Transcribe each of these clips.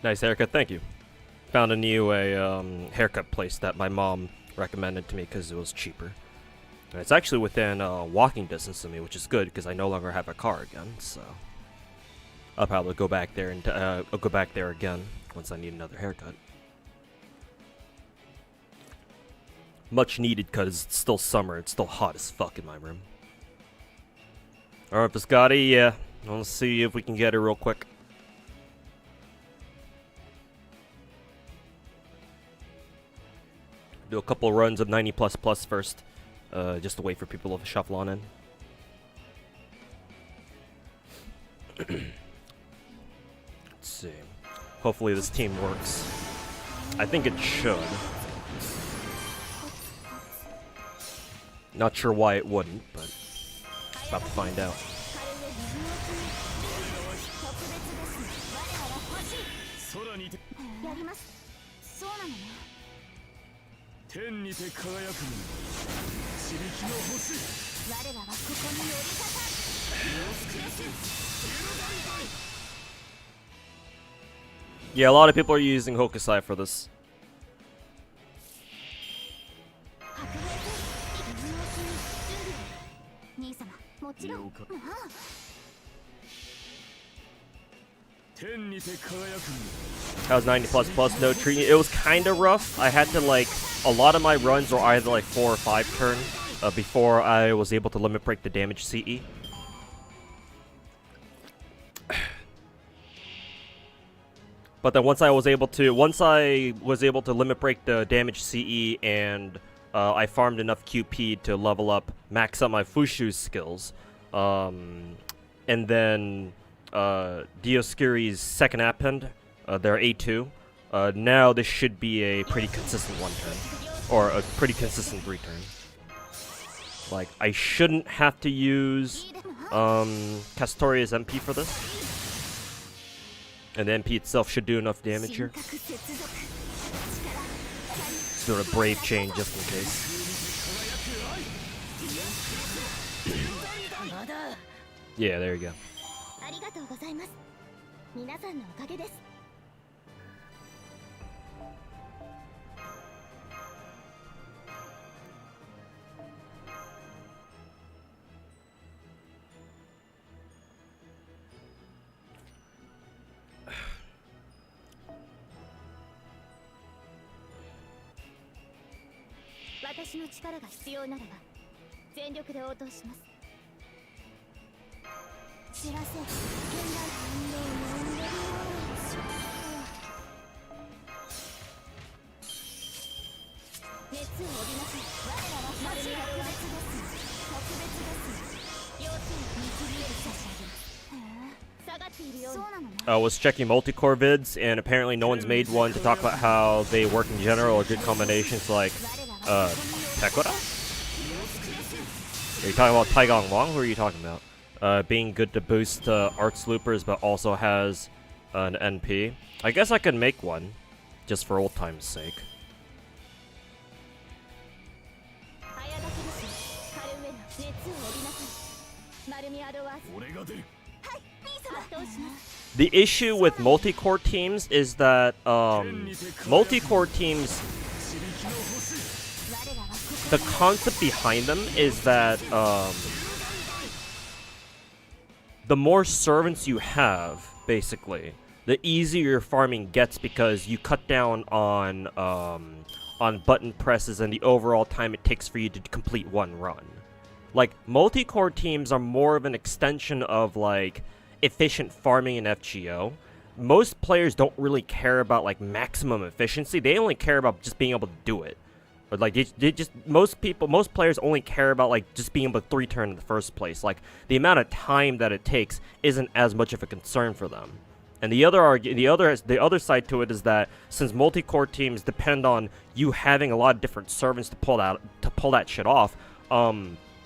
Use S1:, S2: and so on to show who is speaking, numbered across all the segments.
S1: Nice haircut, thank you. Found a new haircut place that my mom recommended to me because it was cheaper. And it's actually within walking distance of me, which is good because I no longer have a car again. So I'll probably go back there and I'll go back there again once I need another haircut. Much needed because it's still summer. It's still hot as fuck in my room. All right, Skadi, yeah. Let's see if we can get it real quick. Do a couple runs of 90++ first, just to wait for people to shuffle on in. Let's see. Hopefully this team works. I think it should. Not sure why it wouldn't, but about to find out. Yeah, a lot of people are using Hokusai for this. How's 90++? No treating. It was kind of rough. I had to like a lot of my runs were either like 4 or 5 turn before I was able to limit break the damage CE. But then once I was able to limit break the damage CE and I farmed enough QP to level up, max out my Fushu skills, and then Dioskiri's second append, their A2. Now this should be a pretty consistent 1 turn, or a pretty consistent 3 turn. Like, I shouldn't have to use Castoria's MP for this. And the MP itself should do enough damage here. Sort of brave chain just in case. Yeah, there you go. I was checking multi-core vids, and apparently no one's made one to talk about how they work in general or good combinations like Tekora? Are you talking about Taigong Wang? Who are you talking about? Being good to boost Arts Loopers, but also has an NP. I guess I could make one, just for old time's sake. The issue with multi-core teams is that multi-core teams, the concept behind them is that the more servants you have, basically, the easier your farming gets because you cut down on button presses and the overall time it takes for you to complete one run. Like, multi-core teams are more of an extension of, like, efficient farming in FGO most players don't really care about like maximum efficiency. They only care about just being able to do it. But like they just most players only care about like just being able to 3-turn in the first place. Like the amount of time that it takes isn't as much of a concern for them. And the other side to it is that since multi-core teams depend on you having a lot of different servants to pull that shit off,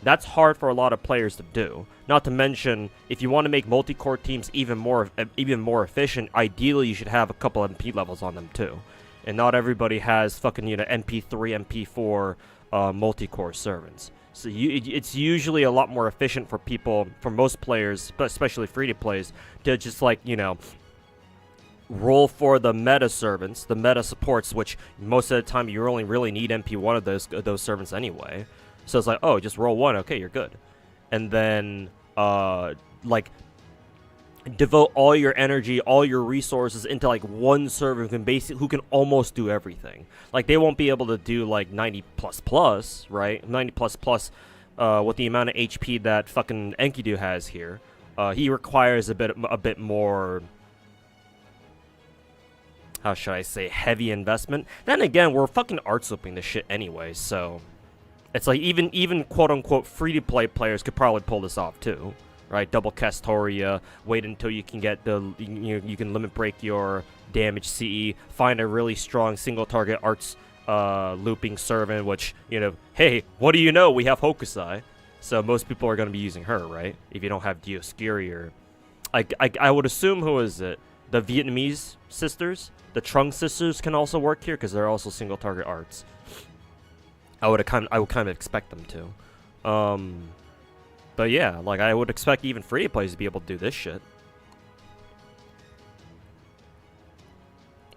S1: that's hard for a lot of players to do. Not to mention, if you want to make multi-core teams even more efficient, ideally you should have a couple MP levels on them too. And not everybody has fucking, you know, MP3, MP4 multi-core servants. So it's usually a lot more efficient for people, for most players, but especially free-to-plays, to just like, you know, roll for the meta servants, the meta supports, which most of the time you only really need MP1 of those servants anyway. So it's like, oh, just roll one, okay, you're good. And then, like, devote all your energy, all your resources into like one server who can almost do everything. Like they won't be able to do like 90++, right? 90++, with the amount of HP that fucking Enkidu has here. He requires a bit more, how should I say, heavy investment. Then again, we're fucking art slipping this shit anyway, so it's like even quote unquote free to play players could probably pull this off too. Right, double Castoria, wait until you can get you can limit break your damage CE, find a really strong single target arts looping servant, which, you know, hey, what do you know, we have Hokusai. So most people are going to be using her, right? If you don't have Dioscuri or I would assume, who is it? The Vietnamese sisters, the Trung sisters can also work here because they're also single target arts. I would kind of expect them to. But yeah, like I would expect even free players to be able to do this shit.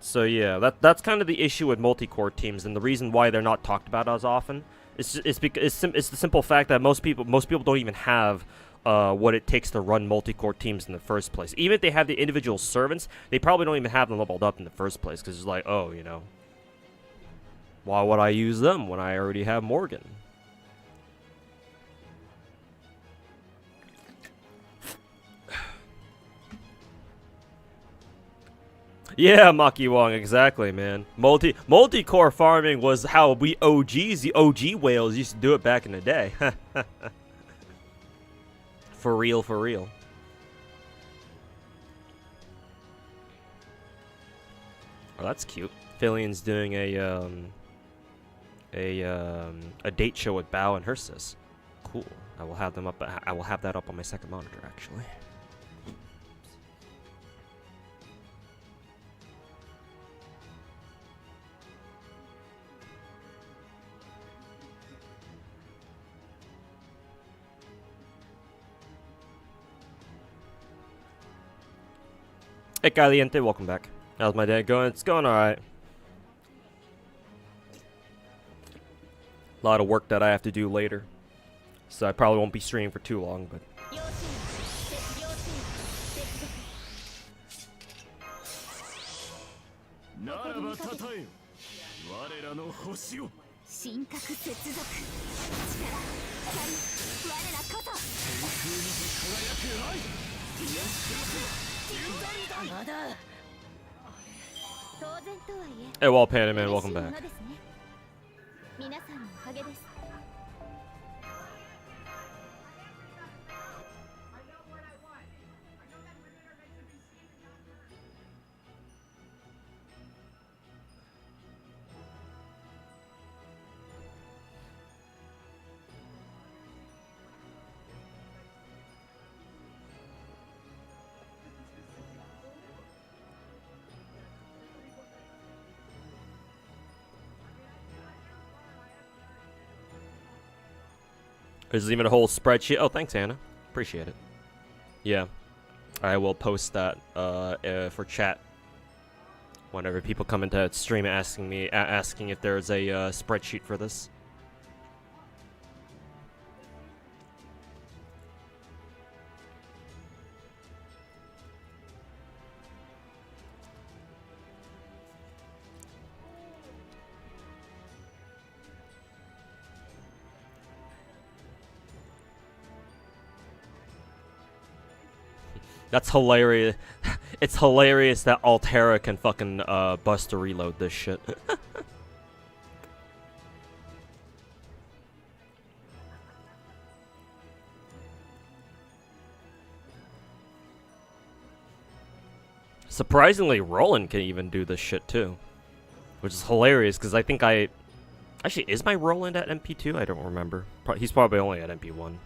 S1: So yeah, that's kind of the issue with multi-core teams, and the reason why they're not talked about as often. It's the simple fact that most people don't even have what it takes to run multi-core teams in the first place. Even if they have the individual servants, they probably don't even have them leveled up in the first place, because it's like, oh, you know, why would I use them when I already have Morgan? Yeah, Maki Wong, exactly, man. Multi-core farming was how we the OG whales used to do it back in the day. For real, for real. Oh, that's cute. Fillion's doing a date show with Bao and her sis. Cool. I will have them up. I will have that up on my second monitor, actually. Hey, Caliente, welcome back. How's my day going? It's going alright. A lot of work that I have to do later, so I probably won't be streaming for too long, but... Hey, Wall Panda Man, welcome back. There's even a whole spreadsheet. Oh, thanks, Anna. Appreciate it. Yeah, I will post that for chat whenever people come into stream asking if there's a spreadsheet for this. That's hilarious. It's hilarious that Altera can fucking bust to reload this shit. Surprisingly, Roland can even do this shit too, which is hilarious because I think actually, is my Roland at MP2? I don't remember. He's probably only at MP1.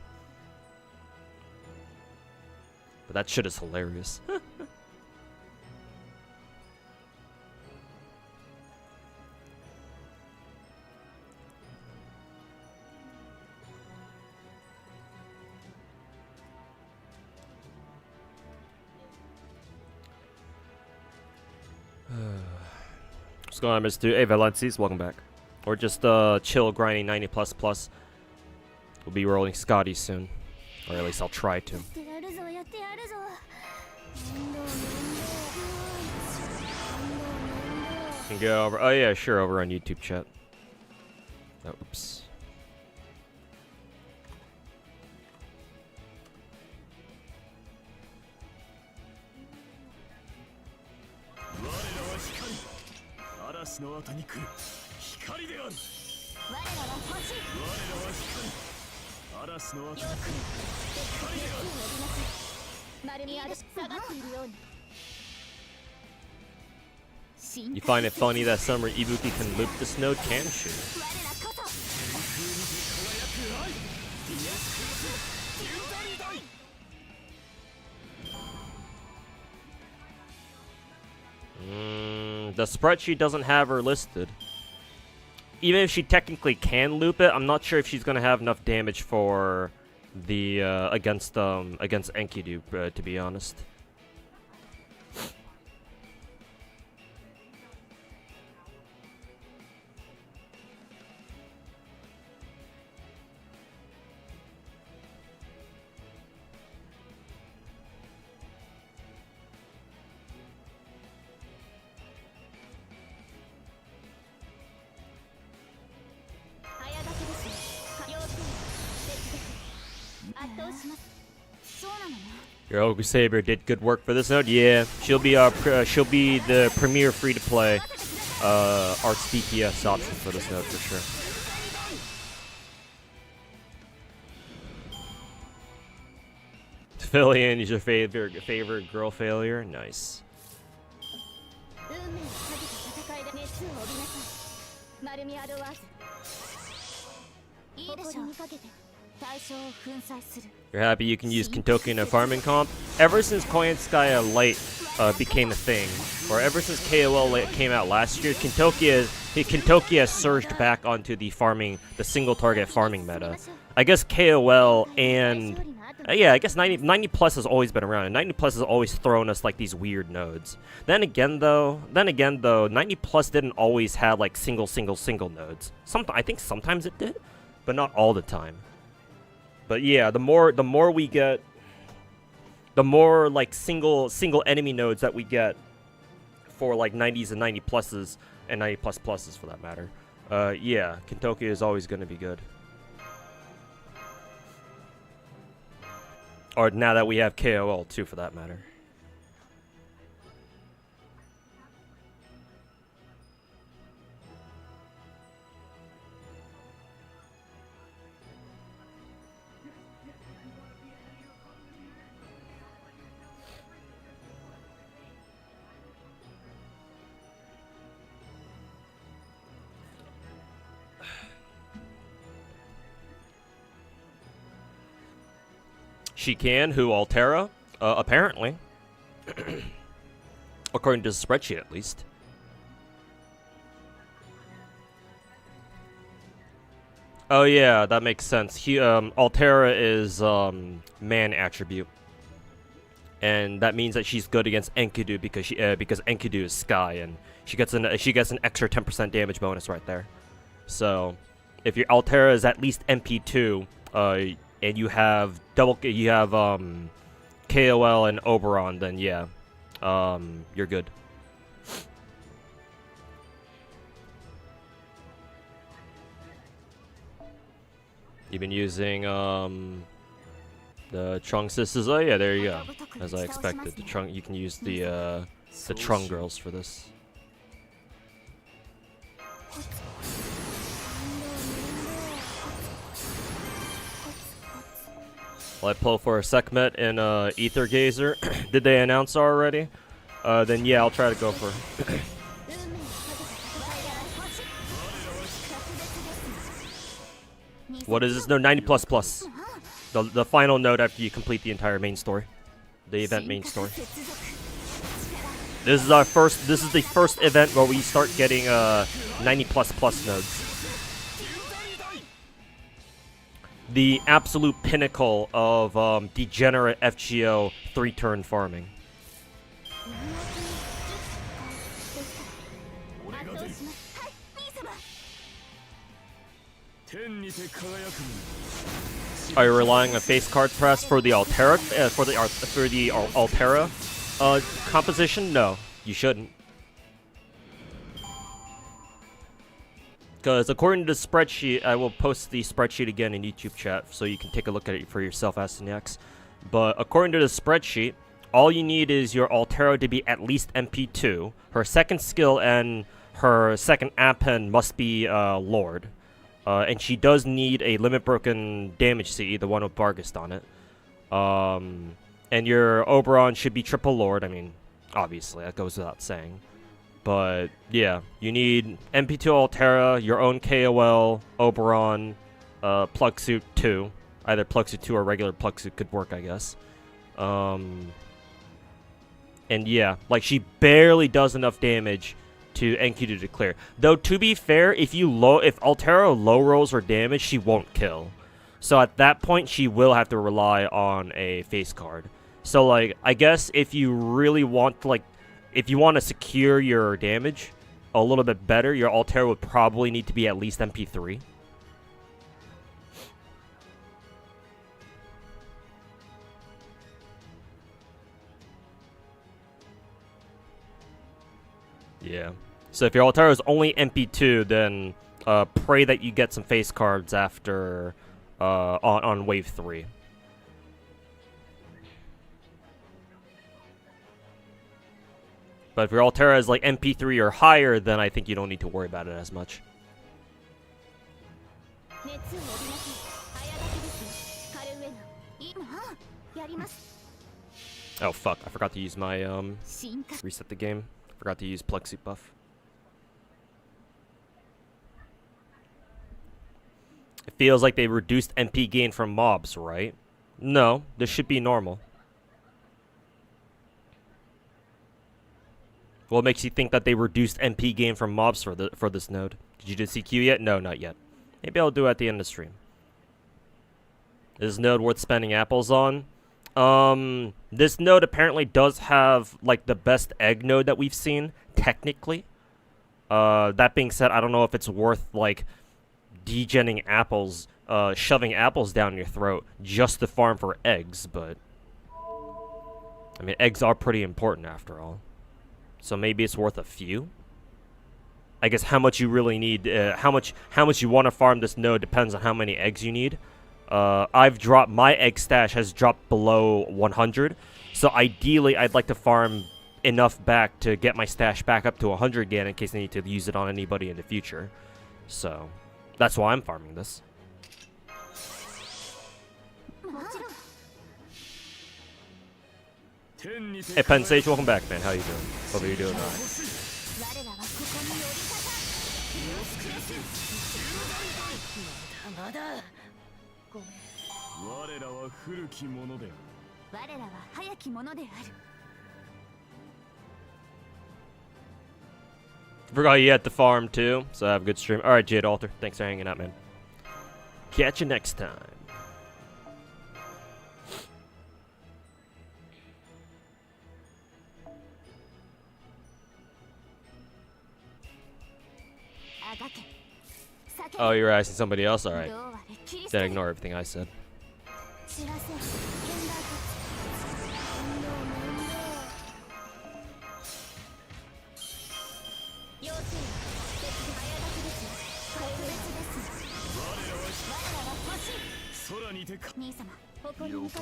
S1: But that shit is hilarious. What's going on, Mr. Hey, Valencies, welcome back. Or just chill grinding 90 plus plus. We'll be rolling Skadi soon. Or at least I'll try to. Can go over. Oh yeah, sure, over on YouTube chat. Oh, oops. You find it funny that Summer Ibuki can loop this node? Can she? The spreadsheet doesn't have her listed. Even if she technically can loop it, I'm not sure if she's gonna have enough damage for the against Enkidu, to be honest. Your Ogu Saber did good work for this node. Yeah, she'll be the premier free-to-play Arts DPS option for this node for sure. Fillion is your favorite girl failure? Nice. You're happy you can use Kentucky in a farming comp? Ever since Koyanskaya Light became a thing, or ever since KOL Light came out last year, Kentucky has surged back onto the single target farming meta. I guess KOL and yeah, I guess 90 plus has always been around, and 90 plus has always thrown us like these weird nodes. Then again though, 90 plus didn't always have like single nodes. I think sometimes it did, but not all the time. But yeah, the more we get, the more like single enemy nodes that we get for like 90s and 90 pluses and 90 plus pluses for that matter. Yeah, Kentucky is always going to be good. Or now that we have KOL too, for that matter. She can, who, Altera? Apparently. According to the spreadsheet, at least. Oh yeah, that makes sense. Altera is, man attribute. And that means that she's good against Enkidu because Enkidu is Sky, and she gets an extra 10% damage bonus right there. So, if your Altera is at least MP2, and you have KOL and Oberon, then yeah, you're good. You've been using The Trung sisters. Oh yeah, there you go. As I expected, the Trung. You can use the Trung girls for this. Well, I pull for a Sekhmet and Ether Gazer. Did they announce already? Then yeah, I'll try to go for. What is this? No, 90 plus plus. The final node after you complete the entire main story, the event main story. This is our first. This is the first event where we start getting 90 plus plus nodes. The absolute pinnacle of degenerate FGO 3-turn farming. Are you relying on face card press for the Altera Altera composition? No, you shouldn't. Because according to the spreadsheet, I will post the spreadsheet again in YouTube chat so you can take a look at it for yourself, Astyniax. But according to the spreadsheet, all you need is your Altera to be at least MP2. Her second skill and her second append must be Lord. And she does need a limit broken damage CE, the one with Bargist on it. And your Oberon should be triple Lord. I mean, obviously, that goes without saying. But yeah, you need MP2 Altera, your own KOL, Oberon, Plug Suit 2. Either Plug Suit 2 or regular Plug Suit could work, I guess. And yeah, like she barely does enough damage to NQ to declare. Though to be fair, if Altera low rolls her damage, she won't kill. So at that point, she will have to rely on a face card. So like, I guess if you really want to if you want to secure your damage a little bit better, your Altera would probably need to be at least MP3. Yeah. So if your Altera is only MP2, then pray that you get some face cards after on wave 3. But if your Altera is like MP3 or higher, then I think you don't need to worry about it as much. Oh fuck, I forgot to use my reset the game. Forgot to use Plexi buff. It feels like they reduced MP gain from mobs, right? No, this should be normal. What makes you think that they reduced MP gain from mobs for this node? Did you do CQ yet? No, not yet. Maybe I'll do it at the end of the stream. Is this node worth spending apples on? This node apparently does have like the best egg node that we've seen, technically. That being said, I don't know if it's worth like degenning apples, shoving apples down your throat just to farm for eggs, but I mean, eggs are pretty important after all. So maybe it's worth a few. I guess how much you really need, how much you want to farm this node depends on how many eggs you need. I've dropped, my egg stash has dropped below 100. So ideally, I'd like to farm enough back to get my stash back up to 100 again in case I need to use it on anybody in the future. So that's why I'm farming this. Hey, Penn Sage, welcome back, man. How you doing? Hope you're doing alright. Forgot you had to farm too, so have a good stream. Alright, Jade Alter, thanks for hanging out, man. Catch you next time. Oh, you're asking somebody else? Alright. Then ignore everything I said.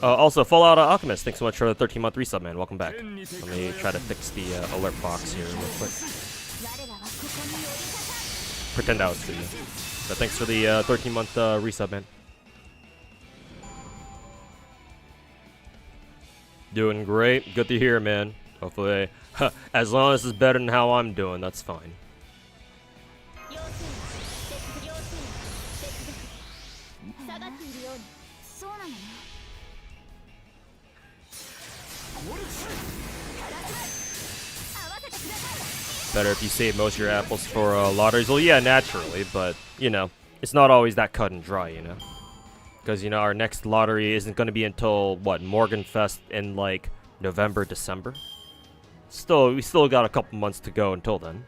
S1: Also, Fallout Alchemist, thanks so much for the 13-month resub, man. Welcome back. Let me try to fix the alert box here real quick. Pretend that was for you. But thanks for the 13-month resub, man. Doing great. Good to hear, man. Hopefully, as long as it's better than how I'm doing, that's fine. Better if you save most of your apples for lotteries. Well, yeah, naturally, but, you know, it's not always that cut and dry, you know? Because, you know, our next lottery isn't going to be until, what, Morganfest in, like, November, December? We still got a couple months to go until then.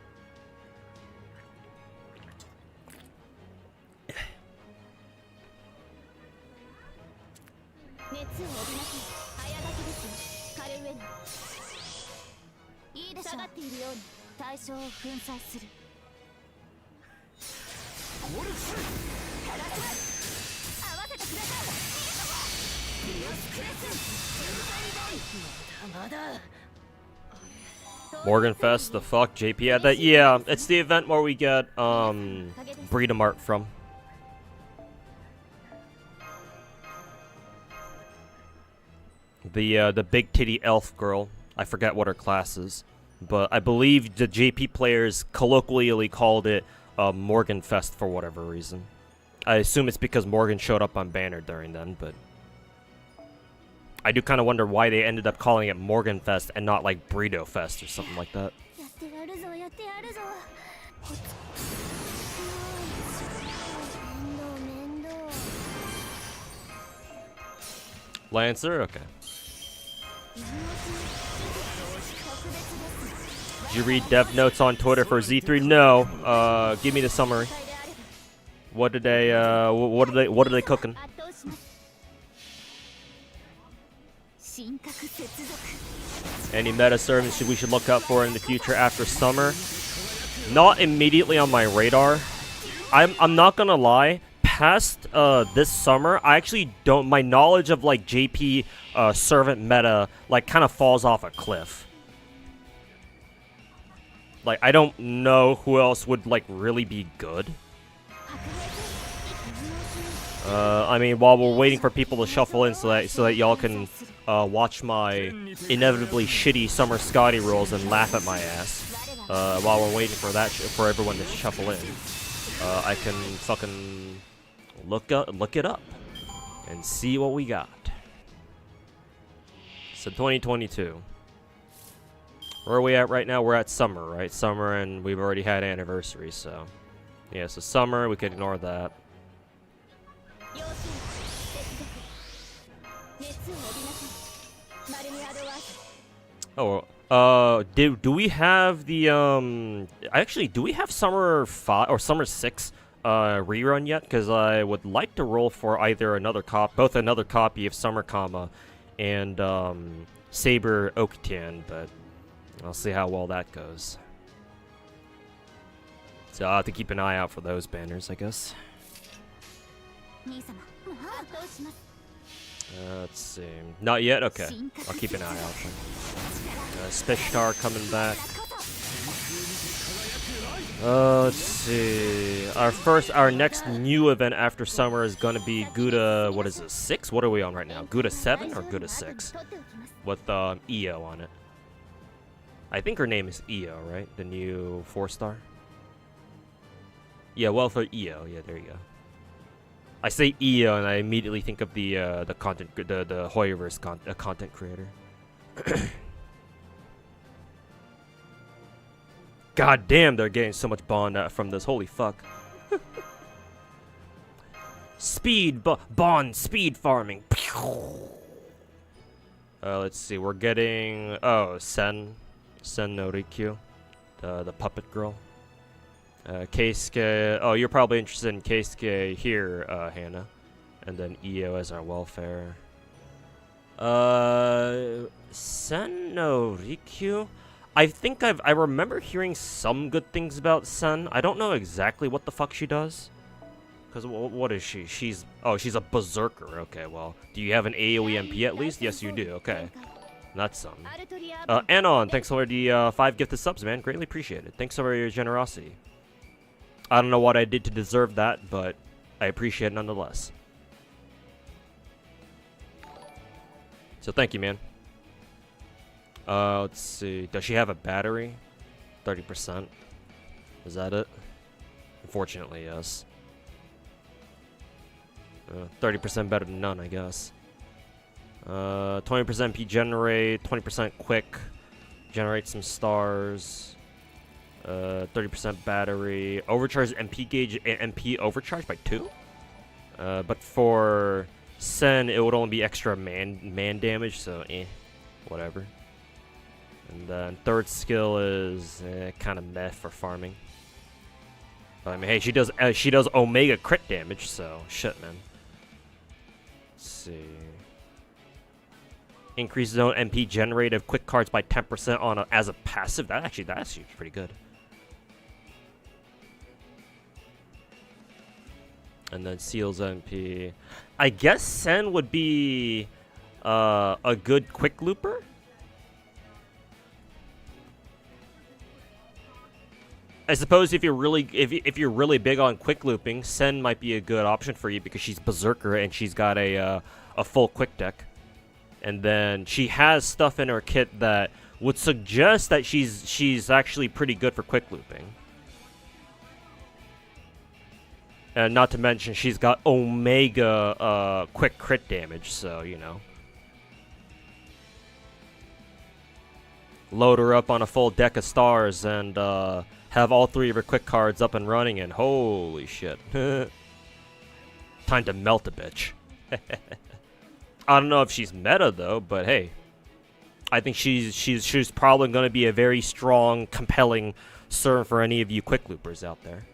S1: Morganfest, the fuck? JP had that? Yeah, it's the event where we get, Breed'em art from. The big titty elf girl. I forget what her class is. But I believe the JP players colloquially called it Morganfest for whatever reason. I assume it's because Morgan showed up on banner during then, but I do kind of wonder why they ended up calling it Morganfest and not like Burrito Fest or something like that. Lancer? Okay. Did you read dev notes on Twitter for Z3? No. Give me the summary. What did they what are they cooking? Any meta servants we should look out for in the future after summer? Not immediately on my radar. I'm not gonna lie. Past this summer, I actually don't. My knowledge of like JP servant meta like kind of falls off a cliff. Like I don't know who else would like really be good. I mean, while we're waiting for people to shuffle in so that y'all can watch my inevitably shitty summer Skadi rolls and laugh at my ass. While we're waiting for that for everyone to shuffle in, I can fucking look it up and see what we got. So 2022. Where are we at right now? We're at summer, right? Summer, and we've already had anniversary, so yeah. So summer, we could ignore that. Oh, do we have the actually, do we have Summer 5 or Summer 6 rerun yet? Because I would like to roll for either both another copy of Summer Kama and Saber Okutian, but I'll see how well that goes. So I'll have to keep an eye out for those banners, I guess. Let's see. Not yet? Okay. I'll keep an eye out. Speshtar coming back. Let's see. Our next new event after summer is gonna be Gouda. What is it? 6? What are we on right now? Gouda 7 or Gouda 6? With EO on it. I think her name is EO, right? The new 4-star. Yeah, well for EO. Yeah, there you go. I say EO and I immediately think of the Hoyoverse content creator. God damn, they're getting so much bond from this. Holy fuck. Bond speed farming. Let's see. We're getting Sen no Rikyu, the puppet girl. Keisuke. Oh, you're probably interested in Keisuke here, Hannah. And then EO as our welfare. Sen no Rikyu? I think I remember hearing some good things about Sen. I don't know exactly what the fuck she does. Because what is she? She's a berserker. Okay, well, do you have an AoE MP at least? Yes, you do. Okay, that's something. Anon, thanks for the 5 gifted subs, man. Greatly appreciated. Thanks for your generosity. I don't know what I did to deserve that, but I appreciate it nonetheless. So thank you, man. Let's see. Does she have a battery? 30%. Is that it? Unfortunately, yes. 30% better than none, I guess. 20% MP generate, 20% quick. Generate some stars. 30% battery. Overcharge MP gauge, MP overcharge by 2? But for Sen, it would only be extra man damage, so whatever. And then third skill is kind of meh for farming. But, I mean, hey, she does Omega crit damage, so shit, man. Let's see. Increases own MP generated quick cards by 10% on as a passive. That's actually pretty good. And then seals MP. I guess Sen would be a good quick looper. I suppose if you're really big on quick looping, Sen might be a good option for you because she's berserker and she's got a full quick deck, and then she has stuff in her kit that would suggest that she's actually pretty good for quick looping. And not to mention she's got Omega quick crit damage, so you know. Load her up on a full deck of stars and have all 3 of her quick cards up and running, and holy shit. Time to melt a bitch. I don't know if she's meta though, but hey. I think she's probably going to be a very strong, compelling serve for any of you quick loopers out there.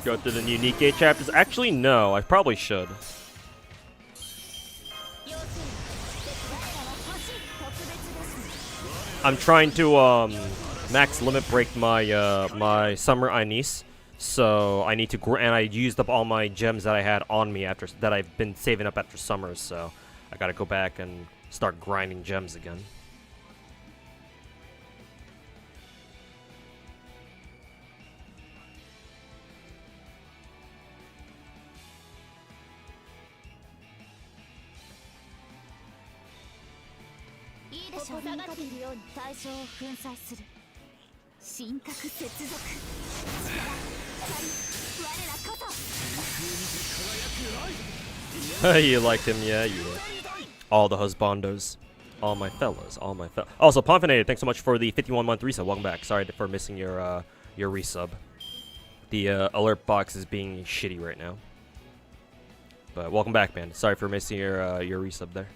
S1: Go through the unique gate chapters? Actually, no. I probably should. I'm trying to max limit break my my summer Ines, so I need to and I used up all my gems that I had on me that I've been saving up after summers, so I gotta go back and start grinding gems again. You liked him, yeah, you did. All the husbandos. All my fellas, Also, Ponfinated, thanks so much for the 51-month resub. Welcome back. Sorry for missing your resub. The alert box is being shitty right now. But welcome back, man. Sorry for missing your resub there.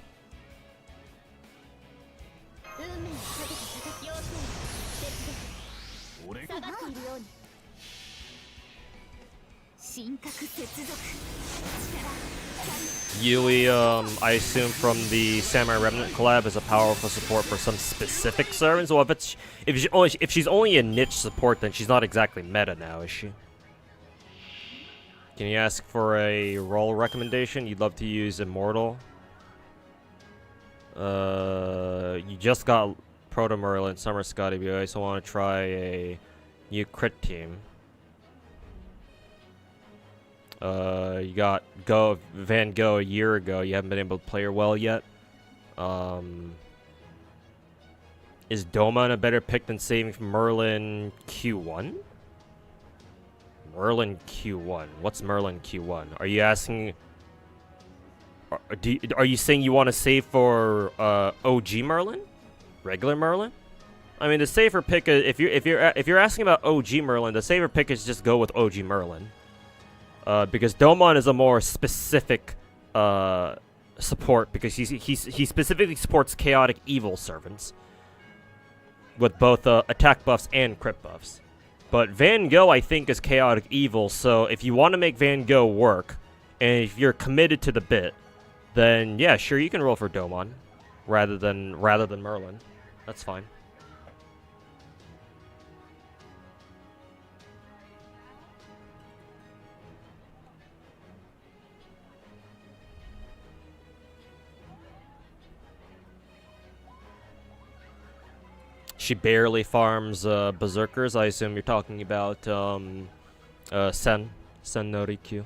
S1: Yui, I assume from the Samurai Remnant collab, is a powerful support for some specific servants. Well, if she's only a niche support, then she's not exactly meta now, is she? Can you ask for a role recommendation? You'd love to use Immortal. You just got Proto Merlin, Summer Skadi, but you also want to try a new crit team. You got Van Gogh a year ago. You haven't been able to play her well yet. Is Doman a better pick than saving Merlin Q1? Merlin Q1. What's Merlin Q1? Are you asking? Are you saying you want to save for OG Merlin? Regular Merlin? I mean, the safer pick is, if you're asking about OG Merlin, the safer pick is just go with OG Merlin. Because Domon is a more specific support, because he specifically supports chaotic evil servants with both attack buffs and crit buffs. But Van Gogh, I think, is chaotic evil, so if you want to make Van Gogh work, and if you're committed to the bit, then yeah, sure, you can roll for Domon. rather than Merlin. That's fine. She barely farms berserkers. I assume you're talking about Sen no Rikyu.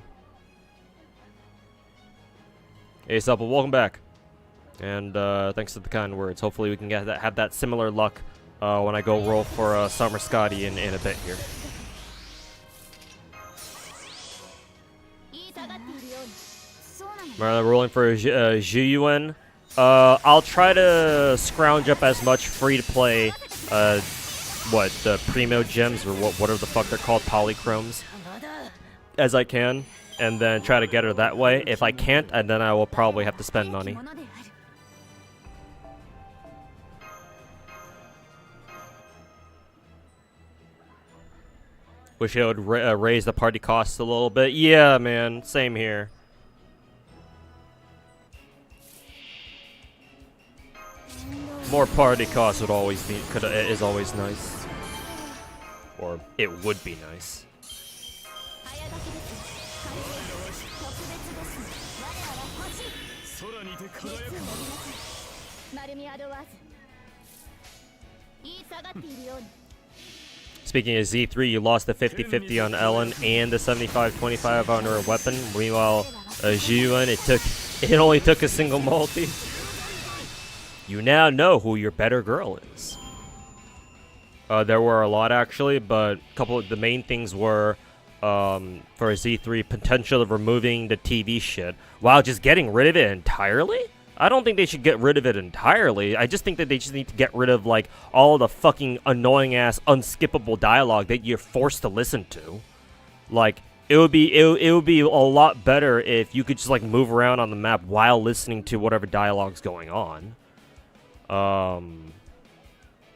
S1: Hey Supple, welcome back. And thanks for the kind words. Hopefully we can have that similar luck when I go roll for Summer Skadi in a bit here. Rolling for Zhiyuan. I'll try to scrounge up as much free-to-play, the Primo Gems, or whatever the fuck they're called, Polychromes, as I can, and then try to get her that way. If I can't, and then I will probably have to spend money. Wish it would raise the party costs a little bit. Yeah, man, same here. More party costs would always be is always nice, or it would be nice. Speaking of Z3, you lost the 50-50 on Ellen and the 75-25 on her weapon. Meanwhile, Zhiyuan, it only took a single multi. You now know who your better girl is. There were a lot actually, but a couple of the main things were for Z3, potential of removing the TV shit while just getting rid of it entirely. I don't think they should get rid of it entirely. I just think that they just need to get rid of like all the fucking annoying ass unskippable dialogue that you're forced to listen to. Like it would be a lot better if you could just like move around on the map while listening to whatever dialogue's going on. I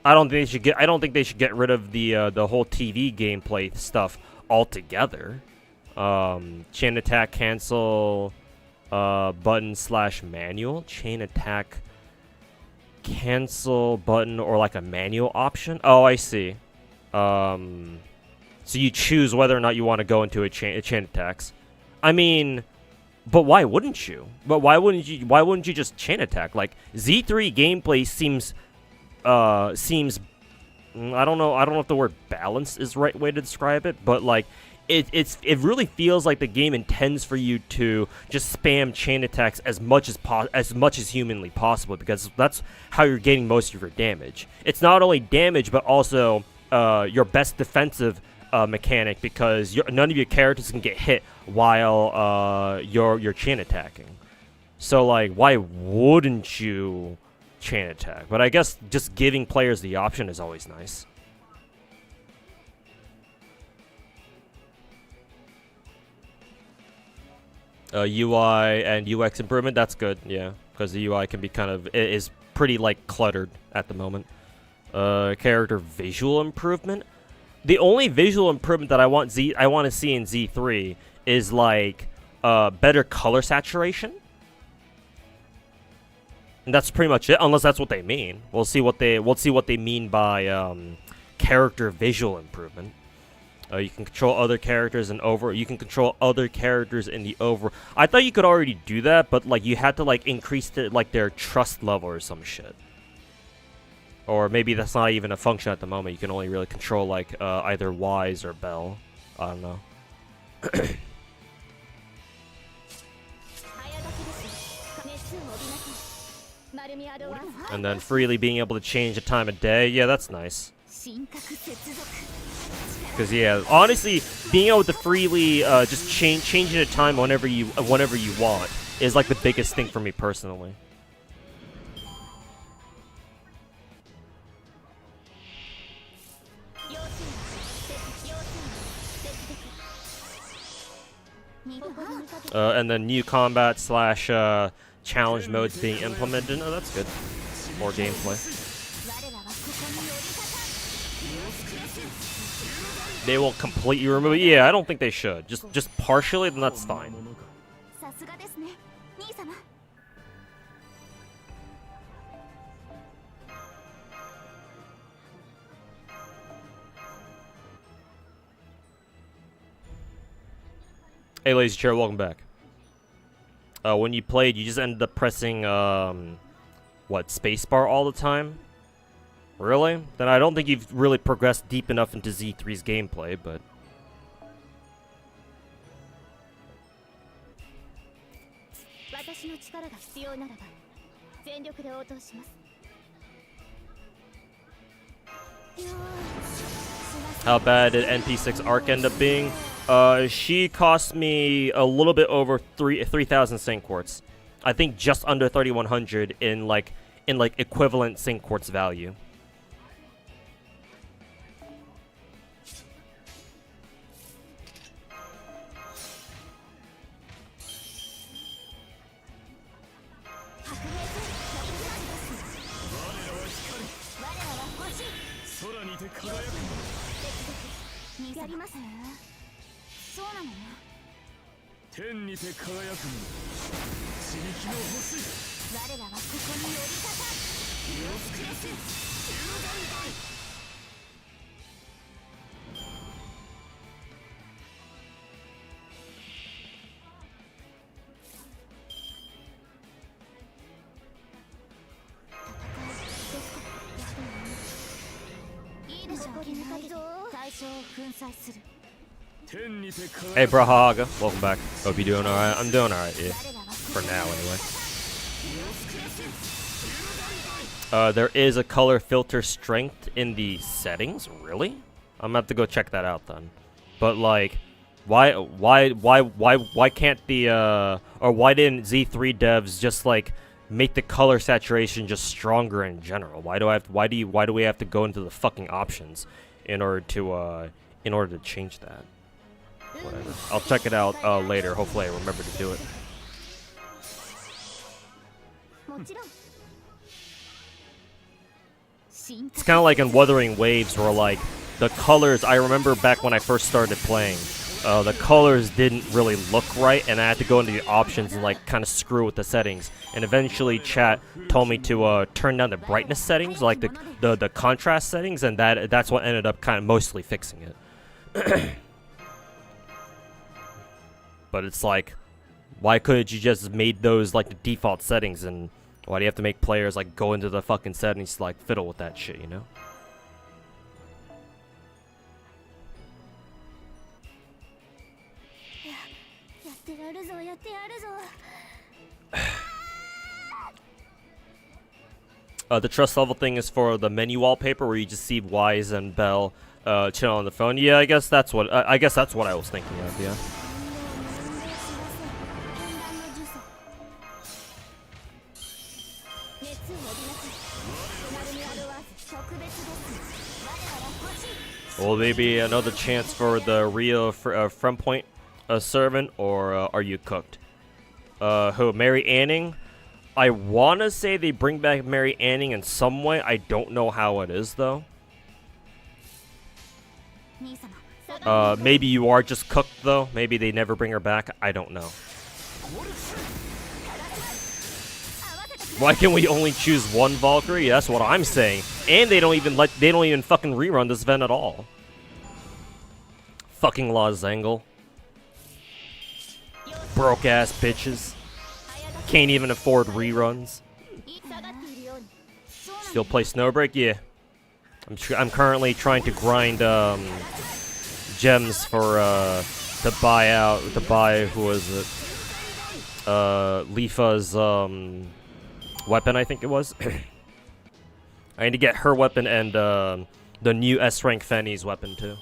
S1: don't think they should get rid of the whole TV gameplay stuff altogether. Chain attack cancel button / manual. Chain attack cancel button or like a manual option. Oh, I see. So you choose whether or not you want to go into a chain attacks. I mean, but why wouldn't you? But why wouldn't you just chain attack? Like Z3 gameplay seems I don't know if the word balance is the right way to describe it, but like it really feels like the game intends for you to just spam chain attacks as much as humanly possible, because that's how you're getting most of your damage. It's not only damage but also your best defensive mechanic, because none of your characters can get hit while you're chain attacking. So like, why wouldn't you chain attack? But I guess just giving players the option is always nice. UI and UX improvement, that's good, yeah, because the UI can be is pretty like cluttered at the moment. Character visual improvement. The only visual improvement that I want to see in Z3 is like better color saturation. And that's pretty much it, unless that's what they mean. We'll see what they mean by character visual improvement. You can control other characters you can control other characters in the over. I thought you could already do that, but like you had to like increase their trust level or some shit. Or maybe that's not even a function at the moment. You can only really control like either Wise or Bell. I don't know. And then freely being able to change the time of day. Yeah, that's nice. Because yeah, honestly, being able to freely just changing the time whenever you want is like the biggest thing for me personally. And then new combat / challenge modes being implemented. Oh, that's good. More gameplay. They will completely remove it. Yeah, I don't think they should. Just partially, then that's fine. Hey, Lazy Chair, welcome back. When you played, you just ended up pressing, what, spacebar all the time? Really? Then I don't think you've really progressed deep enough into Z3's gameplay, but... How bad did NP6 Arc end up being? She cost me a little bit over 3,000 sync quartz. I think just under 3,100 in like equivalent sync quartz value. Hey Brahaga, welcome back. Hope you're doing alright. I'm doing alright, yeah. For now, anyway. There is a color filter strength in the settings? Really? I'm gonna have to go check that out then. But like, why can't the or why didn't Z3 devs just like make the color saturation just stronger in general? Why do we have to go into the fucking options in order to change that? Whatever. I'll check it out later. Hopefully I remember to do it. It's kind of like in Wuthering Waves where like the colors, I remember back when I first started playing, the colors didn't really look right and I had to go into the options and like kind of screw with the settings. And eventually chat told me to turn down the brightness settings, like the contrast settings, and that's what ended up kind of mostly fixing it. But it's like, why couldn't you just made those like the default settings, and why do you have to make players like go into the fucking settings to like fiddle with that shit, you know? The trust level thing is for the menu wallpaper where you just see Wise and Bell chill on the phone. Yeah, I guess that's what I was thinking of. Yeah. Will there be another chance for the Rio front point servant, or are you cooked? Who? Mary Anning? I want to say they bring back Mary Anning in some way. I don't know how it is, though. Maybe you are just cooked, though. Maybe they never bring her back. I don't know. Why can't we only choose one Valkyrie? That's what I'm saying. And they don't even fucking rerun this event at all. Fucking Lozangle. Broke ass bitches. Can't even afford reruns. Still play Snowbreak? Yeah. I'm currently trying to grind gems for to buy who was it? Lifa's weapon, I think it was. I need to get her weapon and the new S rank Fenny's weapon too.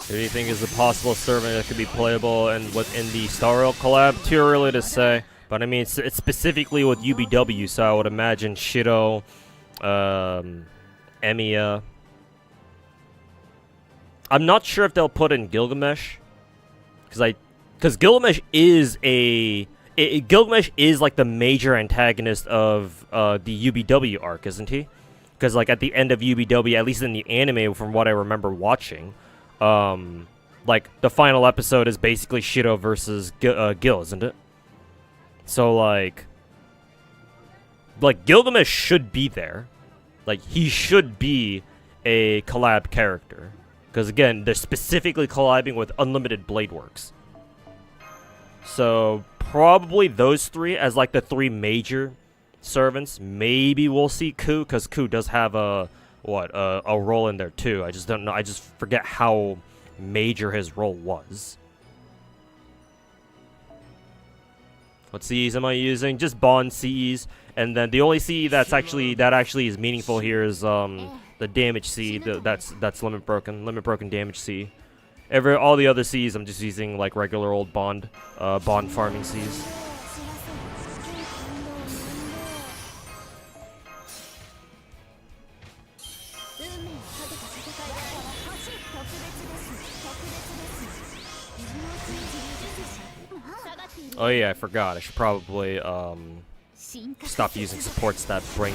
S1: Do you think is a possible servant that could be playable and within the Star Rail collab? Too early to say, but I mean it's specifically with UBW, so I would imagine Shido, Emiya. I'm not sure if they'll put in Gilgamesh, because Gilgamesh is Gilgamesh is like the major antagonist of the UBW arc, isn't he? Because like at the end of UBW, at least in the anime, from what I remember watching, Like, the final episode is basically Shido versus Gil, isn't it? So, like, Gilgamesh should be there. Like, he should be a collab character. Because, again, they're specifically collabing with Unlimited Blade Works. So, probably those three as, like, the three major servants. Maybe we'll see Ku, because Ku does have a role in there, too. I just don't know. I just forget how major his role was. What CEs am I using? Just Bond CEs. And then the only CE that actually is meaningful here is the damage C. That's limit broken damage C. All the other Cs I'm just using like regular old bond farming Cs. Oh yeah, I forgot. I should probably stop using supports that bring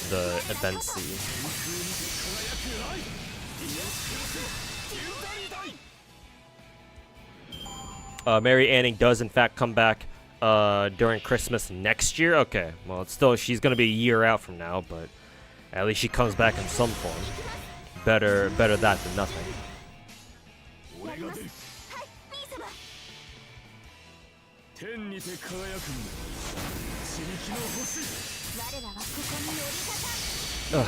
S1: the event C. Mary Anning does in fact come back during Christmas next year. Okay, well she's gonna be a year out from now, but at least she comes back in some form. Better that than nothing. Ugh.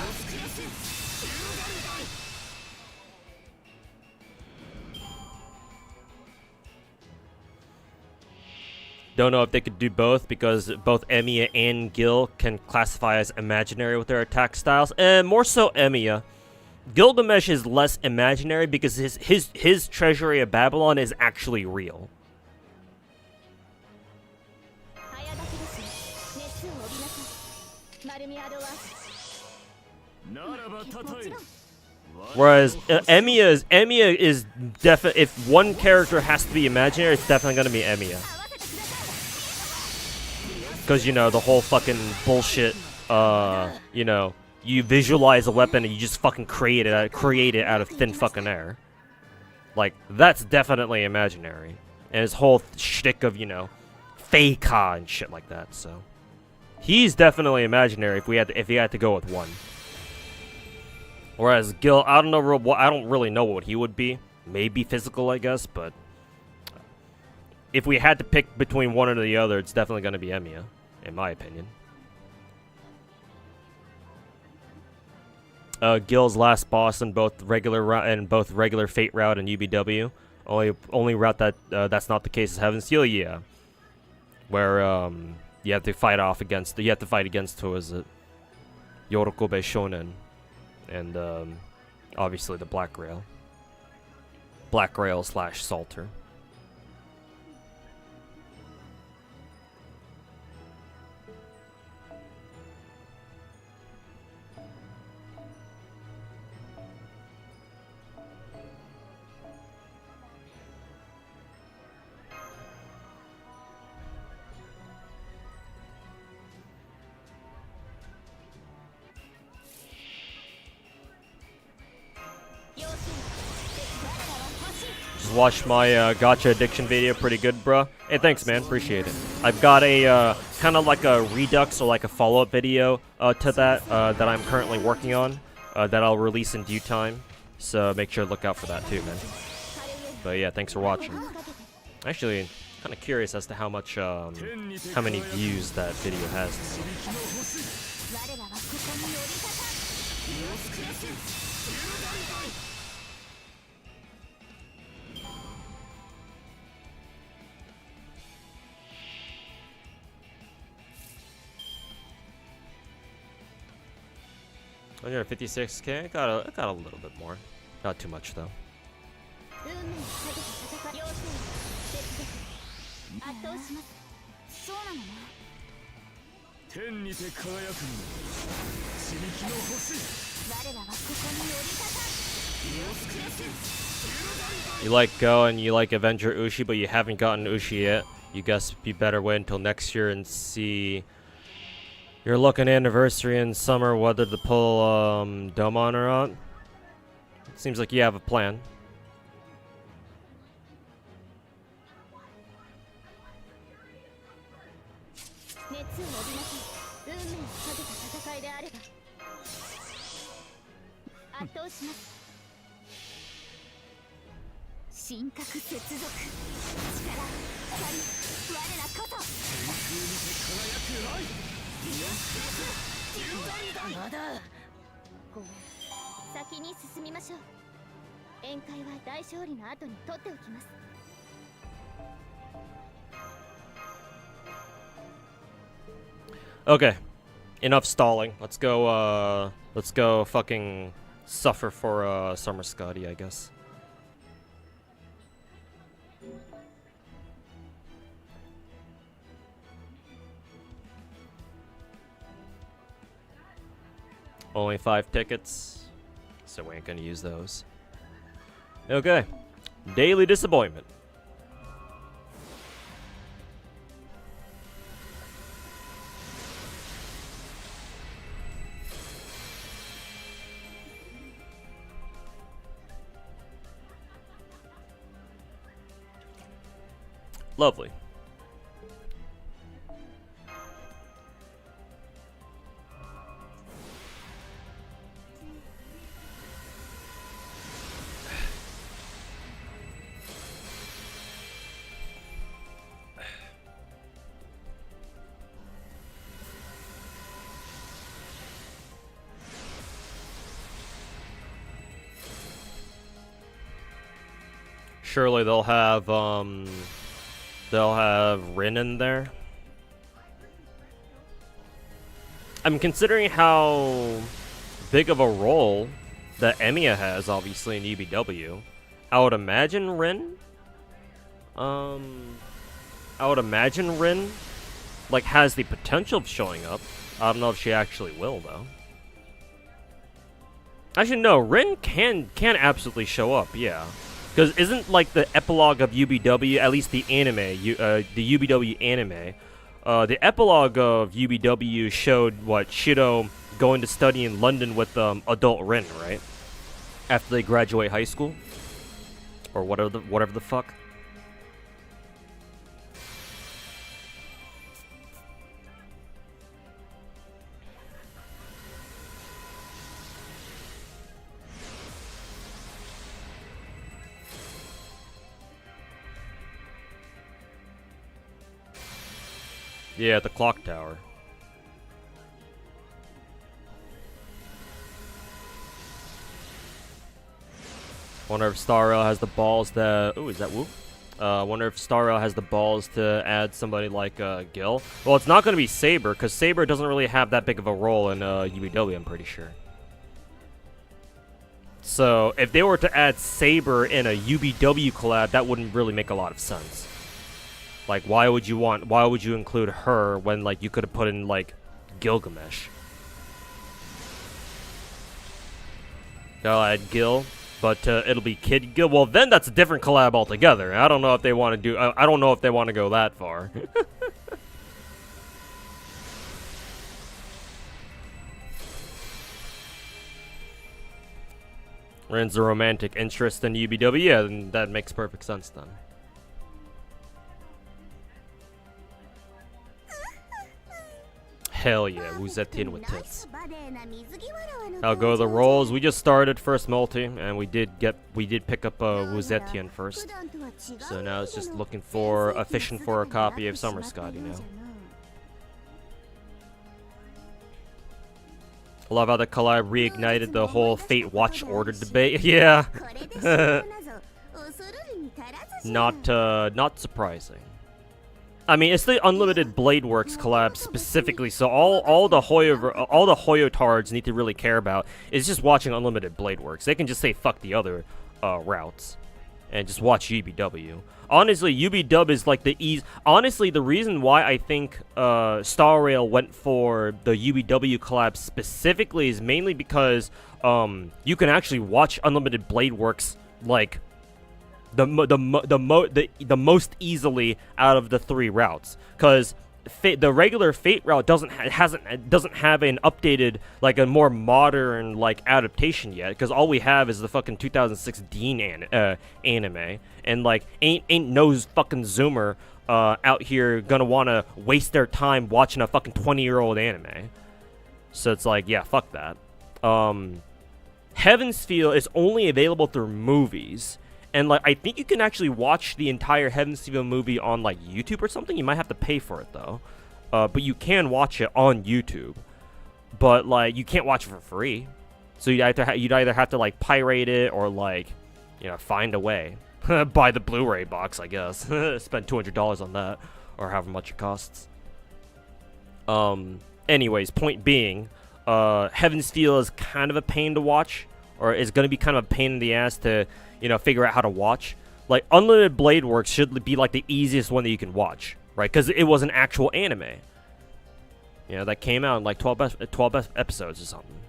S1: Don't know if they could do both because both Emiya and Gil can classify as imaginary with their attack styles, and more so Emiya. Gilgamesh is less imaginary because his treasury of Babylon is actually real. Whereas Emiya is definitely, if one character has to be imaginary, it's definitely gonna be Emiya. Because, you know, the whole fucking bullshit, you know, you visualize a weapon and you just fucking create it out of thin fucking air. Like, that's definitely imaginary. And his whole shtick of, you know, Fei-Ka and shit like that, so. He's definitely imaginary if he had to go with one. Whereas Gil, I don't really know what he would be. Maybe physical, I guess, but if we had to pick between one or the other, it's definitely going to be Emiya, in my opinion. Gil's last boss in both regular Fate route and UBW. Only route that's not the case is Heaven's Seal, yeah. Where you have to fight against who is it? Yorokobe Shonen, and obviously the Black Rail. Black Rail / Salter. Watched my Gacha addiction video, pretty good, bro. Hey, thanks, man, appreciate it. I've got a kind of like a redux or like a follow-up video to that that I'm currently working on that I'll release in due time. So make sure to look out for that too, man. But yeah, thanks for watching. Actually, kind of curious as to how many views that video has. Under 56K, I got a little bit more. Not too much though. You like Go and you like Avenger Ushi, but you haven't gotten Ushi yet. You guess you better wait until next year and see your luck and anniversary in summer, whether to pull Domon or not. Seems like you have a plan. Okay, enough stalling. Let's go fucking suffer for Summer Skadi, I guess. Only 5 tickets, so we ain't gonna use those. Okay, daily disappointment. Lovely. Surely they'll have Rin in there. I'm considering how big of a role that Emiya has, obviously, in UBW. I would imagine Rin, like, has the potential of showing up. I don't know if she actually will, though. Actually, no, Rin can absolutely show up, yeah. Because isn't, like, the epilogue of UBW, at least the anime, the UBW anime, the epilogue of UBW showed, what, Shido going to study in London with adult Rin, right? After they graduate high school? Or whatever the fuck. Yeah, the clock tower. Wonder if Starro has the balls to... Ooh, is that Woo? Wonder if Starro has the balls to add somebody like Gil. Well, it's not going to be Saber, because Saber doesn't really have that big of a role in UBW, I'm pretty sure. So, if they were to add Saber in a UBW collab, that wouldn't really make a lot of sense. Like, why would you include her when, like, you could have put in, like, Gilgamesh? I'll add Gil, but it'll be Kid Gil. Well, then that's a different collab altogether. I don't know if they want to do... I don't know if they want to go that far. Rin's a romantic interest in UBW. Yeah, then that makes perfect sense then. Hell yeah, Wuzetin with tits. I'll go the rolls. We just started first multi, and we did pick up Wuzetian first. So now it's just looking for fishing for a copy of Summer Skadi now. I love how the collab reignited the whole Fate Watch Order debate. Yeah. Not surprising. I mean, it's the Unlimited Blade Works collab specifically, so all the Hoyotards need to really care about is just watching Unlimited Blade Works. They can just say fuck the other routes and just watch UBW. Honestly, UBW is like the ease. Honestly, the reason why I think Star Rail went for the UBW collab specifically is mainly because you can actually watch Unlimited Blade Works like the most easily out of the 3 routes, because the regular Fate route doesn't have an updated, like, a more modern, like, adaptation yet, because all we have is the fucking 2006 Dean anime, and like ain't no fucking Zoomer out here gonna want to waste their time watching a fucking 20-year-old anime. So it's like, yeah, fuck that. Heaven's Feel is only available through movies. And, like, I think you can actually watch the entire Heaven's Feel movie on, like, YouTube or something. You might have to pay for it, though. But you can watch it on YouTube. But, like, you can't watch it for free. So you'd either have to, like, pirate it or, like, you know, find a way. Buy the Blu-ray box, I guess. Spend $200 on that. Or however much it costs. Anyways, point being, Heaven's Feel is kind of a pain to watch. Or is going to be kind of a pain in the ass to, you know, figure out how to watch. Like, Unlimited Blade Works should be, like, the easiest one that you can watch. Right? Because it was an actual anime. You know, that came out in, like, 12 episodes or something.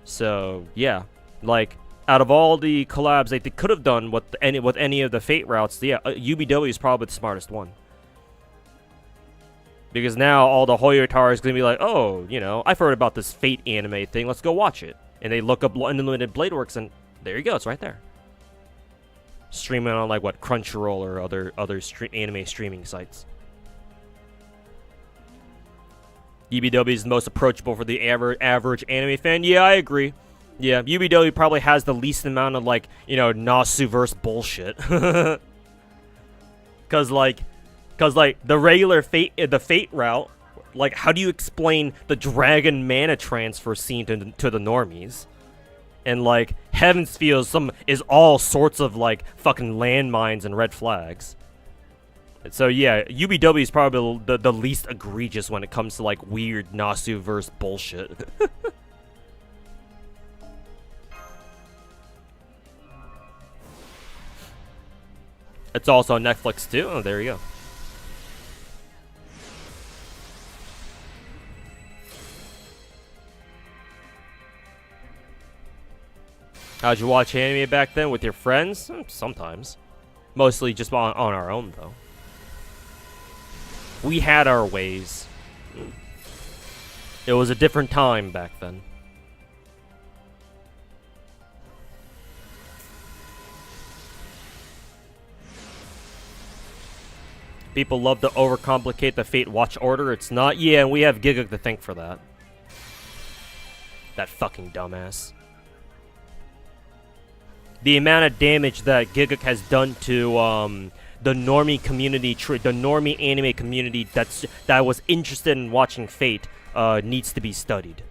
S1: So, yeah. Like, out of all the collabs they could have done with any of the Fate routes, yeah, UBW is probably the smartest one. Because now all the Hoyotar is going to be like, oh, you know, I've heard about this Fate anime thing, let's go watch it. And they look up Unlimited Blade Works, and there you go, it's right there. Streaming on, like, what, Crunchyroll or other anime streaming sites. UBW is the most approachable for the average anime fan. Yeah, I agree. Yeah, UBW probably has the least amount of, like, you know, Nasuverse bullshit. Cause like the regular Fate route, like, how do you explain the Dragon Mana transfer scene to the normies? And, like, Heaven's Feel is all sorts of, like, fucking landmines and red flags. And so, yeah, UBW is probably the least egregious when it comes to, like, weird Nasuverse bullshit. It's also on Netflix, too. Oh, there you go. How'd you watch anime back then? With your friends? Sometimes. Mostly just on our own, though. We had our ways. It was a different time back then. People love to overcomplicate the Fate watch order. It's not. Yeah, and we have Giga to thank for that. That fucking dumbass. The amount of damage that Giga has done to the normie community, the normie anime community that was interested in watching Fate needs to be studied.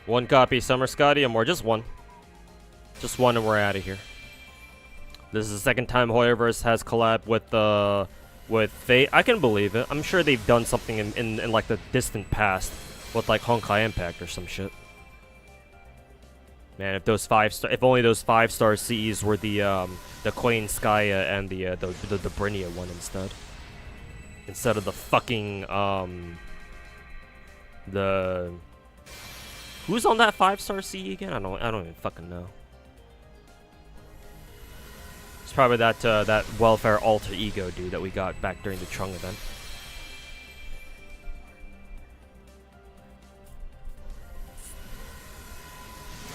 S1: One copy, Summer Skadi, or more, just one. Just one, and we're out of here. This is the second time Hoyoverse has collabed with Fate. I can believe it. I'm sure they've done something in like the distant past with like Honkai Impact or some shit. Man, if those if only those 5-star CEs were the Koinskaya and the Brinia one instead of the fucking the who's on that 5-star CE again? I don't even fucking know. It's probably that welfare alter ego dude that we got back during the Trung event.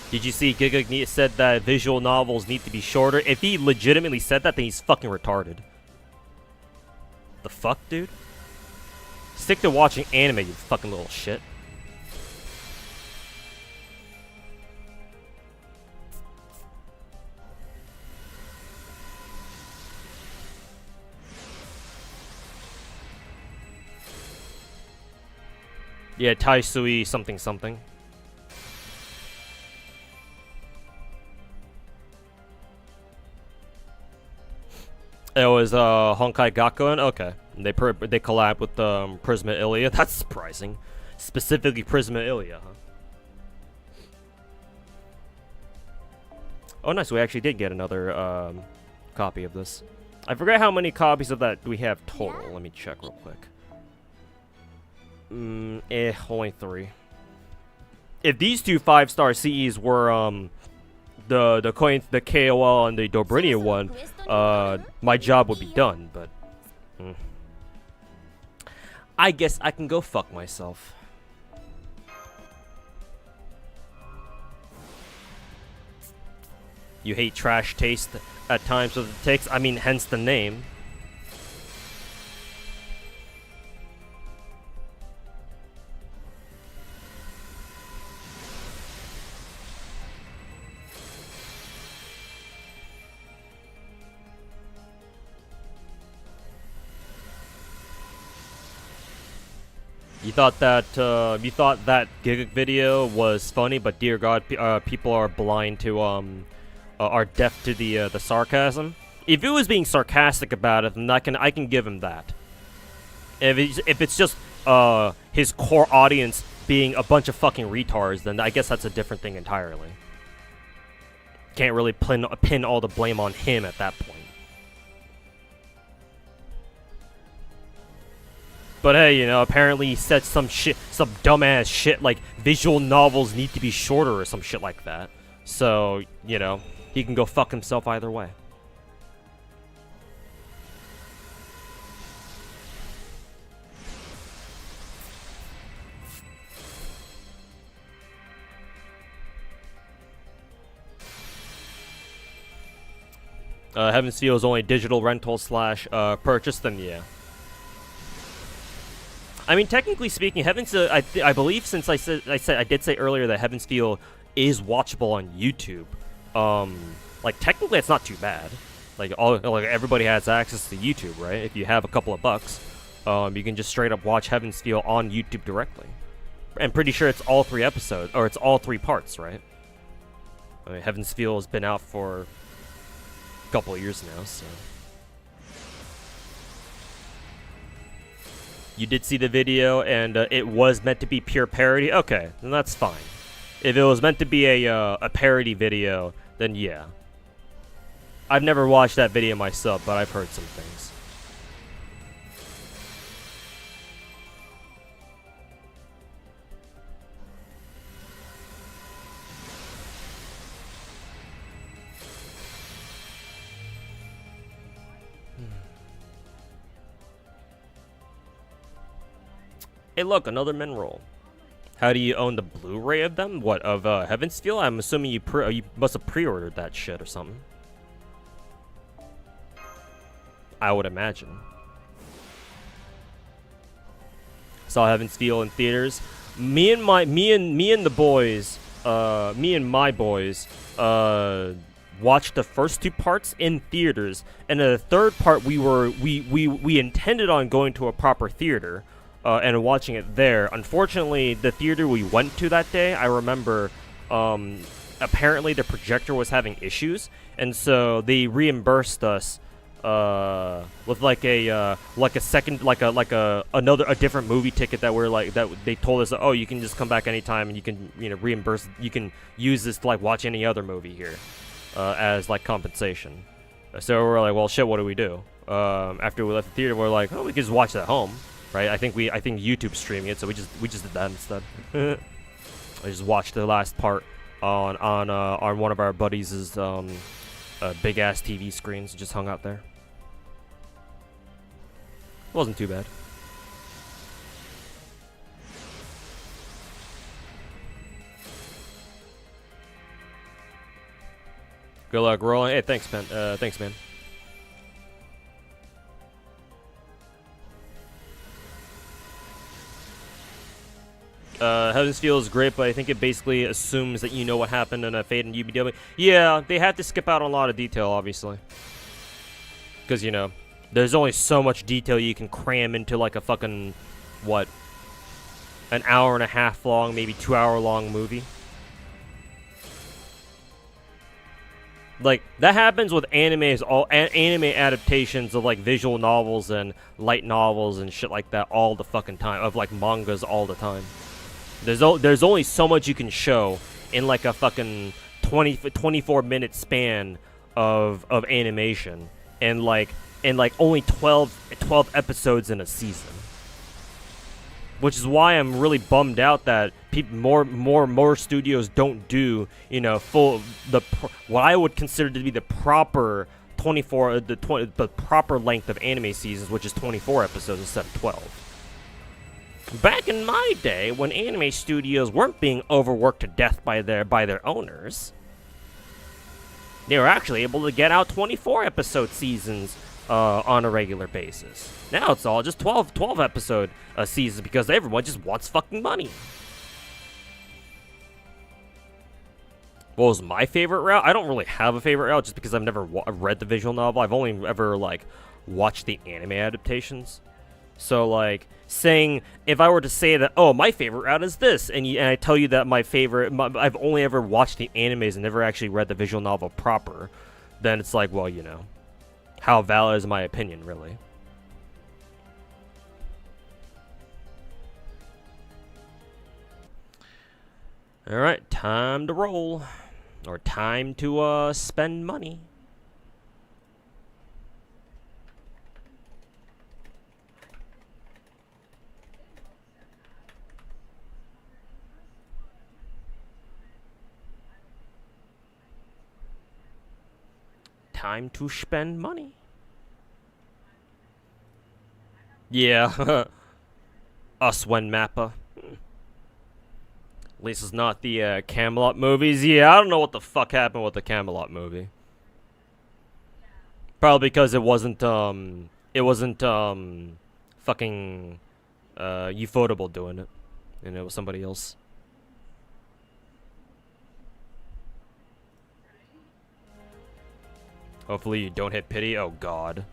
S1: Did you see Giga said that visual novels need to be shorter? If he legitimately said that, then he's fucking retarded. The fuck, dude? Stick to watching anime, you fucking little shit. Yeah, Taisui something something. It was Honkai Gakuen. Okay, they collab with Prisma Ilia. That's surprising. Specifically Prisma Ilia, huh? Oh, nice. We actually did get another copy of this. I forget how many copies of that we have total. Let me check real quick. Only 3. If these two 5-star CEs were the KOL and the Dobrinia one, my job would be done, but I guess I can go fuck myself. You hate trash taste at times with the takes. I mean, hence the name. You thought that Gig video was funny, but dear God, people are blind to are deaf to the sarcasm. If it was being sarcastic about it, then I can give him that. If it's just his core audience being a bunch of fucking retards, then I guess that's a different thing entirely. Can't really pin all the blame on him at that point. But hey, you know, apparently he said some dumbass shit like visual novels need to be shorter or some shit like that. So, you know, he can go fuck himself either way. Heaven's Feel is only digital rental / purchase, then yeah. I mean, technically speaking, I believe, since I did say earlier that Heaven's Feel is watchable on YouTube. Like technically, it's not too bad. Like everybody has access to YouTube, right? If you have a couple of bucks, you can just straight up watch Heaven's Feel on YouTube directly. I'm pretty sure it's all 3 episodes, or it's all 3 parts, right? I mean, Heaven's Feel has been out for a couple of years now, so. You did see the video, and it was meant to be pure parody? Okay, then that's fine. If it was meant to be a parody video, then yeah. I've never watched that video myself, but I've heard some things. Hey look, another mineral. How do you own the Blu-ray of them? What, of Heaven's Feel? I'm assuming you must have pre-ordered that shit or something. I would imagine. Saw Heaven's Feel in theaters. Me and my boys watched the first 2 parts in theaters, and in the 3rd part we intended on going to a proper theater. And watching it there. Unfortunately, the theater we went to that day, I remember, apparently the projector was having issues, and so they reimbursed us with like a different movie ticket that we're like that they told us, oh, you can just come back anytime and you can reimburse, you can use this to like watch any other movie here as like compensation. So we're like, well, shit, what do we do? After we left the theater, we're like, oh, we can just watch it at home. Right, I think YouTube's streaming it, so we just did that instead. I just watched the last part on one of our buddies' big ass TV screens, and just hung out there. It wasn't too bad. Good luck rolling. Hey, thanks, man. Thanks, man. Heaven's Feel is great, but I think it basically assumes that you know what happened in a Fate and UBW. Yeah, they had to skip out on a lot of detail, obviously. Because, you know, there's only so much detail you can cram into, like, a fucking, what, an hour and a half long, maybe 2 hour long movie. Like, that happens with anime adaptations of, like, visual novels and light novels and shit like that all the fucking time. Of, like, mangas all the time. There's only so much you can show in, like, a fucking 24-minute span of animation. And, like, only 12 episodes in a season. Which is why I'm really bummed out that more studios don't do, you know, what I would consider to be the proper the proper length of anime seasons, which is 24 episodes instead of 12. Back in my day, when anime studios weren't being overworked to death by their owners, they were actually able to get out 24-episode seasons on a regular basis. Now it's all just 12 episode seasons because everyone just wants fucking money. What was my favorite route? I don't really have a favorite route just because I've never read the visual novel. I've only ever, like, watched the anime adaptations. So, like, saying, if I were to say that, oh, my favorite route is this, and I tell you that I've only ever watched the animes and never actually read the visual novel proper, then it's like, well, you know, how valid is my opinion, really? Alright, time to roll. Or time to, spend money. Time to spend money. Yeah. Us when Mappa. At least it's not the Camelot movies. Yeah, I don't know what the fuck happened with the Camelot movie. Probably because it wasn't fucking Ufotable doing it. And it was somebody else. Hopefully you don't hit pity. Oh god.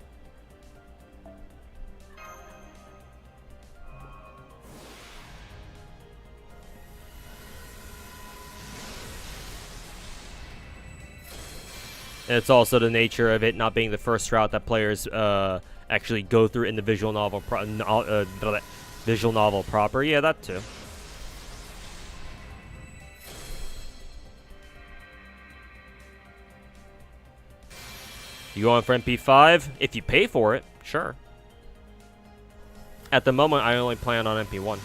S1: And it's also the nature of it not being the first route that players actually go through in the visual novel proper. Yeah, that too. You going for MP5? If you pay for it, sure. At the moment, I only plan on MP1.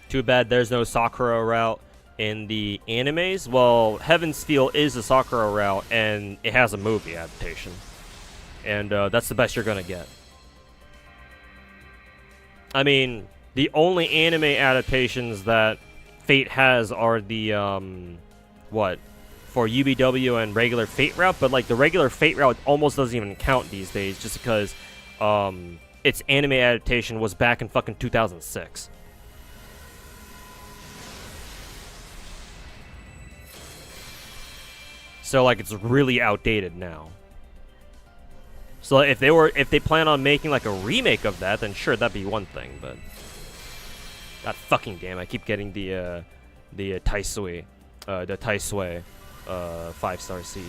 S1: Too bad there's no Sakura route in the animes. Well, Heaven's Feel is a Sakura route, and it has a movie adaptation. And that's the best you're gonna get. I mean, the only anime adaptations that Fate has are the, for UBW and regular Fate route, but, like, the regular Fate route almost doesn't even count these days, just because, its anime adaptation was back in fucking 2006. So, like, it's really outdated now. So if they plan on making like a remake of that, then sure, that'd be one thing. But god fucking damn, I keep getting the Taisui 5-star CE.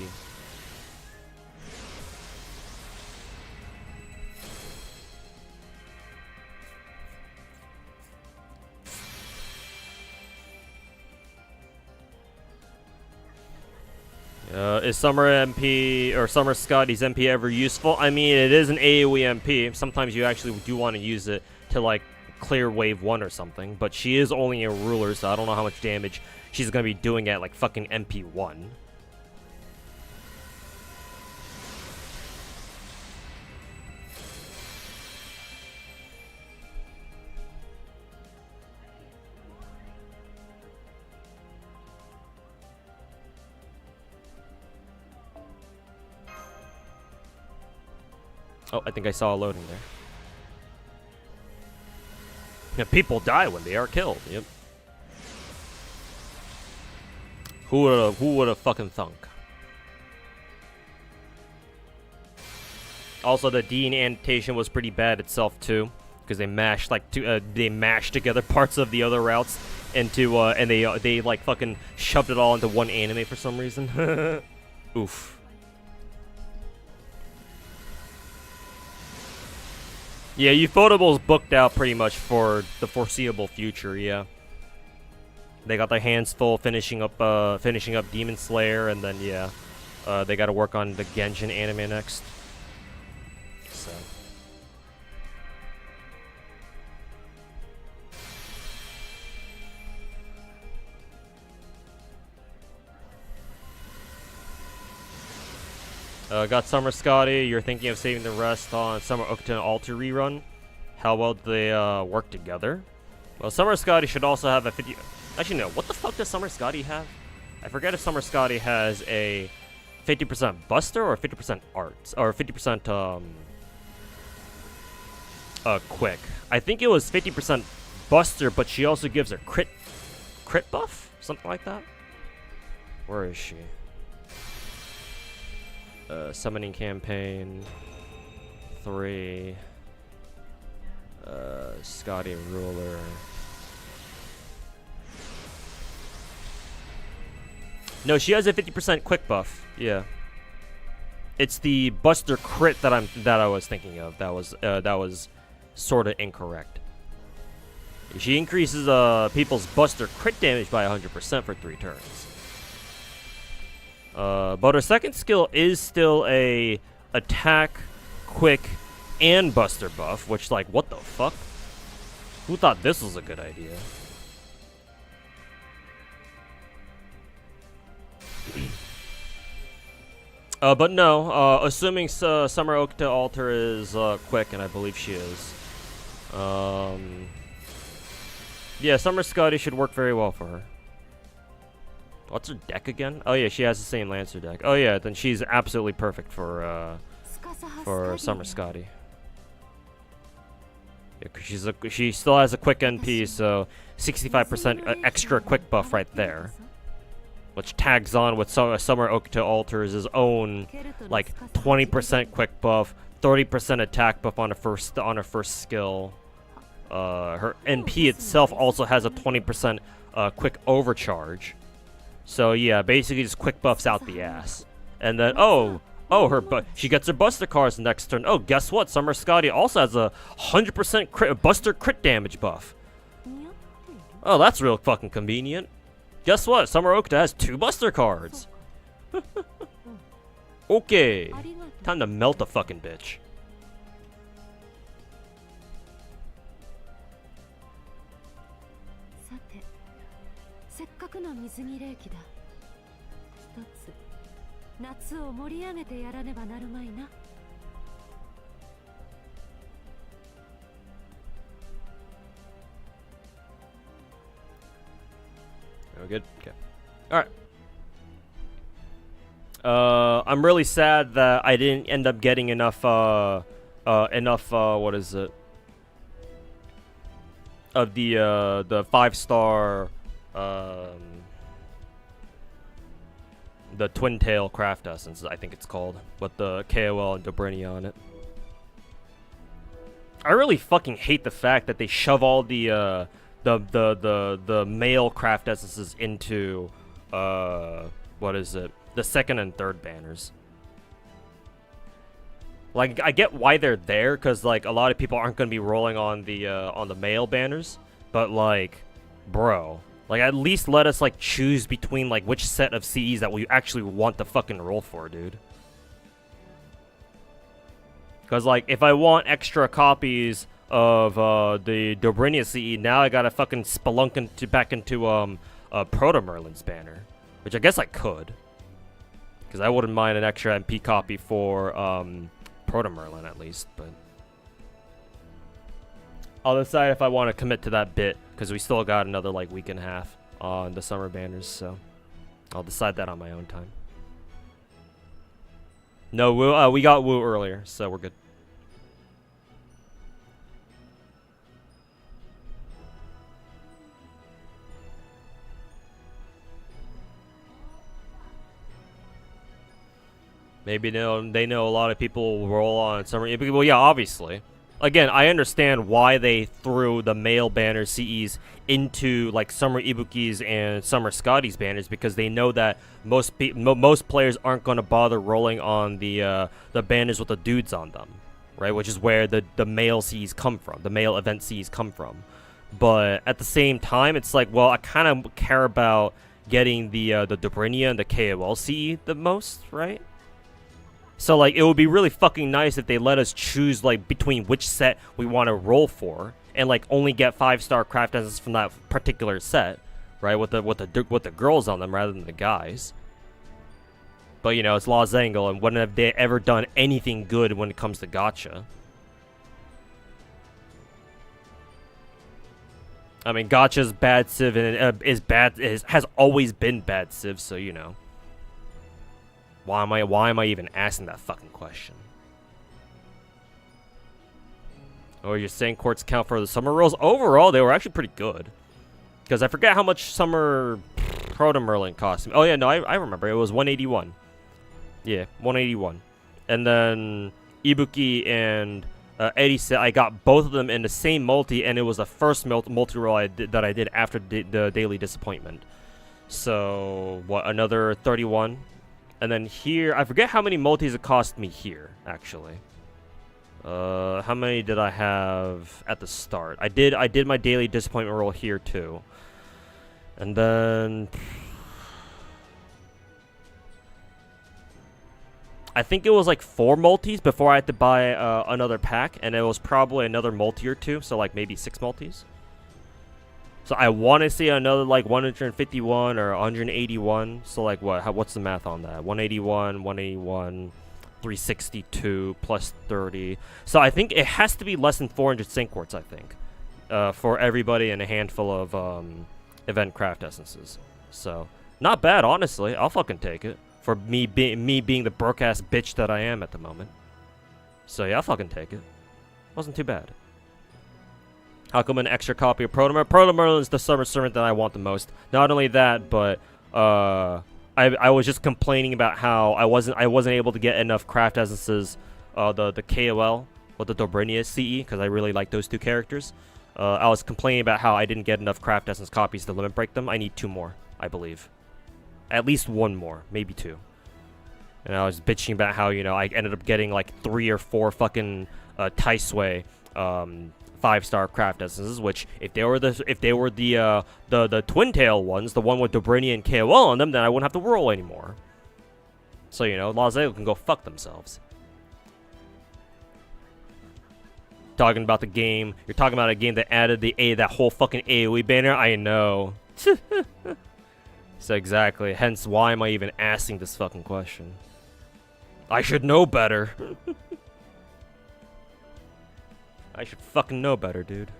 S1: Is Summer MP or Summer Skadi's MP ever useful? I mean, it is an AoE MP. Sometimes you actually do want to use it to, like, clear wave 1 or something. But she is only a ruler, so I don't know how much damage she's going to be doing at, like, fucking MP1. Oh, I think I saw a loading there. Yeah, people die when they are killed. Yep. Who would have fucking thunk? Also, the Dean annotation was pretty bad itself too, because they mashed together parts of the other routes into and they like fucking shoved it all into one anime for some reason. Oof. Yeah, Ufotable's booked out pretty much for the foreseeable future, yeah. They got their hands full finishing up Demon Slayer, and then, yeah, they gotta work on the Genshin anime next. So. Got Summer Skadi. You're thinking of saving the rest on Summer Okta and Alter rerun. How well do they work together? Well, Summer Skadi should also have a 50... Actually, no. What the fuck does Summer Skadi have? I forget if Summer Skadi has a 50% Buster or 50% Arts. Or 50% Quick. I think it was 50% Buster, but she also gives a crit buff? Something like that? Where is she? Summoning campaign 3. Skadi ruler. No, she has a 50% quick buff. Yeah. It's the Buster crit that I was thinking of. That was sort of incorrect. She increases people's Buster crit damage by 100% for 3 turns. But her second skill is still a attack, quick, and Buster buff, which, like, what the fuck? Who thought this was a good idea? But no, assuming Summer Okta Alter is quick, and I believe she is. Yeah, Summer Skadi should work very well for her. What's her deck again? Oh yeah, she has the same Lancer deck. Oh yeah, then she's absolutely perfect for Summer Skadi. Yeah, 'cause she still has a quick NP, so 65% extra quick buff right there, which tags on with Summer Okta Alter's own like 20% quick buff, 30% attack buff on her first skill. Her NP itself also has a 20% quick overcharge. So yeah, basically just quick buffs out the ass. And then she gets her Buster cards next turn. Oh, guess what? Summer Skadi also has a 100% Buster crit damage buff. Oh, that's real fucking convenient. Guess what? Summer Okta has 2 Buster cards. Okay, time to melt a fucking bitch. We're good? Okay. Alright. I'm really sad that I didn't end up getting enough, what is it? Of the 5-star, the Twin Tail Craft Essence, I think it's called, with the KOL and Dobrini on it. I really fucking hate the fact that they shove all the male Craft Essences into, what is it? The second and third banners. Like, I get why they're there, because, like, a lot of people aren't going to be rolling on the male banners, but, like, bro. Like, at least let us, like, choose between, like, which set of CEs that we actually want to fucking roll for, dude. Because, like, if I want extra copies of the Dobrini CE, now I gotta fucking spelunk back into Proto Merlin's banner. Which I guess I could. Because I wouldn't mind an extra MP copy for Proto Merlin, at least, but I'll decide if I want to commit to that bit, because we still got another, like, week and a half on the summer banners, so I'll decide that on my own time. No, we got Woo earlier, so we're good. Maybe they know a lot of people will roll on summer. Well, yeah, obviously. Again, I understand why they threw the male banner CEs into, like, Summer Ibuki's and Summer Skadi's banners, because they know that most players aren't going to bother rolling on the banners with the dudes on them, right? Which is where the male CEs come from, the male event CEs come from. But at the same time, it's like, well, I kind of care about getting the Dobrinia and the KOL CE the most, right? So, like, it would be really fucking nice if they let us choose, like, between which set we want to roll for, and, like, only get 5-star craft essence from that particular set, right? With the girls on them rather than the guys. But, you know, it's Los Angeles, and when have they ever done anything good when it comes to gacha? I mean, Gacha's bad Civ and has always been bad Civ, so you know. Why am I even asking that fucking question? Or you're saying courts count for the summer rolls? Overall, they were actually pretty good. Because I forget how much summer Proto Merlin cost me. Oh yeah, no, I remember. It was 181. Yeah, 181. And then Ibuki and Eddie said I got both of them in the same multi, and it was the first multi-roll that I did after the Daily Disappointment. So, what, another 31? And then here, I forget how many multis it cost me here, actually. How many did I have at the start? I did my Daily Disappointment roll here, too. And then I think it was like 4 multis before I had to buy another pack, and it was probably another multi or 2, so like maybe 6 multis. So I want to see another like 151 or 181. So like what's the math on that? 181, 181, 362 plus 30. So I think it has to be less than 400 sync quartz, I think, for everybody and a handful of event craft essences. So not bad, honestly. I'll fucking take it. For me being the broke-ass bitch that I am at the moment. So yeah, I'll fucking take it. Wasn't too bad. How come an extra copy of Proto Merlin? Proto Merlin is the summer servant that I want the most. Not only that, but I was just complaining about how I wasn't able to get enough craft essences, the KOL with the Dobrynia CE, because I really like those 2 characters. I was complaining about how I didn't get enough craft essence copies to limit break them. I need 2 more, I believe. At least 1 more, maybe 2. And I was bitching about how, you know, I ended up getting like 3 or 4 fucking Taisui 5-star craft essences, which if they were the twin tail ones, the one with Dobrynia and KOL on them, then I wouldn't have to roll anymore. So, you know, Los Angeles can go fuck themselves. Talking about the game, you're talking about a game that added that whole fucking AoE banner. I know. So exactly, hence why am I even asking this fucking question? I should know better. I should fucking know better, dude.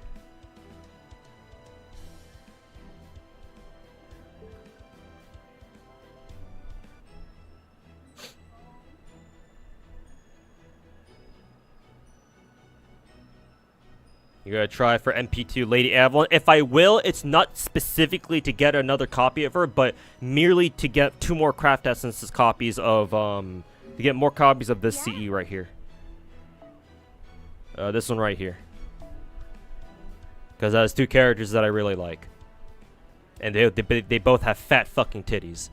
S1: You gotta try for MP2 Lady Avalon. If I will, it's not specifically to get another copy of her, but merely to get 2 more craft essences copies of, to get more copies of this CE right here. This one right here. Because that has 2 characters that I really like. And they both have fat fucking titties.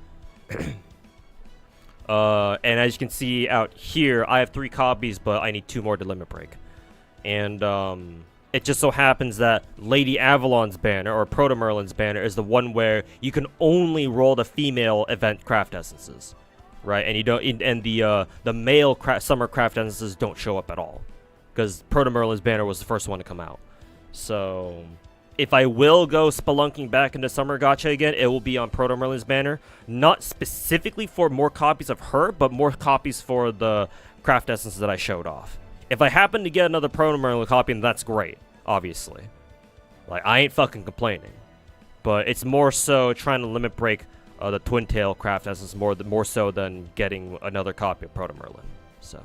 S1: And as you can see out here, I have 3 copies, but I need 2 more to limit break. And, it just so happens that Lady Avalon's banner, or Proto Merlin's banner, is the one where you can only roll the female event craft essences, right? And you don't, and the male summer craft essences don't show up at all, because Proto Merlin's banner was the first one to come out. So, if I will go spelunking back into Summer Gacha again, it will be on Proto Merlin's banner, not specifically for more copies of her, but more copies for the craft essences that I showed off. If I happen to get another Proto Merlin copy, then that's great, obviously. Like, I ain't fucking complaining. But it's more so trying to limit break the Twin Tail craft essence more so than getting another copy of Proto Merlin. So,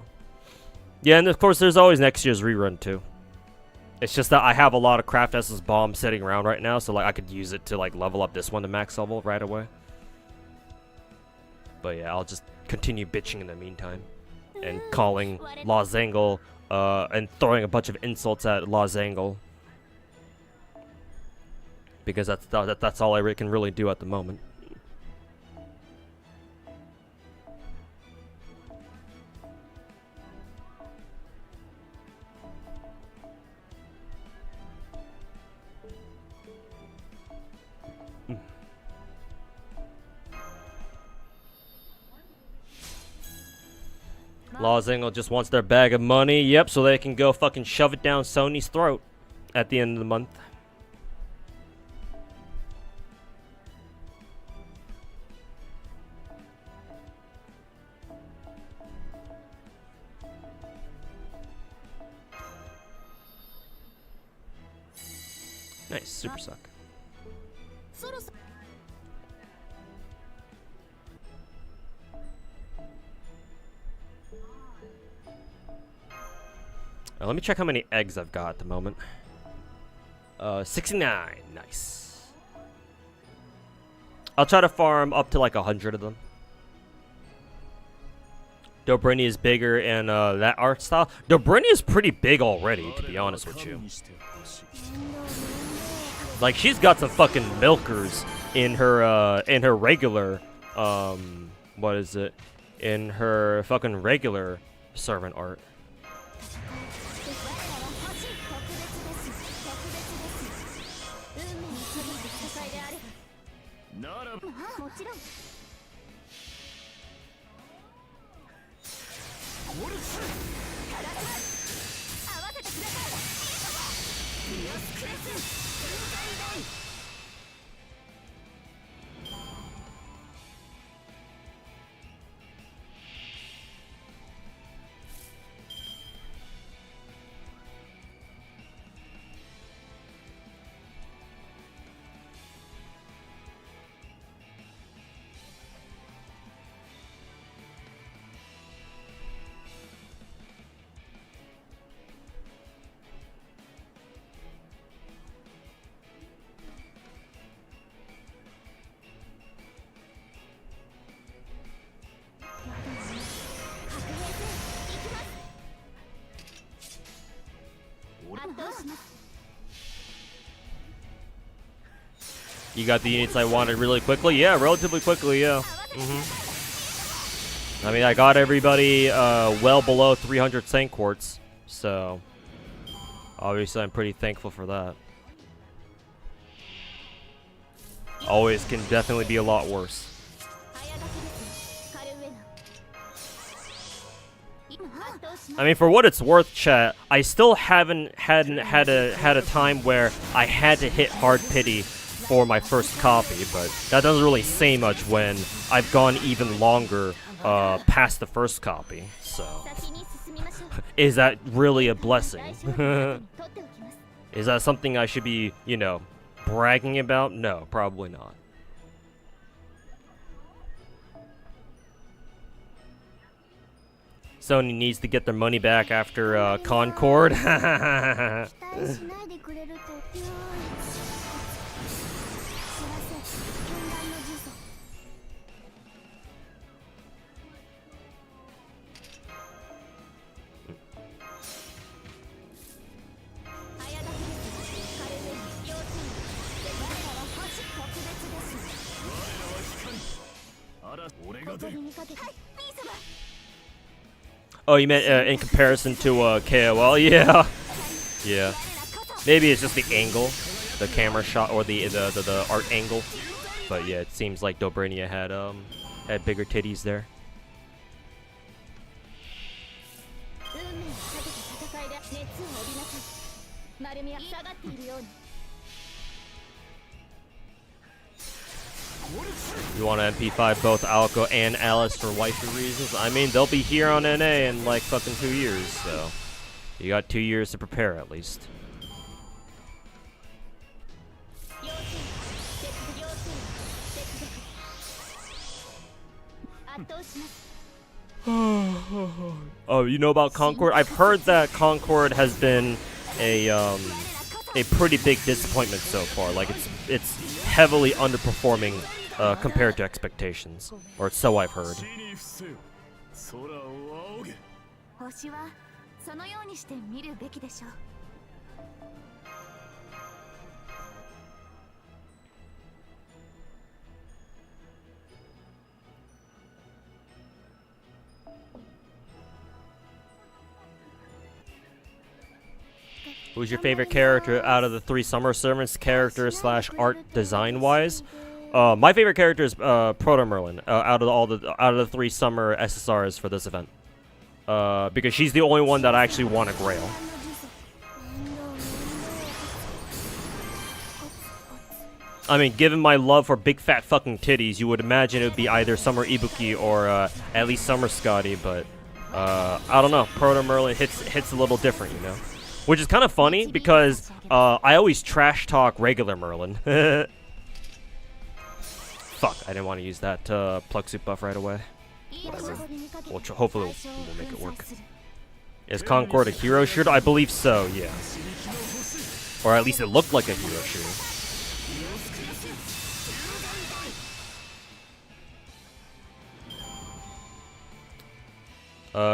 S1: yeah, and of course, there's always next year's rerun, too. It's just that I have a lot of craft essence bombs sitting around right now, so like I could use it to like level up this one to max level right away. But yeah, I'll just continue bitching in the meantime. And calling Los Angeles, and throwing a bunch of insults at Los Angeles. Because that's all I can really do at the moment. Los Angeles just wants their bag of money, yep, so they can go fucking shove it down Sony's throat at the end of the month. Nice, super suck. Let me check how many eggs I've got at the moment. 69. Nice. I'll try to farm up to like 100 of them. Dobrini is bigger in that art style. Dobrini is pretty big already, to be honest with you. Like, she's got some fucking milkers in her regular, what is it? In her fucking regular servant art. You got the units I wanted really quickly? Yeah, relatively quickly, yeah. I mean, I got everybody well below 300 Saint Quartz, so obviously I'm pretty thankful for that. Always can definitely be a lot worse. I mean, for what it's worth, chat, I still hadn't had a time where I had to hit hard pity for my first copy, but that doesn't really say much when I've gone even longer past the first copy. So, is that really a blessing? Is that something I should be, you know, bragging about? No, probably not. Sony needs to get their money back after Concord. Oh, you meant in comparison to KOL? Yeah. Yeah. Maybe it's just the angle, the camera shot, or the art angle. But yeah, it seems like Dobrania had bigger titties there. You want to MP5 both Alco and Alice for waifu reasons? I mean, they'll be here on NA in like fucking 2 years, so you got 2 years to prepare at least. Oh, you know about Concord? I've heard that Concord has been a pretty big disappointment so far. Like it's heavily underperforming compared to expectations, or so I've heard. Who's your favorite character out of the 3 summer servants, character / art design wise? My favorite character is Proto Merlin out of the 3 summer SSRs for this event, because she's the only one that I actually want to grail. I mean, given my love for big fat fucking titties, you would imagine it would be either Summer Ibuki or at least Summer Skadi, but I don't know. Proto Merlin hits a little different, you know. Which is kind of funny because I always trash talk regular Merlin. Fuck, I didn't want to use that plug suit buff right away. Whatever. Hopefully we'll make it work. Is Concord a hero shooter? I believe so, yeah. Or at least it looked like a hero shooter.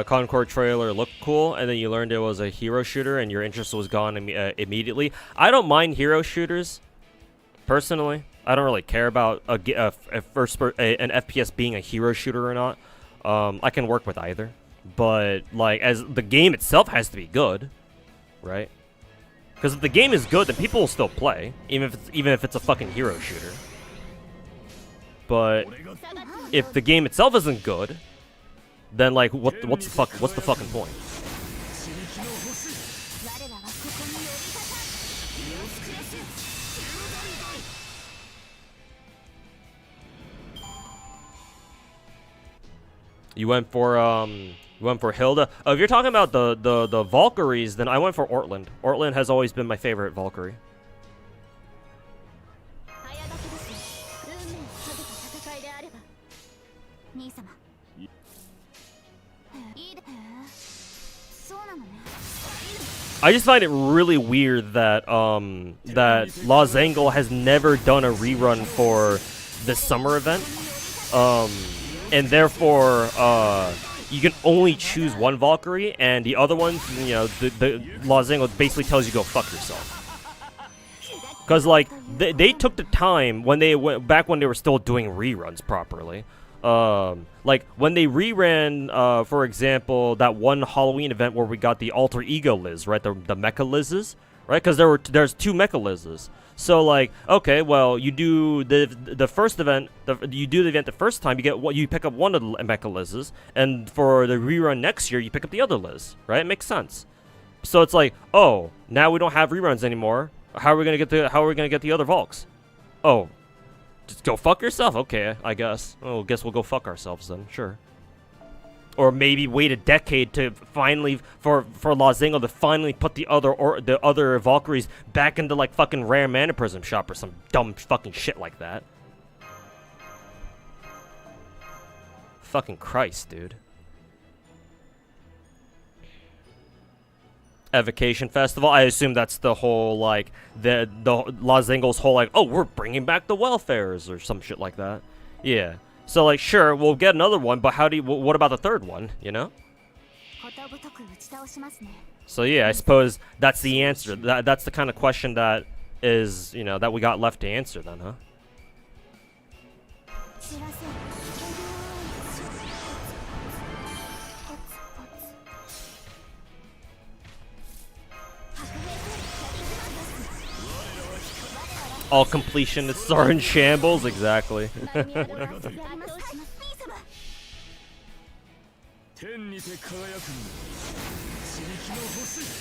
S1: Concord trailer looked cool, and then you learned it was a hero shooter, and your interest was gone immediately. I don't mind hero shooters, personally. I don't really care about an FPS being a hero shooter or not. I can work with either, but like as the game itself has to be good, right? Because if the game is good, then people will still play, even if it's a fucking hero shooter. But if the game itself isn't good, then like what's the fucking point? You went for Hilda. If you're talking about the Valkyries, then I went for Ortland. Ortland has always been my favorite Valkyrie. I just find it really weird that that Losangle has never done a rerun for the summer event, and therefore you can only choose one Valkyrie, and the other ones, you know, the Losangle basically tells you go fuck yourself. Because like they took the time when they went back when they were still doing reruns properly. Like when they reran, for example, that one Halloween event where we got the alter ego Liz, right? The Mecha Lizes, right? Because there's two Mecha Lizes. So like, okay, well, you do the first event, you do the event the first time, you pick up one of the Mecha Lizes, and for the rerun next year, you pick up the other Liz, right? It makes sense. So it's like, oh, now we don't have reruns anymore. How are we gonna get the other Valks? Oh. Just go fuck yourself? Okay, I guess. Oh, guess we'll go fuck ourselves then. Sure. Or maybe wait a decade to finally for Losangle to finally put the other Valkyries back into like fucking Rare Mana Prism Shop or some dumb fucking shit like that. Fucking Christ, dude. Evocation Festival. I assume that's the whole like the Losangle's whole like, oh, we're bringing back the welfares or some shit like that. Yeah. So like, sure, we'll get another one, but what about the third one? You know. So yeah, I suppose that's the answer. That's the kind of question that is, you know, that we got left to answer then, huh? All completionists are in shambles, exactly. So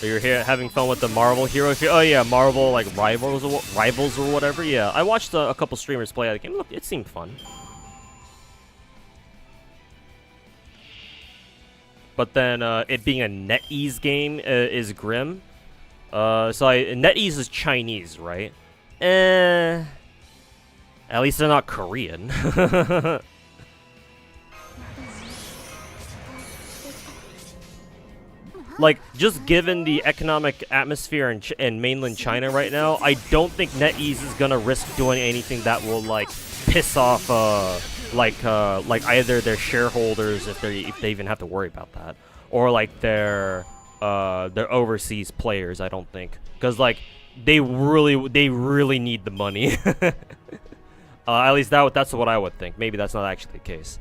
S1: you're here having fun with the Marvel hero? Oh yeah, Marvel like rivals or whatever. Yeah, I watched a couple streamers play that game. Look, it seemed fun. But then it being a NetEase game is grim. So NetEase is Chinese, right? At least they're not Korean. Like, just given the economic atmosphere in mainland China right now, I don't think NetEase is gonna risk doing anything that will like piss off like either their shareholders if they even have to worry about that, or like their overseas players. I don't think, because like they really need the money. At least that's what I would think. Maybe that's not actually the case.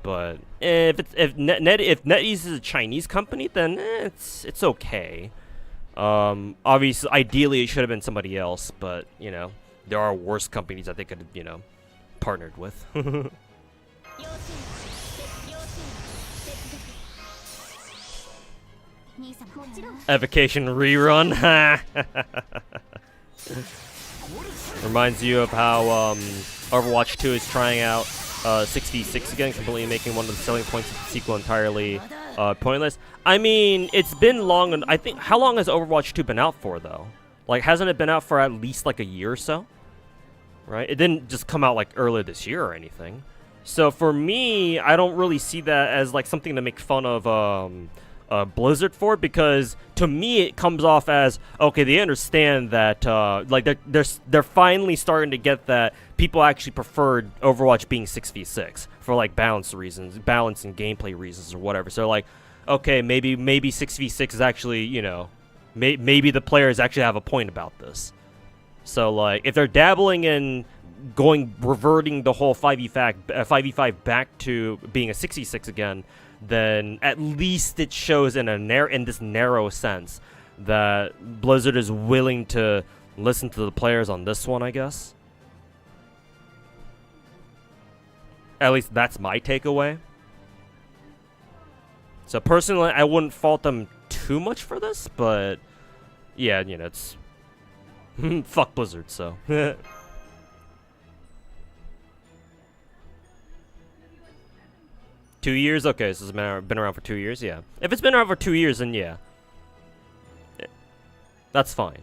S1: But if NetEase is a Chinese company, then it's okay. Obviously, ideally, it should have been somebody else. But you know, there are worse companies that they could have, partnered with. Evocation rerun. Reminds you of how Overwatch 2 is trying out 66 again, completely making one of the selling points of the sequel entirely pointless. I mean, it's been long, and I think how long has Overwatch 2 been out for though? Like, hasn't it been out for at least like a year or so? Right? It didn't just come out like earlier this year or anything. So for me, I don't really see that as like something to make fun of Blizzard for, because to me it comes off as, okay, they understand that like they're finally starting to get that people actually preferred Overwatch being 6v6 for like balance reasons, balance and gameplay reasons or whatever. So like, okay, maybe 6v6 is actually, you know, maybe the players actually have a point about this. So like, if they're dabbling in reverting the whole 5v5 back to being a 6v6 again, then at least it shows in this narrow sense that Blizzard is willing to listen to the players on this one, I guess. At least that's my takeaway. So personally, I wouldn't fault them too much for this, but yeah, you know, it's fuck Blizzard, so. 2 years? Okay, so it's been around for 2 years, yeah. If it's been around for 2 years, then yeah. That's fine.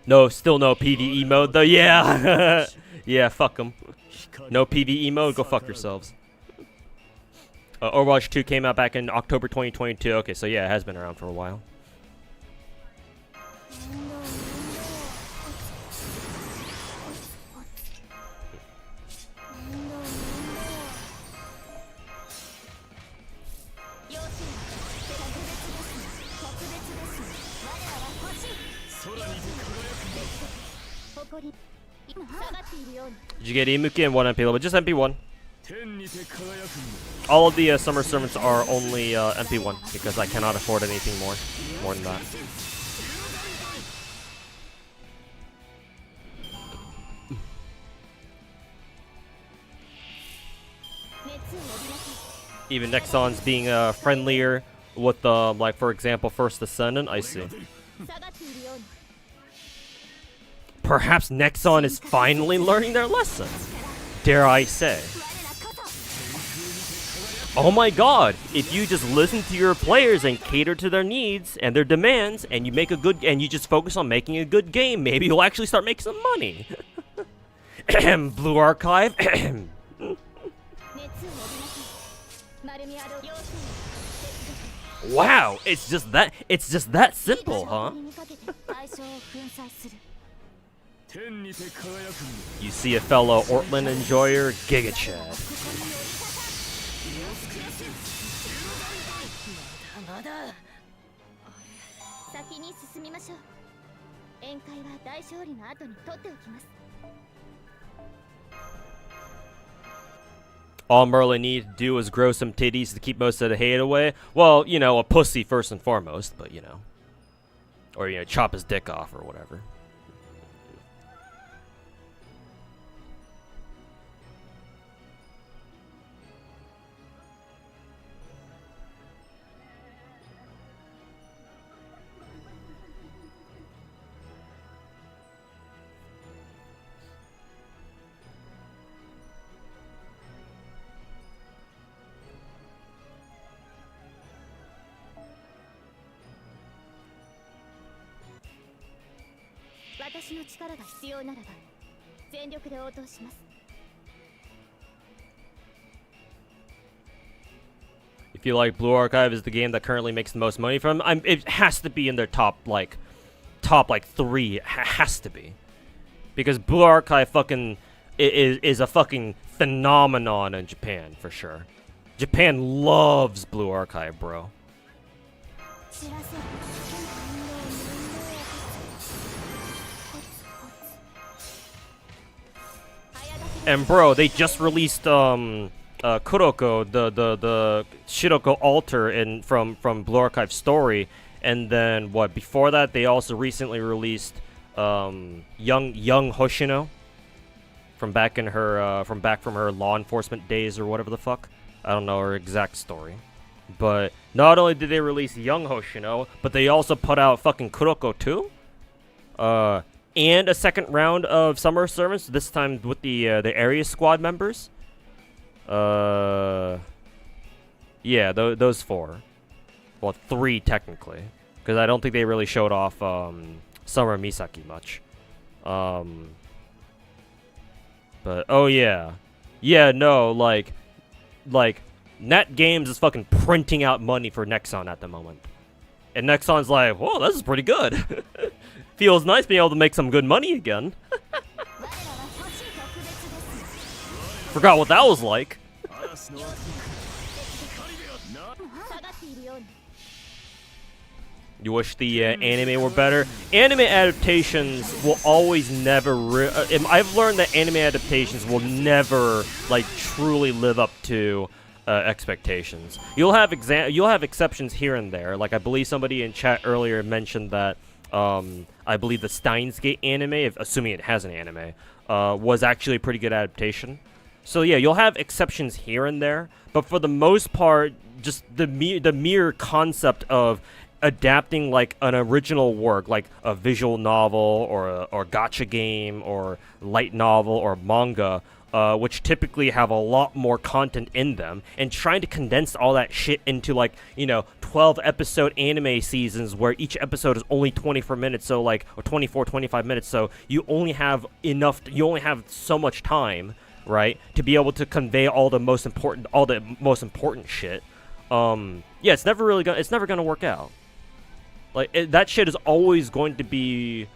S1: No, still no PvE mode, though, yeah! Yeah, fuck them. No PvE mode, go fuck yourselves. Overwatch 2 came out back in October 2022, okay, so yeah, it has been around for a while. Did you get Imuki and 1 MP level? Just MP1. All of the summer servants are only MP1 because I cannot afford anything more than that. Even Nexon's being friendlier with like for example First Ascendant, I see. Perhaps Nexon is finally learning their lesson, dare I say. Oh my god, if you just listen to your players and cater to their needs and their demands, and you just focus on making a good game, maybe you'll actually start making some money. Blue Archive. Wow, it's just that simple, huh? You see a fellow Ortland enjoyer, Giga Chad. All Merlin needs to do is grow some titties to keep most of the hate away. Well, you know, a pussy first and foremost, but you know. Or, you know, chop his dick off or whatever. If you like Blue Archive is the game that currently makes the most money from, it has to be in their top 3. It has to be, because Blue Archive fucking is a fucking phenomenon in Japan for sure. Japan loves Blue Archive, bro. And bro, they just released Kuroko, the Shiroko altar from Blue Archive Story, and then what? Before that, they also recently released young Hoshino from back from her law enforcement days or whatever the fuck. I don't know her exact story. But not only did they release young Hoshino, but they also put out fucking Kuroko 2. And a second round of Summer Servants, this time with the area squad members. Yeah, those 4. Well, 3 technically, because I don't think they really showed off Summer Misaki much. But oh yeah, no, like Net Games is fucking printing out money for Nexon at the moment, and Nexon's like, whoa, this is pretty good. Feels nice being able to make some good money again. Forgot what that was like. You wish the anime were better? Anime adaptations will always never... I've learned that anime adaptations will never, like, truly live up to expectations. You'll have exceptions here and there. Like, I believe somebody in chat earlier mentioned that, I believe the Steins Gate anime, assuming it has an anime, was actually a pretty good adaptation. So yeah, you'll have exceptions here and there, but for the most part, just the mere concept of adapting like an original work, like a visual novel or gacha game or light novel or manga, which typically have a lot more content in them, and trying to condense all that shit into, like, 12 episode anime seasons where each episode is only 24 minutes, so like, or 25 minutes, so you only have so much time, right, to be able to convey all the most important shit. Yeah, it's never gonna work out. Like, that shit is always going to be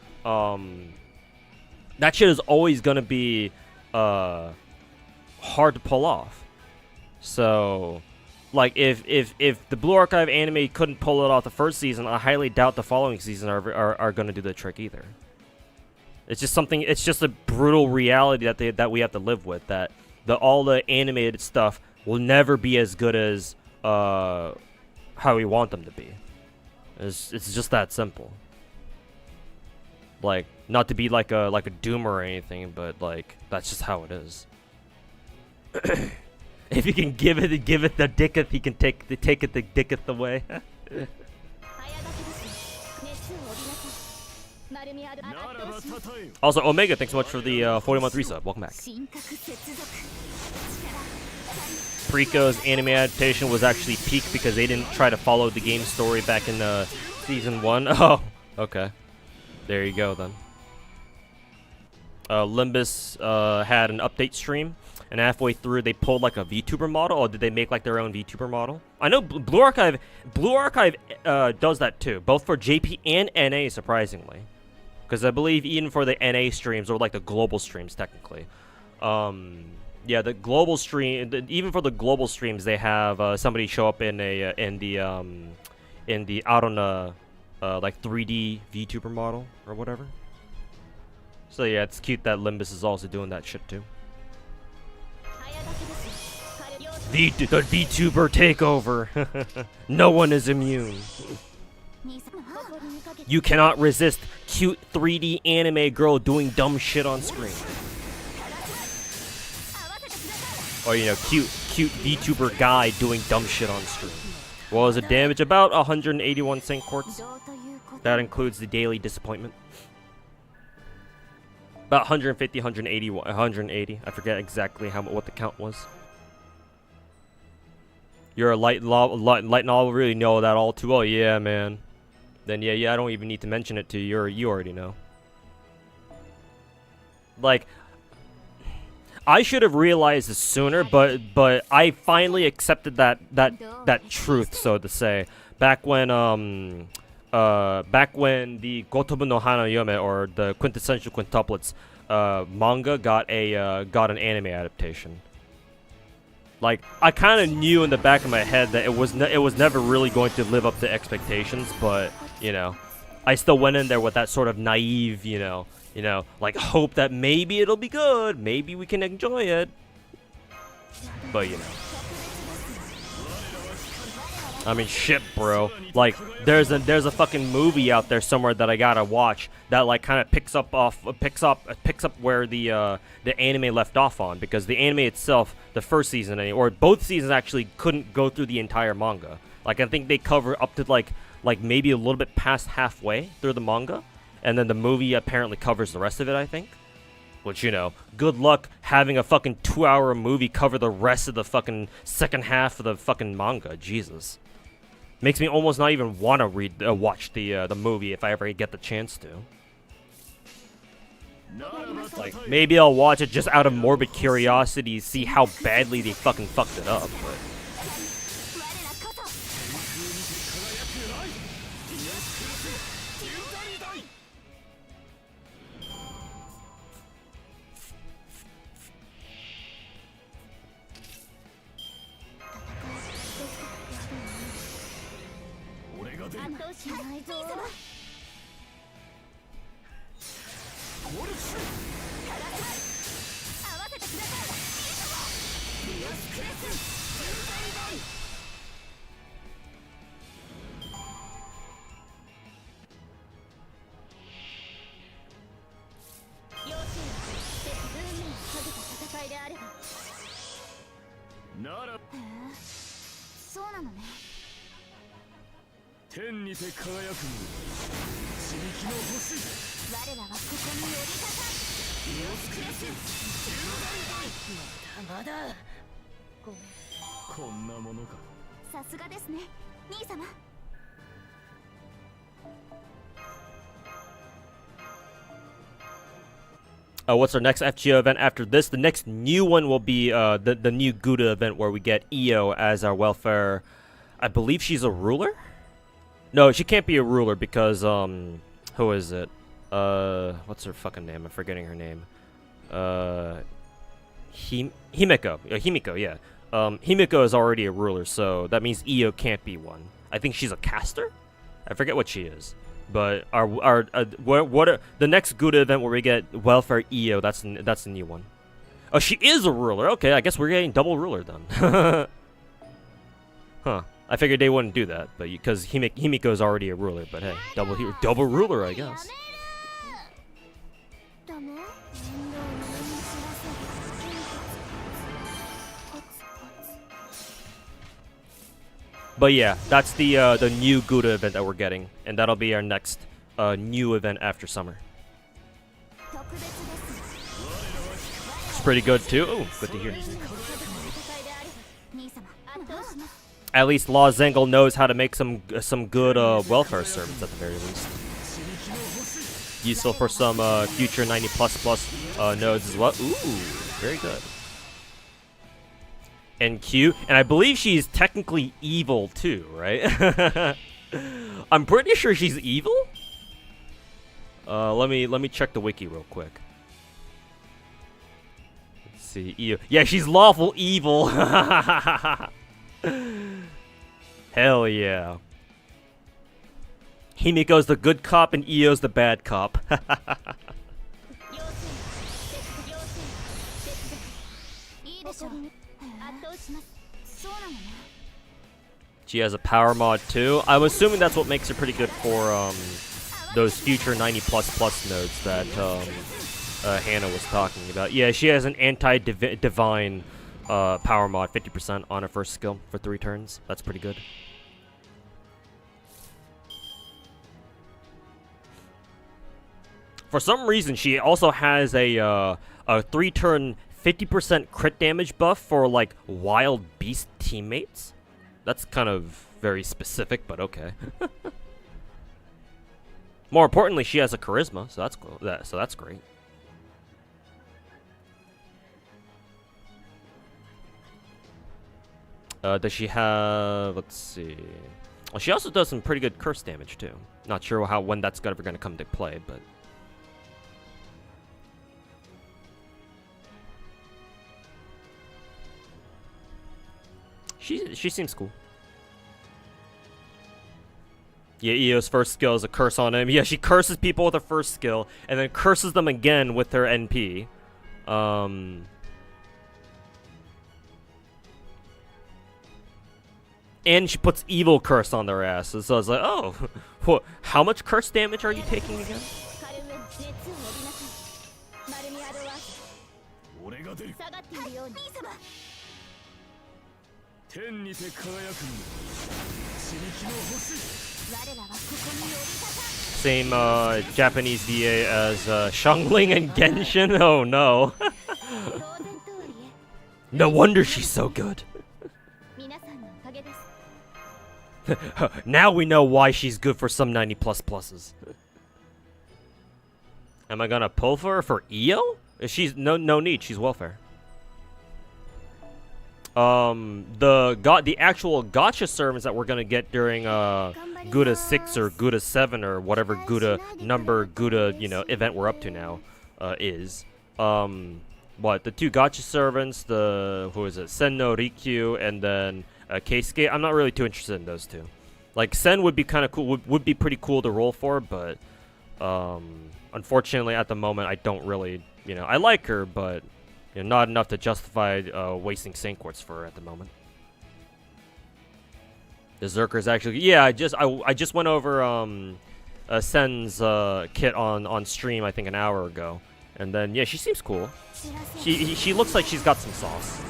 S1: hard to pull off. So, like, if the Blue Archive anime couldn't pull it off the first season, I highly doubt the following season are going to do the trick either. It's just a brutal reality that we have to live with, that all the animated stuff will never be as good as how we want them to be. It's just that simple. Like, not to be like a doomer or anything, but like, that's just how it is. If you can give it the dicketh, he can take it the dicketh away. Also, Omega, thanks so much for the 40-month resub. Welcome back. Preco's anime adaptation was actually peak because they didn't try to follow the game story back in season 1. Oh, okay. There you go then. Limbus had an update stream, and halfway through they pulled like a VTuber model, or did they make like their own VTuber model? I know Blue Archive does that too, both for JP and NA, surprisingly. Because I believe even for the NA streams, or like the global streams technically, yeah, the global stream, even for the global streams, they have somebody show up in the Arona like 3D VTuber model or whatever. So yeah, it's cute that Limbus is also doing that shit too. The VTuber takeover. No one is immune. You cannot resist cute 3D anime girl doing dumb shit on screen. Or, cute VTuber guy doing dumb shit on screen. What was the damage? About 181 sync quartz. That includes the daily disappointment. About 150, 180, 180. I forget exactly what the count was. You're a light novel, really know that all too well. Yeah, man. Then yeah, I don't even need to mention it to you. You already know. Like, I should have realized this sooner, but I finally accepted that truth, so to say, back when the Gotobu no Hana Yome, or the quintessential quintuplets manga got an anime adaptation. Like, I kind of knew in the back of my head that it was never really going to live up to expectations, but I still went in there with that sort of naive, like, hope that maybe it'll be good, maybe we can enjoy it. But I mean, shit, bro. Like, there's a fucking movie out there somewhere that I gotta watch that like kind of picks up where the anime left off on, because the anime itself, the first season or both seasons actually couldn't go through the entire manga. Like, I think they cover up to like maybe a little bit past halfway through the manga, and then the movie apparently covers the rest of it, I think. Which, you know, good luck having a fucking 2-hour movie cover the rest of the fucking second half of the fucking manga. Jesus. Makes me almost not even want to watch the movie if I ever get the chance to. Like, maybe I'll watch it just out of morbid curiosity, see how badly they fucking fucked it up, but... What's our next FGO event after this? The next new one will be the new Gouda event where we get Io as our welfare. I believe she's a ruler? No, she can't be a ruler because, who is it? What's her fucking name? I'm forgetting her name. Himiko. Himiko, yeah. Himiko is already a ruler, so that means Io can't be one. I think she's a caster? I forget what she is. But the next Gouda event where we get welfare Io, that's the new one. Oh, she is a ruler. Okay, I guess we're getting double ruler then. Huh. I figured they wouldn't do that, but because Himiko is already a ruler. But hey, double ruler, I guess. But yeah, that's the new Gouda event that we're getting, and that'll be our next new event after summer. It's pretty good too. Oh, good to hear. At least Law Zengel knows how to make some good welfare servants at the very least. Useful for some future 90++ nodes as well. Ooh, very good. And Q, and I believe she's technically evil too, right? I'm pretty sure she's evil. Let me check the wiki real quick. Let's see, Io. Yeah, she's lawful evil. Hell yeah. Himiko's the good cop and Io's the bad cop. She has a power mod too. I'm assuming that's what makes her pretty good for those future 90++ nodes that Hannah was talking about. Yeah, she has an anti-divine power mod, 50% on her first skill for 3 turns. That's pretty good. For some reason, she also has a 3-turn 50% crit damage buff for like wild beast teammates. That's kind of very specific, but okay. More importantly, she has a charisma, so that's cool. So that's great. Does she have? Let's see. Well, she also does some pretty good curse damage too. Not sure when that's ever gonna come to play, but. She seems cool. Yeah, Io's first skill is a curse on him. Yeah, she curses people with her first skill, and then curses them again with her NP. And she puts evil curse on their asses. So I was like, oh, how much curse damage are you taking again? Same Japanese VA as Xiangling and Genshin. Oh no. No wonder she's so good. Now we know why she's good for some 90 plus pluses. Am I gonna pull for her for EO? She's no need. She's welfare. The actual Gacha servants that we're gonna get during Gouda 6 or Gouda 7 or whatever Gouda event we're up to now is what the 2 Gacha servants, the who is it, Sen no Rikyu and then Keisuke. I'm not really too interested in those 2. Like Sen would be kind of cool, would be pretty cool to roll for, but unfortunately at the moment I don't really, I like her, but not enough to justify wasting Saint Quartz for her at the moment. The Zerker's actually, yeah, I just went over Sen's kit on stream I think an hour ago, and then yeah, she seems cool. She looks like she's got some sauce.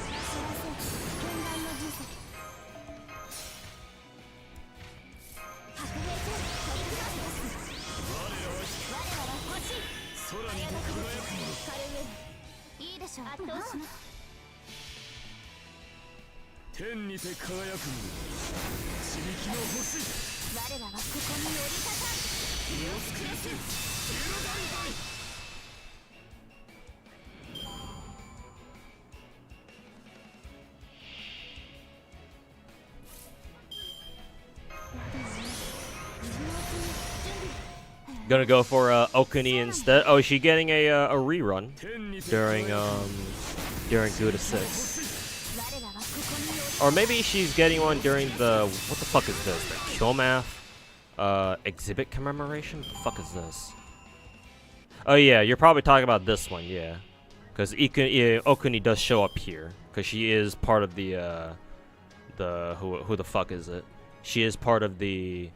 S1: Gonna go for Okuni instead. Oh, is she getting a rerun during Gouda 6? Or maybe she's getting one during the, what the fuck is this? The Kyomath exhibit commemoration? What the fuck is this? Oh yeah, you're probably talking about this one, yeah. Because Okuni does show up here, because she is part of the who the fuck is it? She is part of the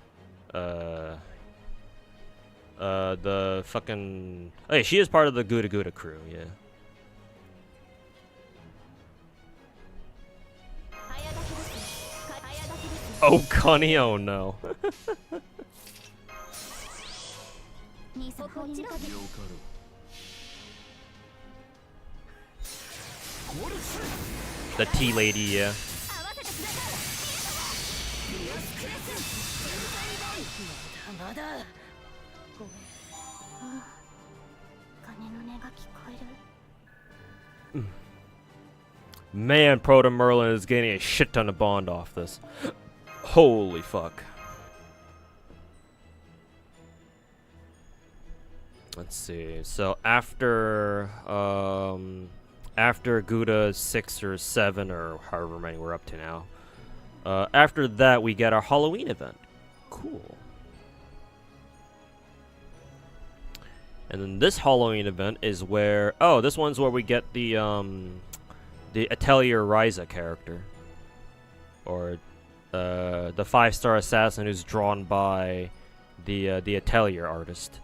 S1: fucking, oh yeah, she is part of the Gouda crew, yeah. Oh, Connie, oh no. The tea lady, yeah. Man, Proto Merlin is getting a shit ton of bond off this. Holy fuck. Let's see. So after Gouda 6 or 7 or however many we're up to now, after that we get our Halloween event. Cool. And then this Halloween event is where, oh, this one's where we get the Atelier Ryza character, or the 5-star assassin who's drawn by the Atelier artist.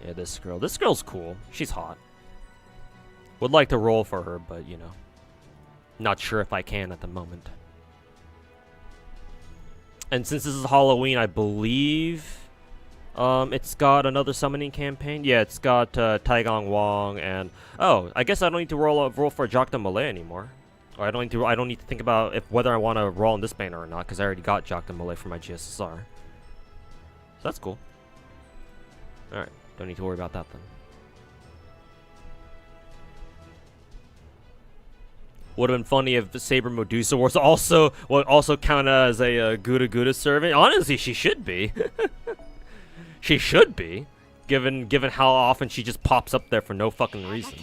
S1: Yeah, this girl's cool. She's hot. Would like to roll for her, but not sure if I can at the moment. And since this is Halloween, I believe it's got another summoning campaign. Yeah, it's got Taigong Wong and, oh, I guess I don't need to roll for Jacques de Molay anymore. Or I don't need to think about whether I want to roll in this banner or not, because I already got Jacques de Molay for my GSSR. So that's cool. All right, don't need to worry about that then. Would have been funny if Saber Medusa was also count as a Gouda servant. Honestly, she should be. She should be, given how often she just pops up there for no fucking reason.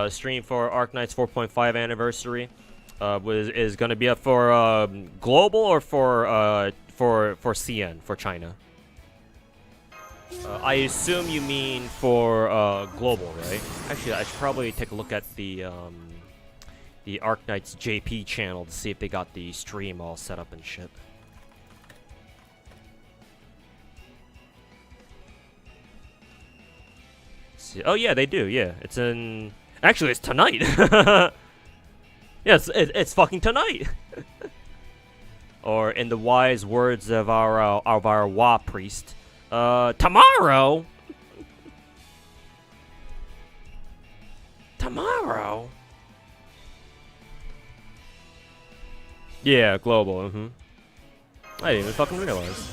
S1: Stream for Arknights 4.5 anniversary is going to be up for global or for CN, for China. I assume you mean for global, right? Actually, I should probably take a look at the Arknights JP channel to see if they got the stream all set up and shit. See, oh yeah, they do. Yeah, it's in Actually, it's tonight. Yes, it's fucking tonight. Or in the wise words of our Wa priest, tomorrow. Tomorrow. Yeah, global. I didn't even fucking realize.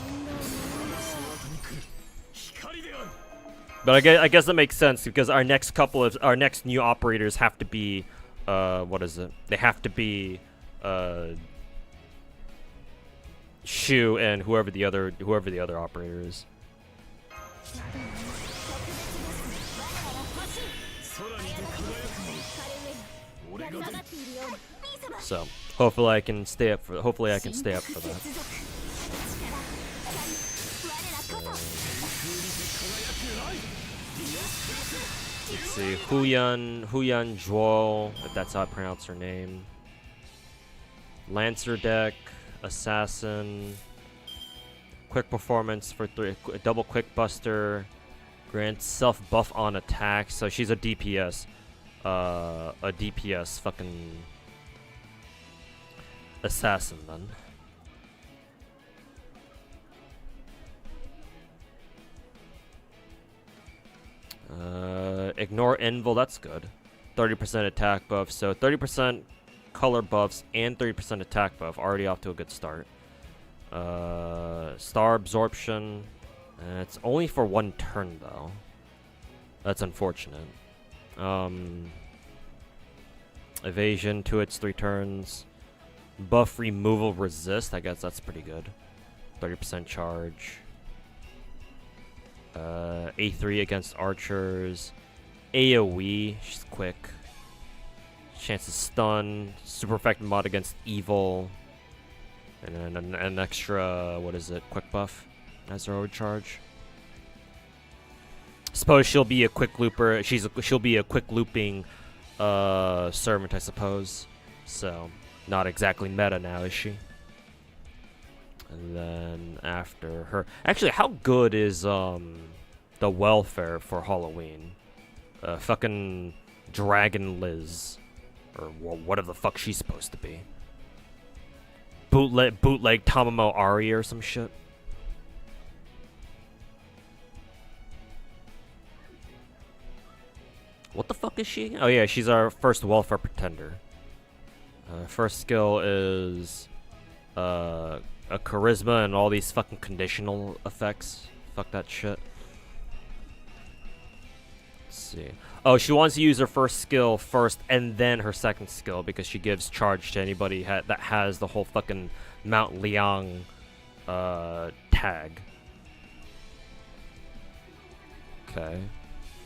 S1: But I guess that makes sense because our next new operators have to be, what is it? They have to be, Shu and whoever the other operator is. So hopefully I can stay up for that. Let's see, Huyan Zhuo, if that's how I pronounce her name. Lancer deck, Assassin, quick performance for 3, double quick buster, grants self buff on attack. So she's a DPS, fucking assassin then. Ignore Envil, that's good. 30% attack buff, so 30% color buffs and 30% attack buff. Already off to a good start. Star Absorption. It's only for 1 turn though. That's unfortunate. Evasion to its 3 turns. Buff removal resist. I guess that's pretty good. 30% charge. A3 against archers. AoE, she's quick. Chance to stun. Super effective mod against evil. And then an extra, what is it, quick buff as her overcharge. Suppose she'll be a quick looper. She'll be a quick looping servant, I suppose. So not exactly meta now, is she? And then after her, actually, how good is the welfare for Halloween? Fucking Dragon Liz, or whatever the fuck she's supposed to be. Bootleg Tamamo Ari or some shit. What the fuck is she? Oh yeah, she's our first welfare pretender. First skill is a charisma and all these fucking conditional effects. Fuck that shit. Let's see. Oh, she wants to use her first skill first and then her second skill because she gives charge to anybody that has the whole fucking Mount Liang tag. Okay.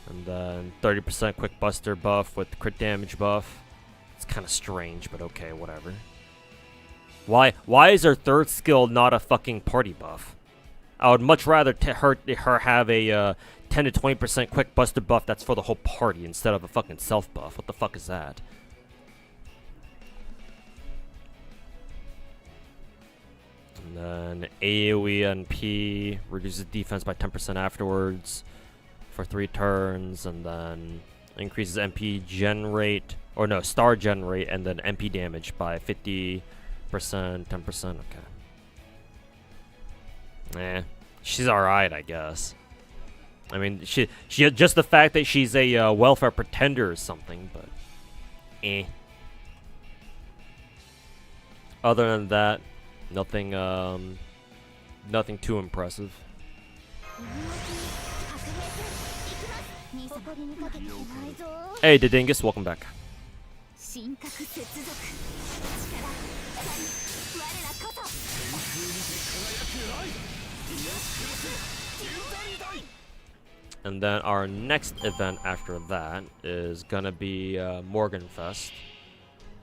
S1: And then 30% quick buster buff with crit damage buff. It's kind of strange, but okay, whatever. Why is her third skill not a fucking party buff? I would much rather her have a 10 to 20% quick buster buff that's for the whole party instead of a fucking self buff. What the fuck is that? And then AoE NP reduces defense by 10% afterwards for 3 turns, and then increases MP gen rate, or no, star gen rate, and then MP damage by 50%, 10%. Okay. She's alright, I guess. I mean, she just the fact that she's a welfare pretender or something, but Other than that, nothing too impressive. Hey, Didingus, welcome back. And then our next event after that is gonna be Morganfest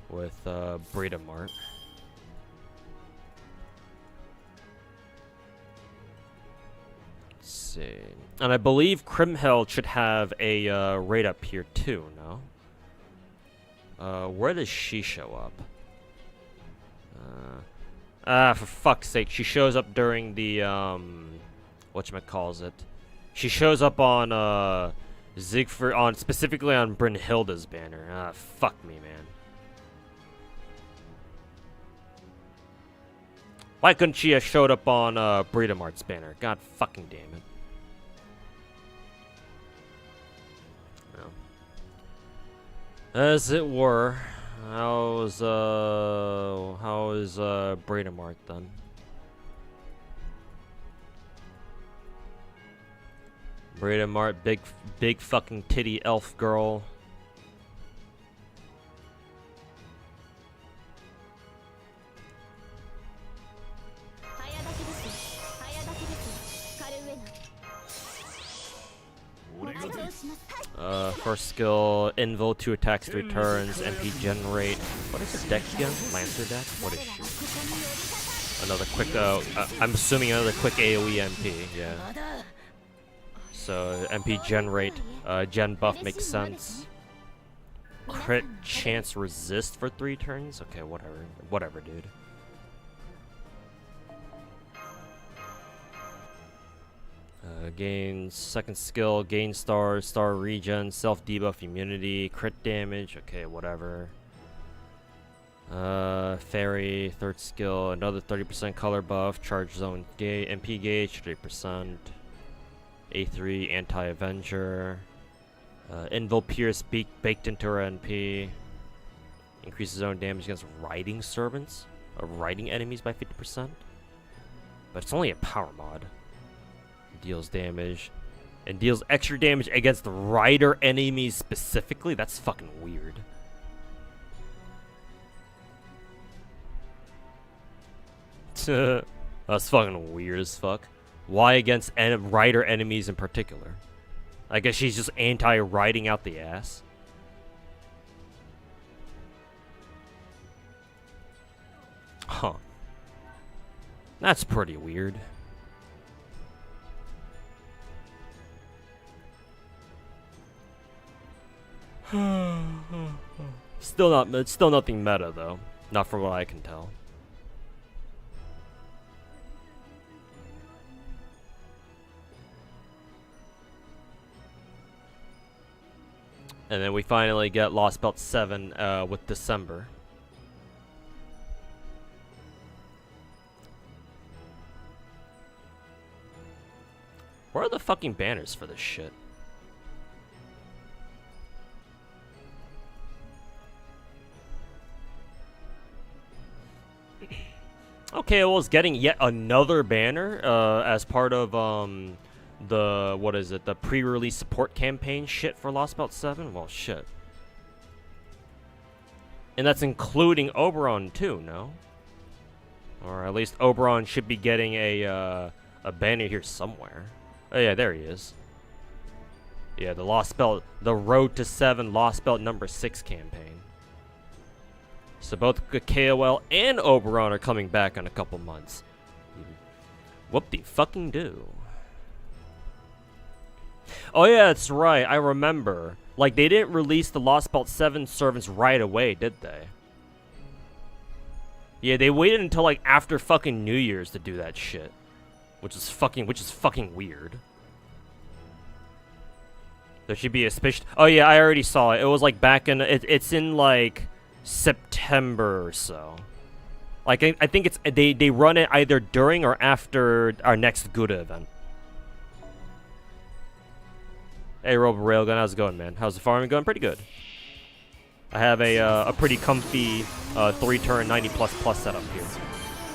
S1: with Breda Mart. Let's see. And I believe Crimheld should have a raid up here too, no? Where does she show up? For fuck's sake, she shows up during the whatchamacallit. She shows up on Siegfried on specifically on Brynhilde's banner. Ah, fuck me, man. Why couldn't she have showed up on Breedamart's banner? God fucking damn it. No. As it were, how is Breedamart then? Breedamart, big fucking titty elf girl. First skill, Invo, 2 attacks, 3 turns, MP generate. What is this deck again? Lancer deck? What is she? Another quick, I'm assuming another quick AoE MP, yeah. So, MP generate, gen buff makes sense. Crit chance resist for 3 turns? Okay, whatever, dude. Gains second skill, gain star regen, self debuff immunity, crit damage. Okay, whatever. Fairy, third skill, another 30% color buff, charge zone MP gauge, 30%. A3, anti-avenger. Invo pierce baked into her NP. Increases own damage against riding servants, or riding enemies by 50%. But it's only a power mod. Deals damage and deals extra damage against the rider enemies specifically. That's fucking weird. That's fucking weird as fuck. Why against rider enemies in particular? I guess she's just anti-riding out the ass. Huh. That's pretty weird. Still nothing meta though. Not from what I can tell. And then we finally get Lost Belt 7 with December. Where are the fucking banners for this shit? Okay, well, it's getting yet another banner as part of the, what is it, the pre-release support campaign shit for Lost Belt 7? Well, shit. And that's including Oberon too, no? Or at least Oberon should be getting a banner here somewhere. Oh yeah, there he is. Yeah, the Lost Belt, the Road to 7 Lost Belt number 6 campaign. So both KOL and Oberon are coming back in a couple months. Whoop-de-fucking-do. Oh yeah, that's right. I remember. Like, they didn't release the Lost Belt 7 servants right away, did they? Yeah, they waited until like after fucking New Year's to do that shit. Which is fucking weird. There should be a special. Oh yeah, I already saw it. It was like back in it's in like September or so. Like I think it's they run it either during or after our next Gouda event. Hey Robo Railgun, how's it going, man? How's the farming going? Pretty good. I have a pretty comfy 3-turn 90++ setup here,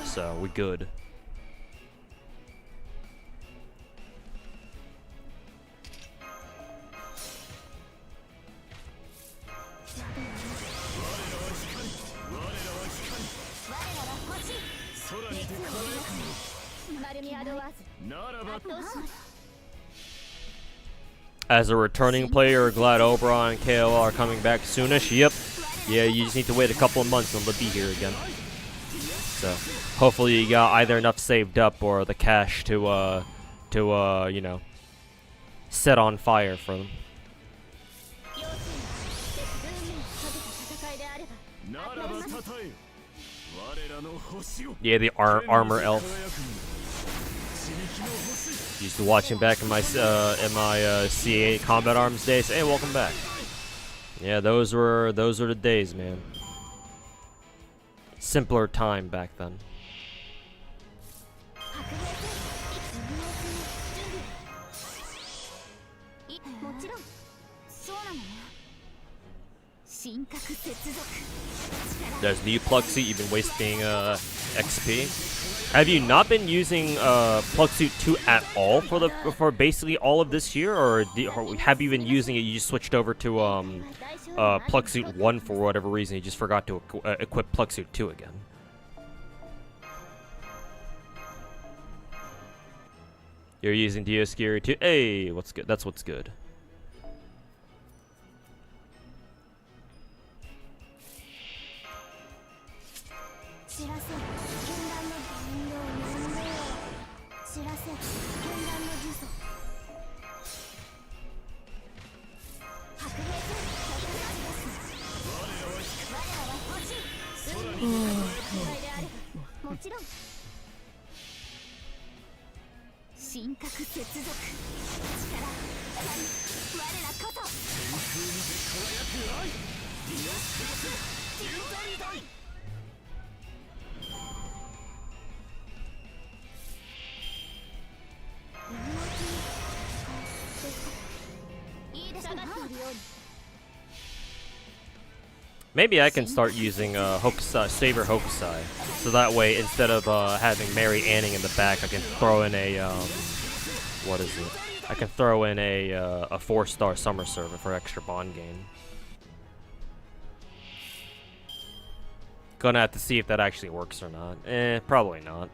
S1: so we good. As a returning player, glad Oberon and KOL are coming back soonish. Yep. Yeah, you just need to wait a couple of months and they'll be here again. So, hopefully you got either enough saved up or the cash to you know, set on fire for them. Yeah, the armor elf. Used to watching back in my CA Combat Arms days. Hey, welcome back. Yeah, those were the days, man. Simpler time back then. There's new plug suit. You've been wasting XP. Have you not been using plug suit 2 at all for basically all of this year, or have you been using it? You just switched over to plug suit 1 for whatever reason. You just forgot to equip plug suit 2 again. You're using Dioscuri too. Hey, what's good? That's what's good. Maybe I can start using Hokusai, Saber Hokusai, so that way instead of having Mary Anning in the back, I can throw in a what is it? I can throw in a 4-star summer server for extra bond gain. Gonna have to see if that actually works or not. Probably not.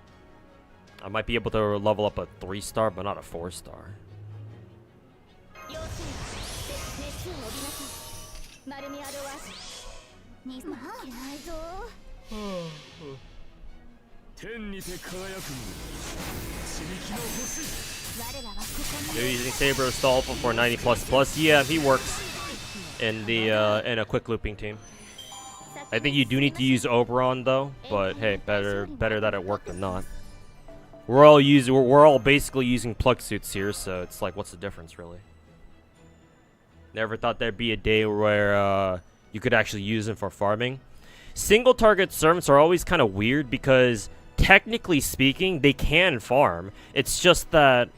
S1: I might be able to level up a 3-star, but not a 4-star. They're using Saber Assault for 90++. Yeah, he works in the in a quick looping team. I think you do need to use Oberon though, but hey, better that it worked than not. We're all basically using plug suits here, so it's like, what's the difference really? Never thought there'd be a day where you could actually use them for farming. Single target servants are always kind of weird because technically speaking, they can farm. It's just that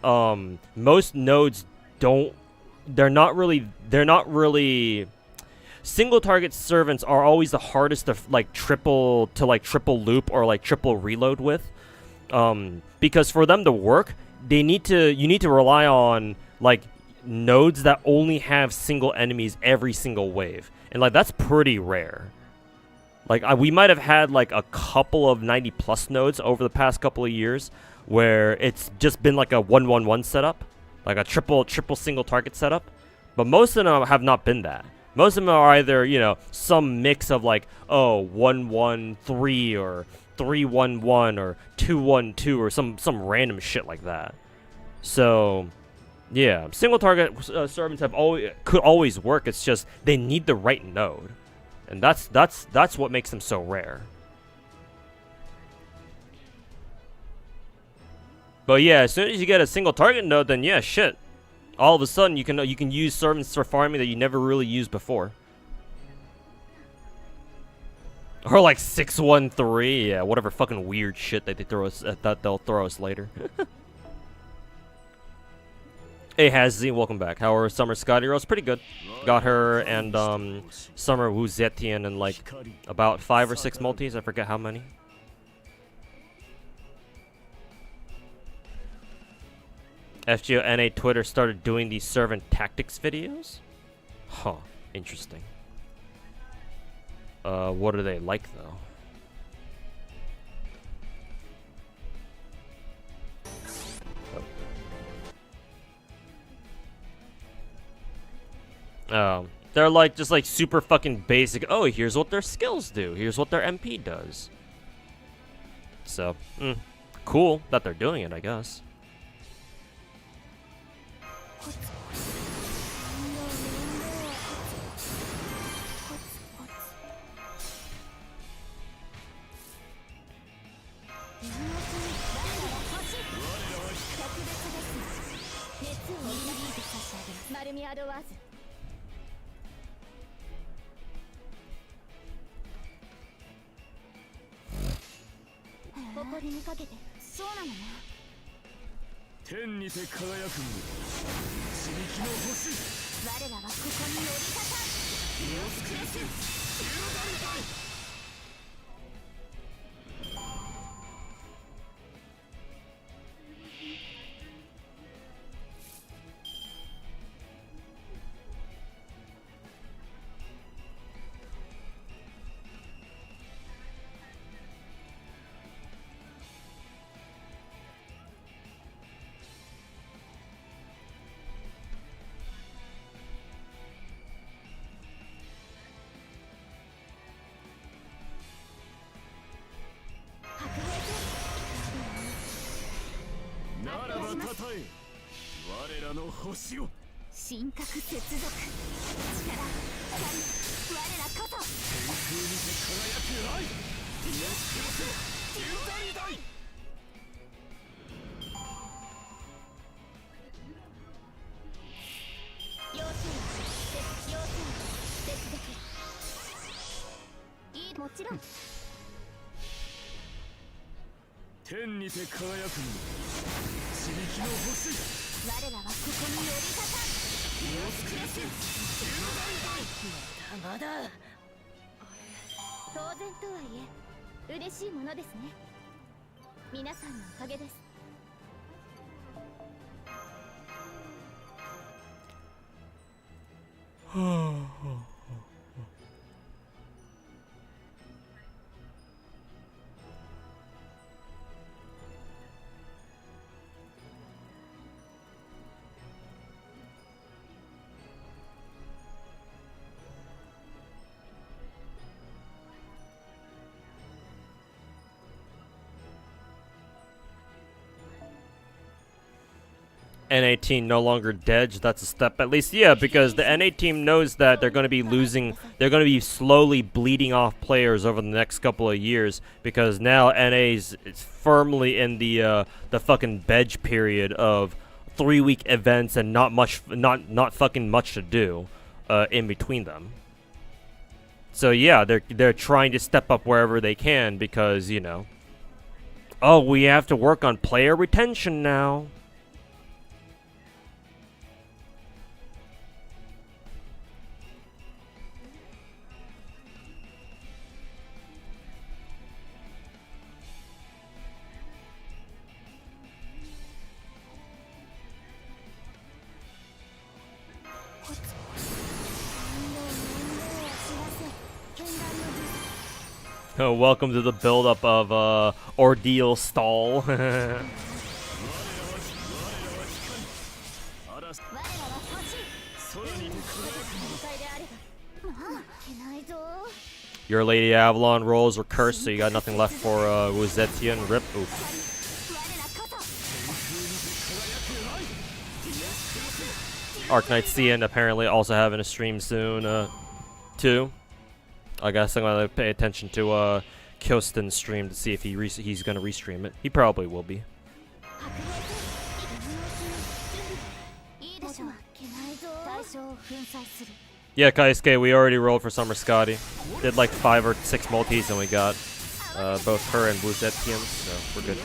S1: most nodes don't. They're not really. Single target servants are always the hardest to triple loop or triple reload with, because for them to work, you need to rely on nodes that only have single enemies every single wave, and that's pretty rare. We might have had a couple of 90+ nodes over the past couple of years where it's just been a 1-1-1 setup, a triple single target setup, but most of them have not been that. Most of them are either, some mix of 1-1-3 or 3-1-1 or 2-1-2 or some random shit like that. So, yeah, single target servants could always work. It's just they need the right node. And that's what makes them so rare. But yeah, as soon as you get a single target node, then yeah, shit. All of a sudden you can use servants for farming that you never really used before. Or 613, yeah, whatever fucking weird shit that they'll throw us later. Hey Hazzy, welcome back. How are Summer Skadi rolls? Pretty good. Got her and Summer Wu Zetian in about 5 or 6 multis. I forget how many. FGO NA Twitter started doing these servant tactics videos? Huh, interesting. What are they like though? They're just super fucking basic. Oh, here's what their skills do. Here's what their MP does. So, cool that they're doing it, I guess.
S2: 丸みアドワーズ。誇りにかけて。そうなのね。
S3: 天にて輝くもの、刺激の星。
S2: 我らはここに降り立たん。
S3: 身を尽くす。雄大だい。ならばたたえ、我らの星を。
S2: 神格接続。力、光、我らこそ。
S3: 天空にて輝く愛。身を尽くす。雄大だい。
S2: 要請、要請、接続。いい、もちろん。
S3: 天にて輝くもの、刺激の星。
S2: 我らはここに降り立たん。
S3: 身を尽くす。雄大だい。
S2: まだ。当然とはいえ、嬉しいものですね。皆さんのおかげです。
S1: NA team no longer dead. That's a step at least. Yeah, because the NA team knows that they're going to be losing. They're going to be slowly bleeding off players over the next couple of years because now NA's is firmly in the fucking bedge period of 3-week events and not fucking much to do in between them. So yeah, they're trying to step up wherever they can because, you know, oh, we have to work on player retention now. Oh, welcome to the build-up of Ordeal Stall. Your Lady Avalon rolls were cursed, so you got nothing left for Wuzetian. Rip. Oof. Arknights Endfield apparently also having a stream soon, too. I guess I'm gonna pay attention to Kyosten's stream to see if he's gonna restream it. He probably will be. Yeah, Kaisuke, we already rolled for Summer Skadi. Did like 5 or 6 multis and we got both her and Wuzetian, so we're good.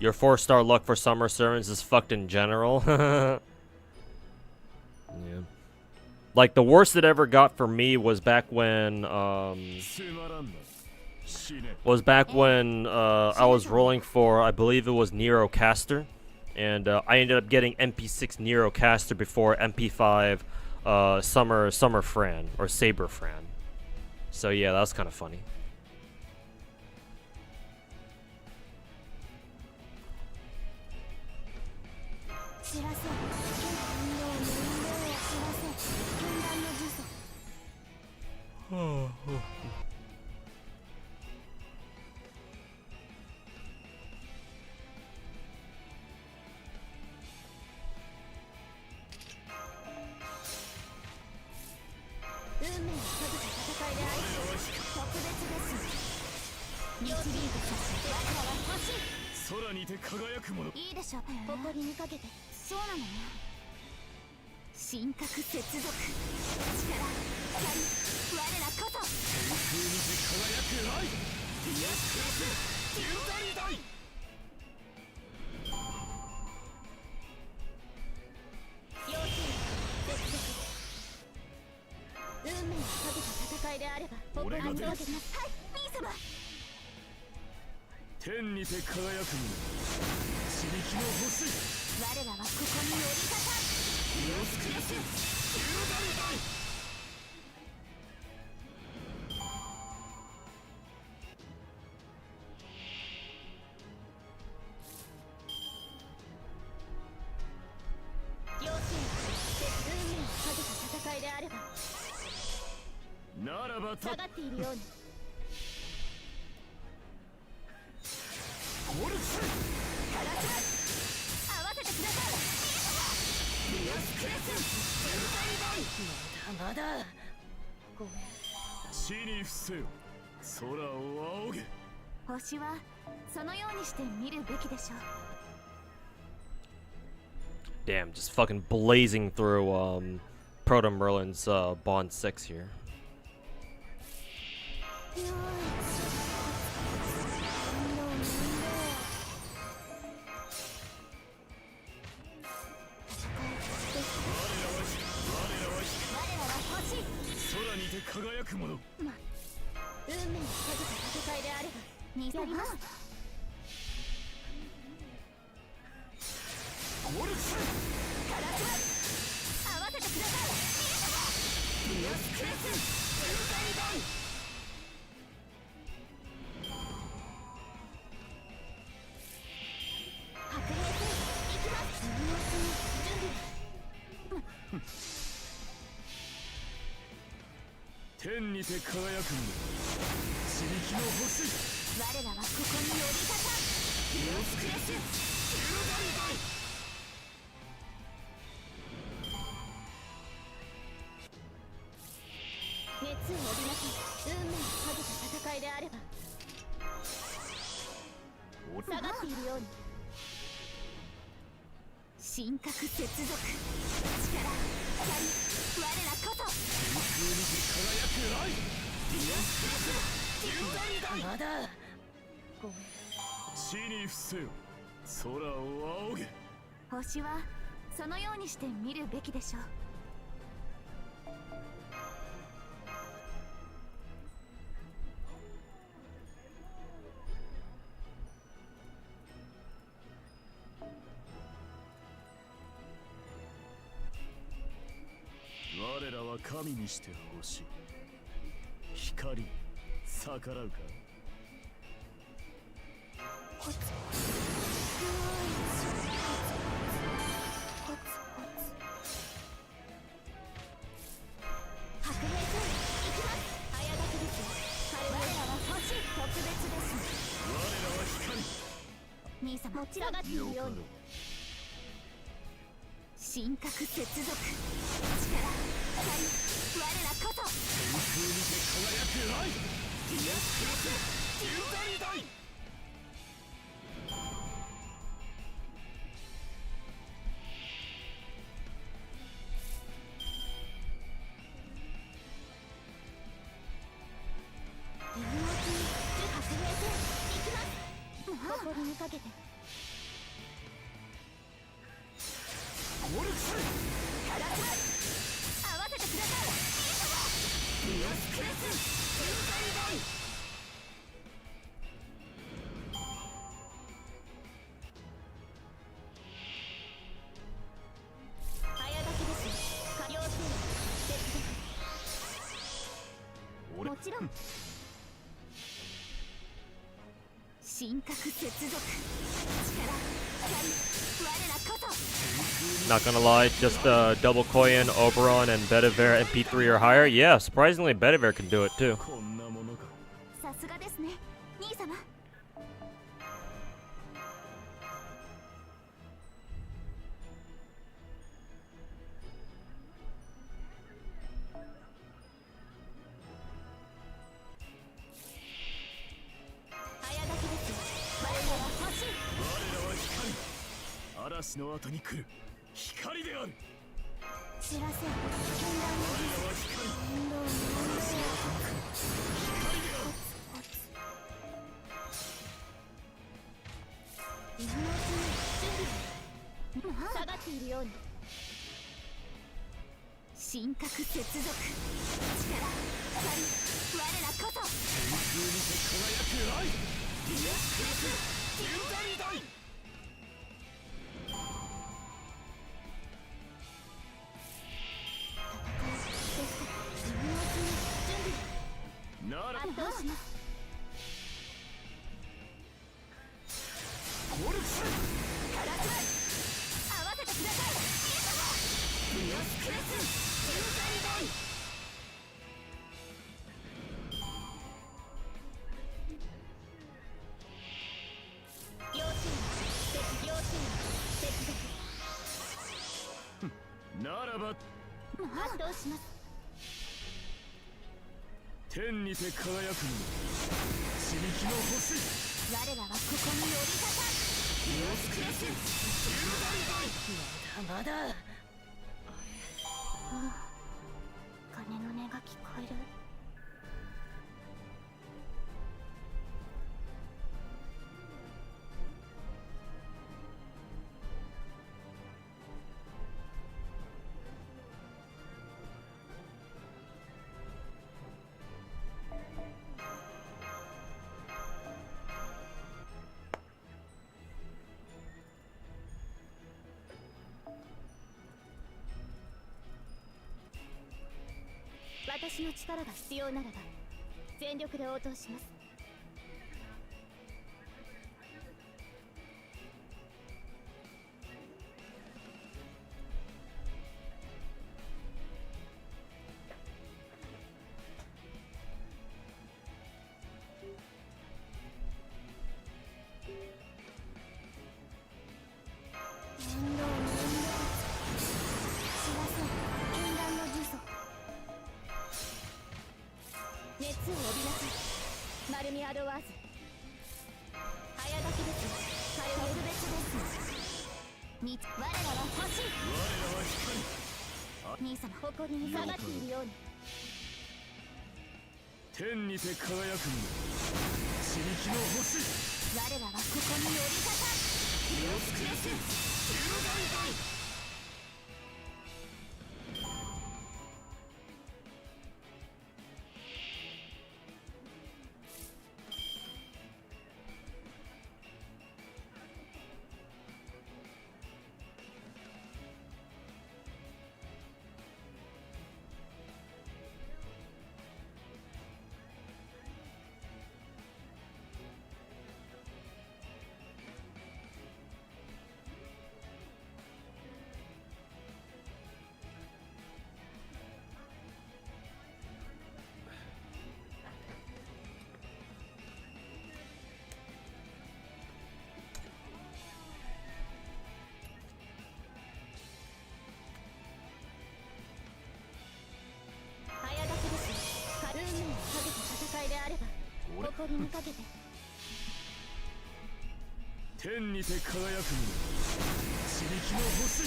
S1: Your 4-star luck for Summer Servants is fucked in general. Yeah. Like, the worst it ever got for me was back when, was back when I was rolling for, I believe it was Nero Caster, and I ended up getting MP6 Nero Caster before MP5 Summer Fran or Saber Fran. So yeah, that was kind of funny. Damn, just fucking blazing through Proto Merlin's Bond 6 here.
S2: ちろん神格接続力光我らこそ
S1: Not gonna lie, just double Koyan, Oberon, and Bedivere MP3 or higher. Yeah, surprisingly, Bedivere can do it too.
S3: こんなものか。
S2: さすがですね兄様早書きですよ我らは欲しい
S3: 我らは光。嵐の後に来る光である。
S2: 知らせ禁断の運動の今のうちに準備下がっているように神格接続力光我らこそ
S3: 天空にて輝く愛。ディアスクラス天大大。
S2: 今のうちに準備
S3: なら
S2: どうします
S3: ゴルフ
S2: カラクライ合わせてください
S3: ディアスクラス天大大。
S2: 要注意要注意接続
S3: ならば
S2: 発動します
S3: 天にて輝くの刺激の星。
S2: 我らはここに降り立た
S3: ディアスクラス天大大。
S2: まだ鐘の音が聞こえる私の力が必要ならば全力で応答します面倒知らせ禁断の呪詛熱を帯びなさいマルミアドワーズ早書きです彼は特別です我らは欲しい
S3: 我らは光。
S2: 兄様誇りに下がっているように
S3: 天にて輝くの刺激の星。
S2: 我らはここに降り立た
S3: ディアスクラス天大大。
S2: 早書きです運命をかけた戦いであれば誇りにかけて
S3: 天にて輝くの刺激の星。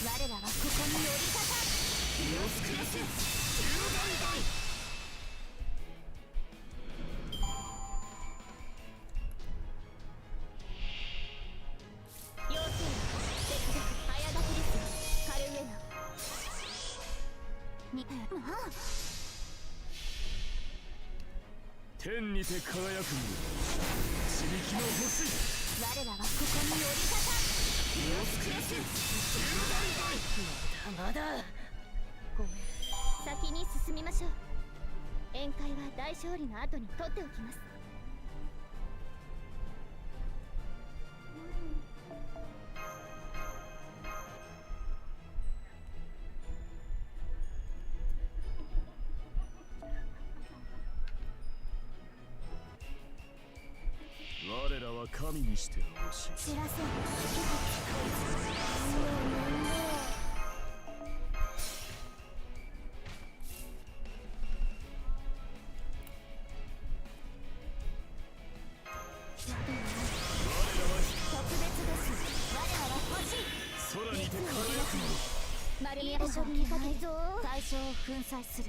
S2: 我らはここに降り立た
S3: ディアスクラス天大大。
S2: 要注意接続早書きですカルウェナに
S3: 天にて輝くの刺激の星。
S2: 我らはここに降り立た
S3: ディアスクラス天大大。
S2: まだごめん先に進みましょう宴会は大勝利の後に取っておきます。
S3: 我らは神にしてほしい。
S2: 知らせ
S3: 空にて輝く
S2: 丸みをにかけ対象を粉砕する。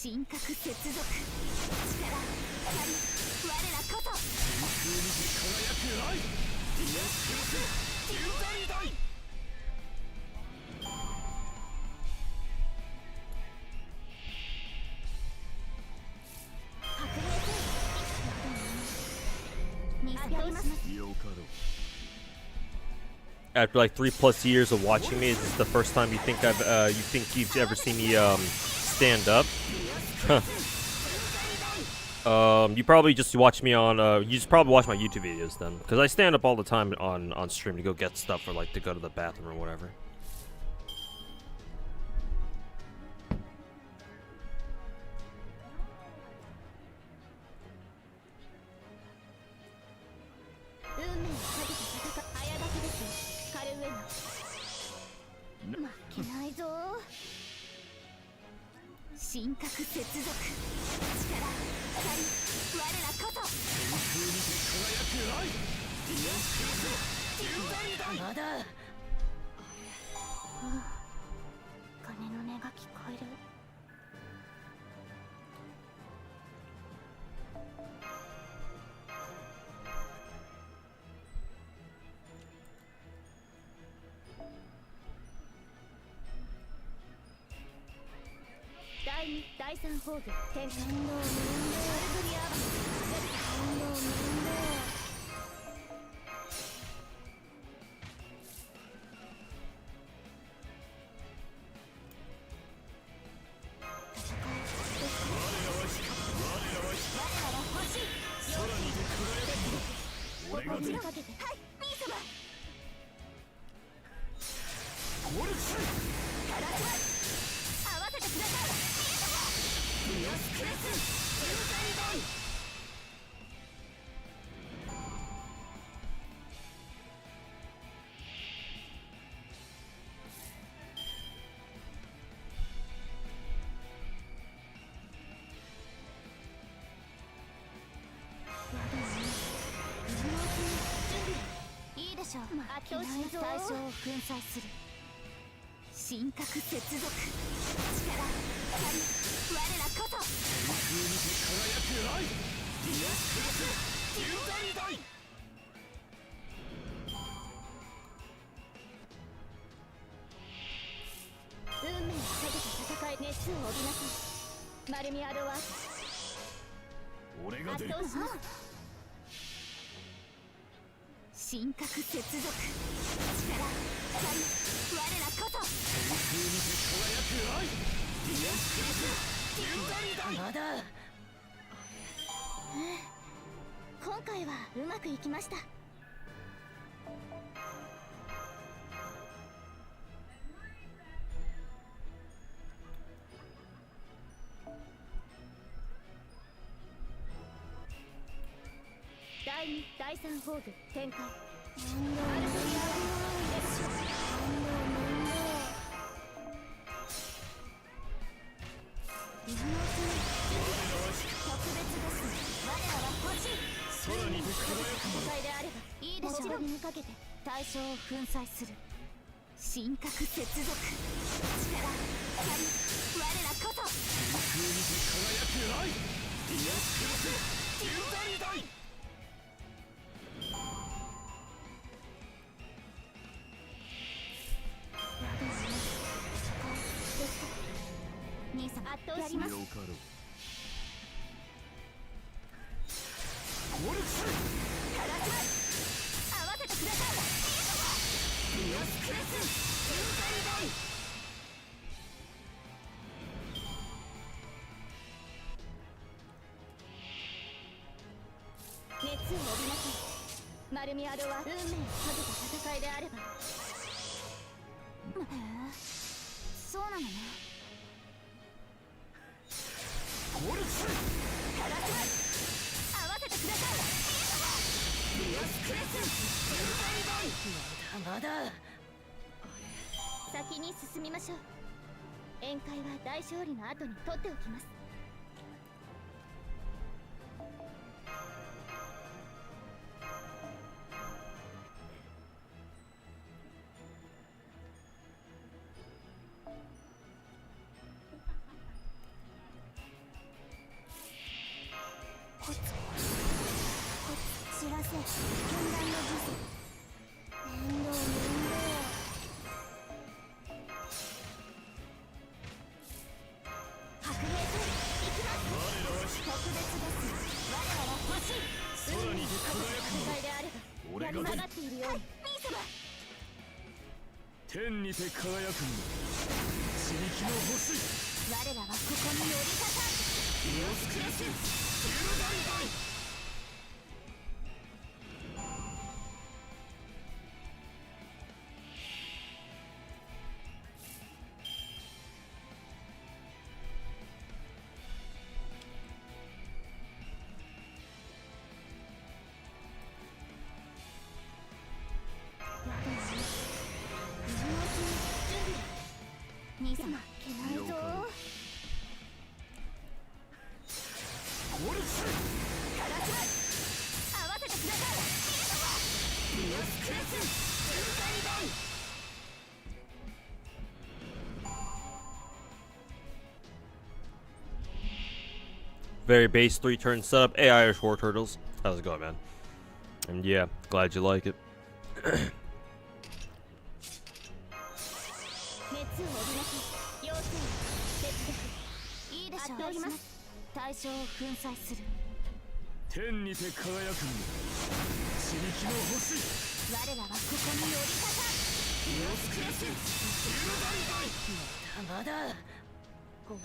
S2: 神格接続力光我らこそ
S3: 空にて輝く愛。ディアスクルスデューダイダイ。
S2: 白兵戦にあります。
S3: よかろう。
S1: After like 3+ years of watching me, is this the first time you think you've ever seen me stand up? You probably just watch me on you just probably watch my YouTube videos then, because I stand up all the time on stream to go get stuff or like to go to the bathroom or whatever.
S2: 運命をかけて戦うあやだけですよ。カルウェナ負けないぞ。神格接続力我らこそ
S3: 空にて輝く愛。ディアスクルスデューダイダイ。
S2: まだ鐘の音が聞こえる。第2、第3ホーグ展開。面倒面倒。アルグリアーバ面倒面倒。
S3: 俺が出る。
S2: かけてはいミー様
S3: ゴルフス
S2: 合わせてください。
S3: ディアスクレスデューダイダイ。
S2: いいでしょう。圧倒しないぞ。対象を粉砕する。神格接続力我らこそ
S3: 空にて輝く愛。ディアスクレスデューダイダイ。
S2: 運命をかけた戦い。熱を帯びなさい。マルミアドワーズ
S3: 俺が出る。
S2: 圧倒します。神格接続力我らこそ
S3: 空にて輝く愛。ディアスクレスデューダイダイ。
S2: まだ今回はうまくいきました。第2、第3ホーグ展開。アルトリアー列車特別です我らは欲しい。
S3: 空にて輝く
S2: 戦いであればいいでしょう。もちろんにかけて対象を粉砕する。神格接続力我らこそ
S3: 空にて輝く愛。ディアスクレスデューダイダイ。
S2: 兄さん圧倒します。
S3: よかろう。ゴルフス
S2: 合わせてください。
S3: ディアスクレスデューダイダイ。
S2: を帯びなさい。マルミアドは運命をかけた戦いであれば。へえ、そうなのね。
S3: ゴルフ
S2: ガラス合わせてください。
S3: リアスクレス
S2: まだまだ。先に進みましょう。宴会は大勝利の後に取っておきます。コツコツ知らせ禁断の術。面倒面倒。白兵隊行きます。特別です。我らは欲しい。
S3: 空にて輝く
S2: 戦いであれば
S3: 俺が
S2: やり曲がっているように。兄様、
S3: 天にて輝くの刺激の星
S2: 我らはここに寄りかかる。
S3: リアスクレス10代々
S2: 兄様、けないぞ。
S3: ゴルフ
S2: ガラス合わせてください。
S3: リアスクレス10代々
S1: Very base 3-turn setup. Hey, Irish War Turtles. How's it going, man? And yeah, glad you like it.
S2: 熱を帯びなさい。要請節約。いいでしょう。圧倒します。対象を粉砕する。
S3: 天にて輝くの刺激の星
S2: 我らはここに寄りかかる。
S3: リアスクレス10代々
S2: まだまだ。ごめん。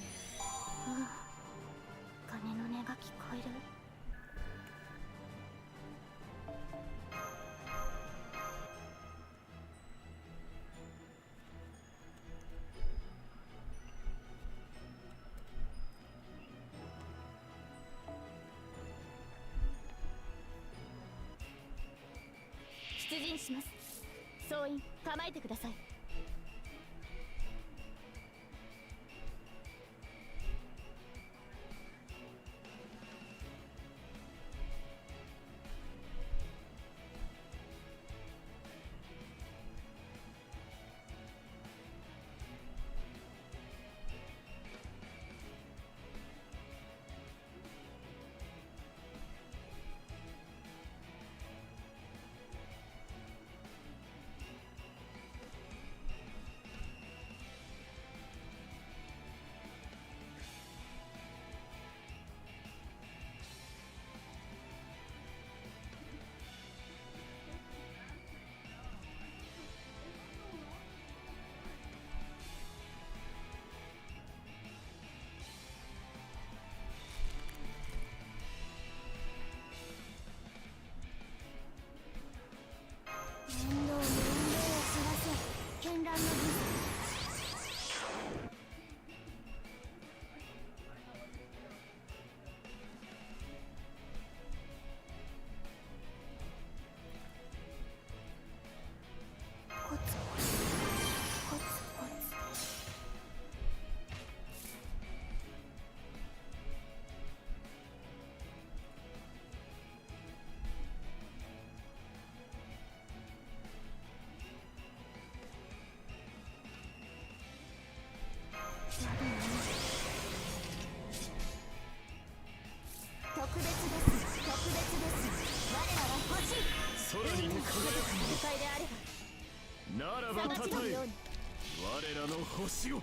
S2: 鐘の音が聞こえる。出陣します。総員構えてください。面倒を知らせ絢爛の術。コツコツコツコツ。特別です特別です。我らは欲しい。
S3: 空にて輝く
S2: 戦いであれば
S3: ならばたたえ
S2: ように。
S3: 我らの星を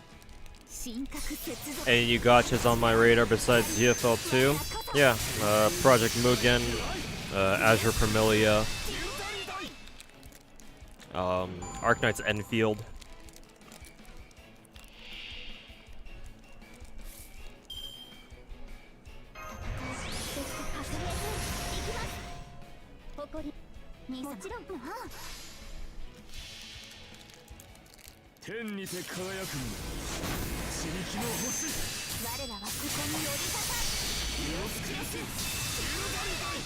S2: 神格接続。
S1: Any new gachas on my radar besides ZFL 2? Yeah, Project Mugen, Azure Permilia, Arknights Endfield.
S2: もちろん
S3: 天にて輝くの刺激の星
S2: 我らはここに寄りかか
S3: 身を尽くす十倍大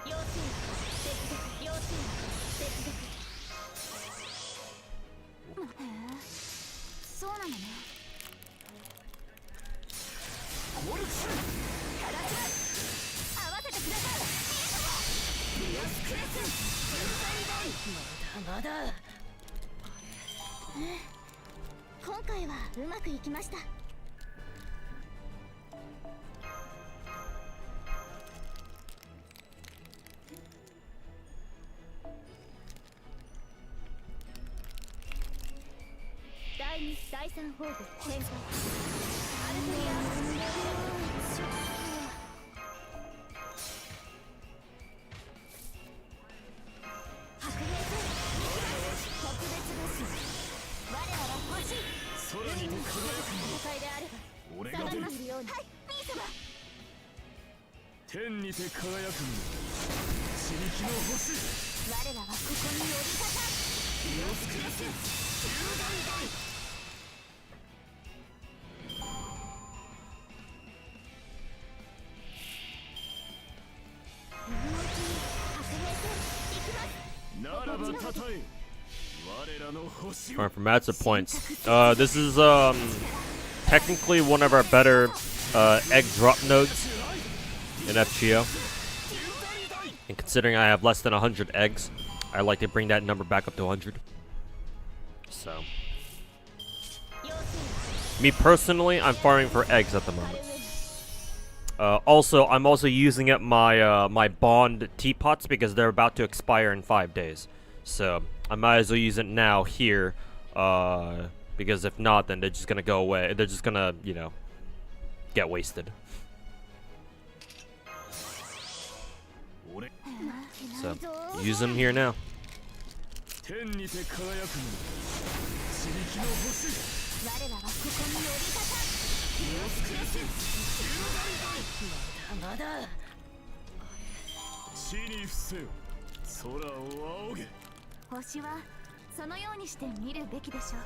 S2: 要注意接続要注意接続へえそうなのね
S3: コルクス
S2: 合わせてください
S3: 身を尽くす十倍大
S2: まだ今回はうまくいきました第2第3ホール展開アルテリア白兵戦特別です我らは欲しい
S3: 空にて輝く
S2: 戦いであれば
S3: の俺が出る
S2: ますようにはい兄様
S3: 天にて輝くの刺激の星
S2: 我らはここに寄りかか
S3: 身を尽くす十倍大ならばたたえ我らの星を
S1: Alright, for matchup points. This is technically one of our better egg drop nodes in FGO. And considering I have less than 100 eggs, I like to bring that number back up to 100. So, me personally, I'm farming for eggs at the moment. Also, I'm also using up my my bond teapots because they're about to expire in 5 days. So I might as well use it now here, because if not, then they're just gonna go away. They're just gonna, you know, get wasted. So use them here now.
S3: 天にて輝くの刺激の星
S2: 我らはここに寄りかか
S3: 身を尽くす十倍大
S2: まだ
S3: 地に伏せよ空を仰げ
S2: 星はそのようにして見るべきでしょう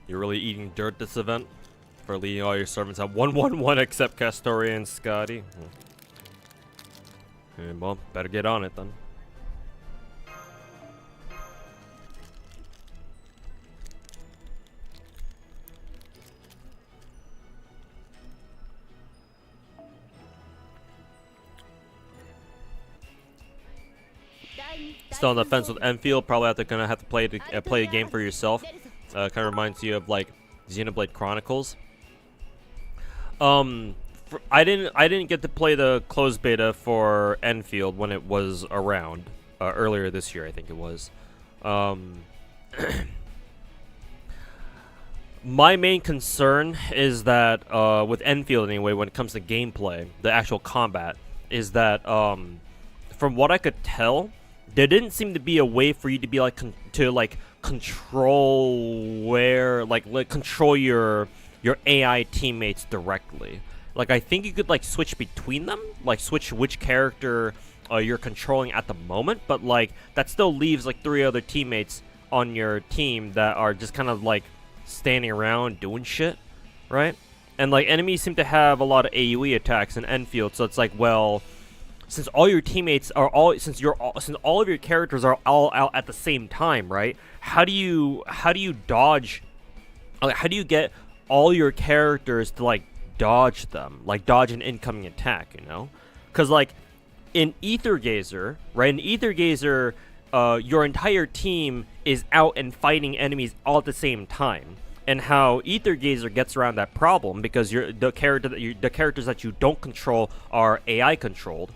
S1: You're really eating dirt this event? For leading all your servants at 1-1-1 except Castoria and Skadi? Well, better get on it then. Still on the fence with Enfield, probably gonna have to play a game for yourself. Kind of reminds you of like Xenoblade Chronicles. I didn't get to play the closed beta for Enfield when it was around earlier this year, I think it was. My main concern is that with Enfield anyway, when it comes to gameplay, the actual combat, is that from what I could tell, there didn't seem to be a way for you to be like control where control your AI teammates directly. Like I think you could like switch between them, like switch which character you're controlling at the moment, but like that still leaves like 3 other teammates on your team that are just kind of like standing around doing shit, right? And like enemies seem to have a lot of AoE attacks in Enfield, so it's like, well, since all your teammates are since all of your characters are all out at the same time, right? How do you dodge? Like, how do you get all your characters to like dodge them, like dodge an incoming attack? You know, because like in Ether Gazer, right? In Ether Gazer, your entire team is out and fighting enemies all at the same time. And how Ether Gazer gets around that problem because the characters that you don't control are AI controlled.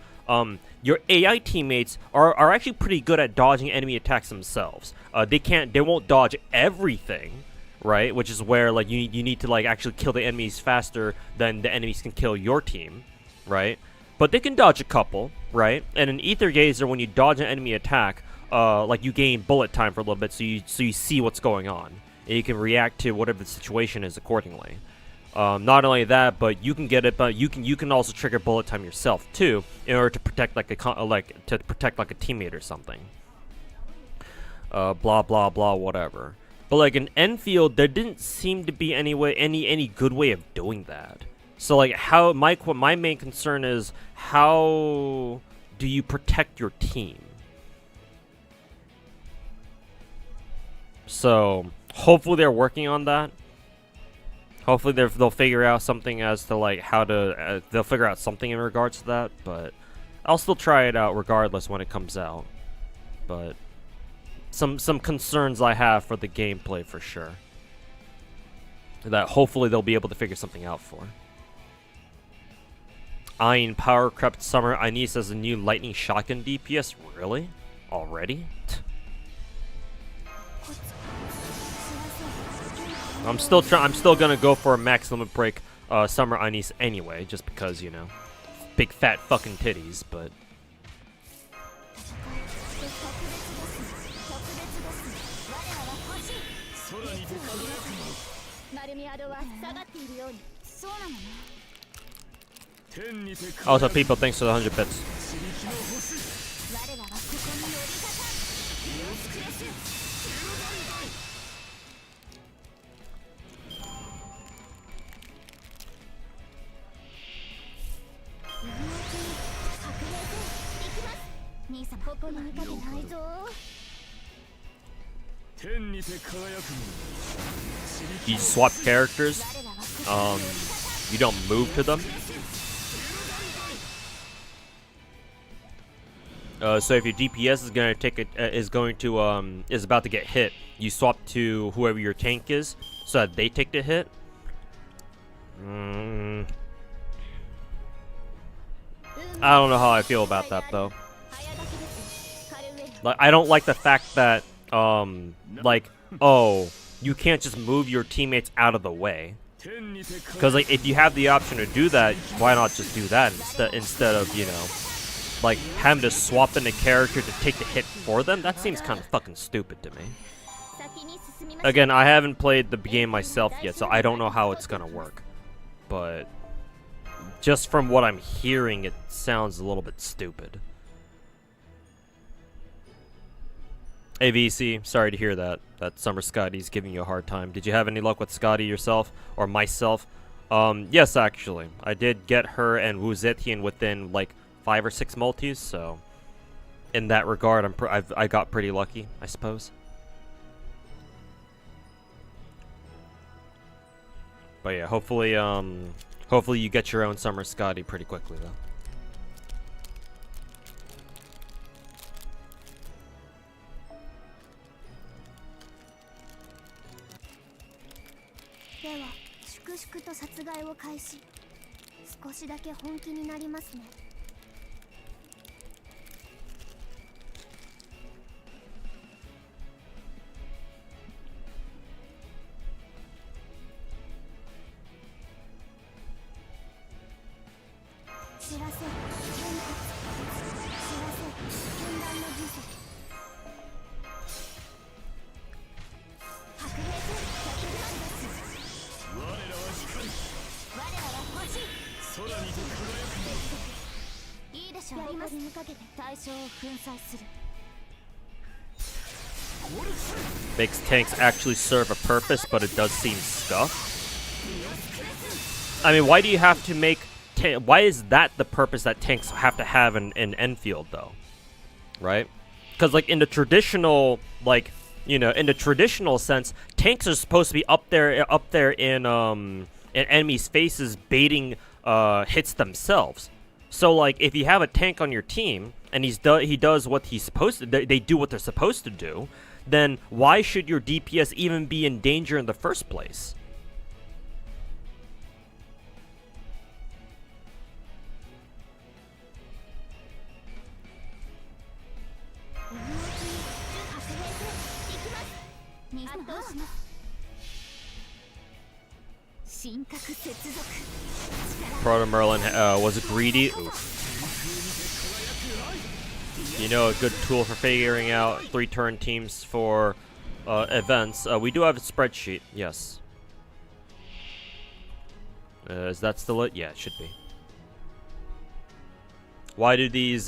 S1: Your AI teammates are actually pretty good at dodging enemy attacks themselves. They won't dodge everything, right? Which is where like you need to like actually kill the enemies faster than the enemies can kill your team, right? but they can dodge a couple, right? And in Ether Gazer, when you dodge an enemy attack, like you gain bullet time for a little bit, so you see what's going on, and you can react to whatever the situation is accordingly. Not only that, but you can get it, but you can also trigger bullet time yourself too, in order to protect like a teammate or something. Blah blah blah, whatever. But like in Enfield, there didn't seem to be any good way of doing that. So like how my main concern is, how do you protect your team? So hopefully they're working on that. Hopefully they'll figure out something as to like how to they'll figure out something in regards to that. But I'll still try it out regardless when it comes out. But some concerns I have for the gameplay for sure, that hopefully they'll be able to figure something out for. Ein Power Crept Summer Ines as a new lightning shotgun DPS. Really? Already? I'm still gonna go for a max limit break Summer Ines anyway, just because, you know, big fat fucking titties, but also, people, thanks for the 100 bits. You swap characters. You don't move to them. So if your DPS is gonna is about to get hit, you swap to whoever your tank is, so that they take the hit. I don't know how I feel about that though. Like, I don't like the fact that like, oh, you can't just move your teammates out of the way. Because like, if you have the option to do that, why not just do that instead of, you know, like having to swap in a character to take the hit for them? That seems kind of fucking stupid to me. Again, I haven't played the game myself yet, so I don't know how it's gonna work. But just from what I'm hearing, it sounds a little bit stupid. Hey VC, sorry to hear that Summer Skadi's giving you a hard time. Did you have any luck with Skadi yourself or myself? Yes, actually, I did get her and Wu Zetian within like 5 or 6 multis, so in that regard, I got pretty lucky, I suppose. But yeah, hopefully you get your own Summer Skadi pretty quickly though. Makes tanks actually serve a purpose, but it does seem scuffed. I mean, why do you have to make... why is that the purpose that tanks have to have in Enfield, though? Right? Because, like, in the traditional, like, you know, in the traditional sense, tanks are supposed to be up there in enemies' faces, baiting hits themselves. So, like, if you have a tank on your team and he does what he's supposed to, they do what they're supposed to do, then why should your DPS even be in danger in the first place? Proto Merlin was greedy. Oof. You know, a good tool for figuring out 3-turn teams for events. We do have a spreadsheet, yes. Is that still it? Yeah, it should be. Why do these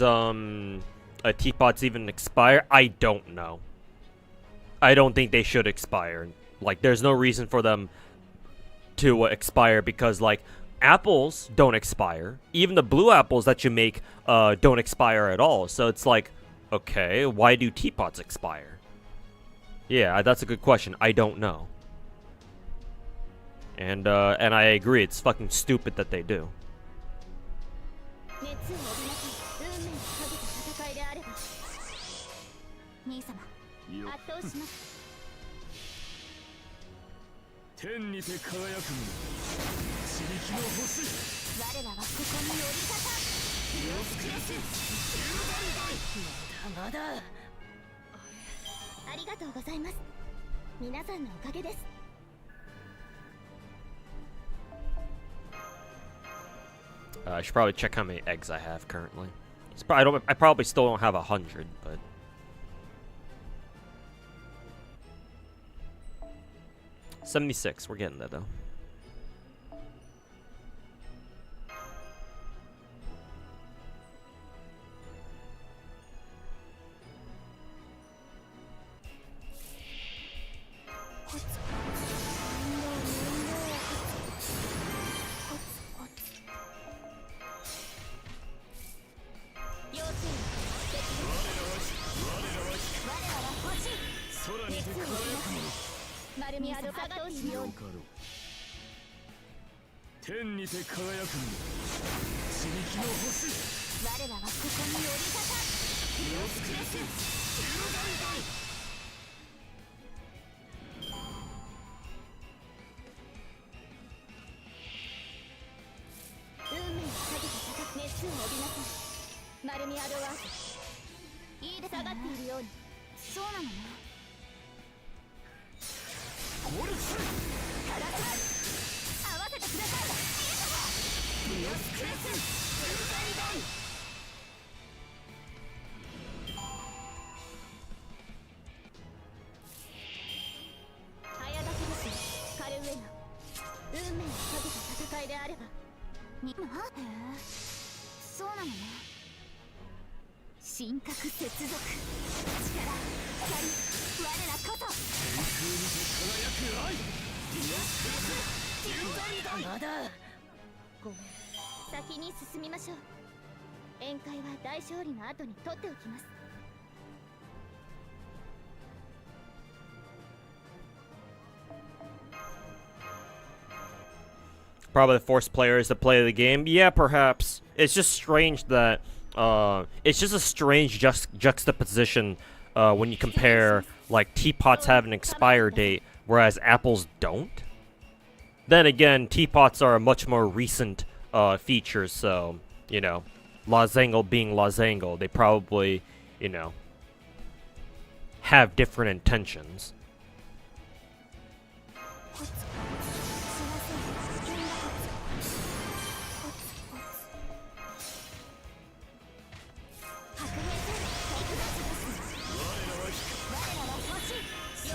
S1: teapots even expire? I don't know. I don't think they should expire. Like, there's no reason for them to expire because, like, apples don't expire. Even the blue apples that you make don't expire at all. So it's like, okay, why do teapots expire? Yeah, that's a good question. I don't know. And I agree, it's fucking stupid that they do.
S2: 熱を帯びなき運命をかけた戦いであれば兄様圧倒します。
S3: 天にて輝くもの刺激の星。
S2: 我らはここに降り立た気をつけしまだまだありがとうございます。皆さんのおかげです。
S1: I should probably check how many eggs I have currently. I probably still don't have 100, but 76. We're getting there though. Probably force players to play the game. Yeah, perhaps. It's just strange that it's just a strange juxtaposition when you compare like teapots have an expire date whereas apples don't. Then again, teapots are a much more recent feature, so you know, Lozangle being Lozangle, they probably, you know, have different intentions.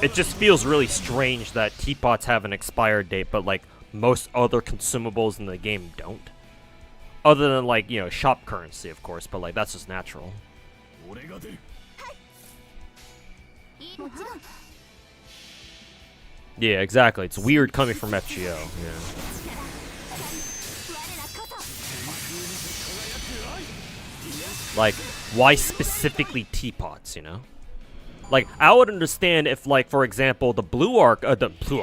S1: It just feels really strange that teapots have an expired date, but like most other consumables in the game don't. Other than like, you know, shop currency, of course, but like that's just natural. Yeah, exactly. It's weird coming from FGO. Yeah. Like, why specifically teapots, you know? Like, I would understand if, like, for example, the Blue Archives, the Blue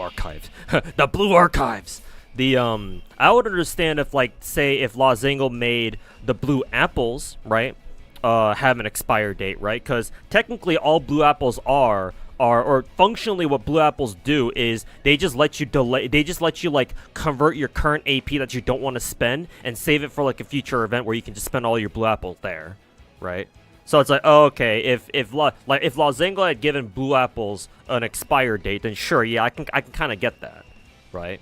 S1: Archives, I would understand if, like, say, if Lozangle made the blue apples, right, have an expire date, right? Because technically all blue apples are, or functionally what blue apples do is they just let you delay, they just let you, like, convert your current AP that you don't want to spend and save it for, like, a future event where you can just spend all your blue apples there, right? So it's like, oh, okay, if Lozangle had given blue apples an expire date, then sure, yeah, I can kind of get that, right?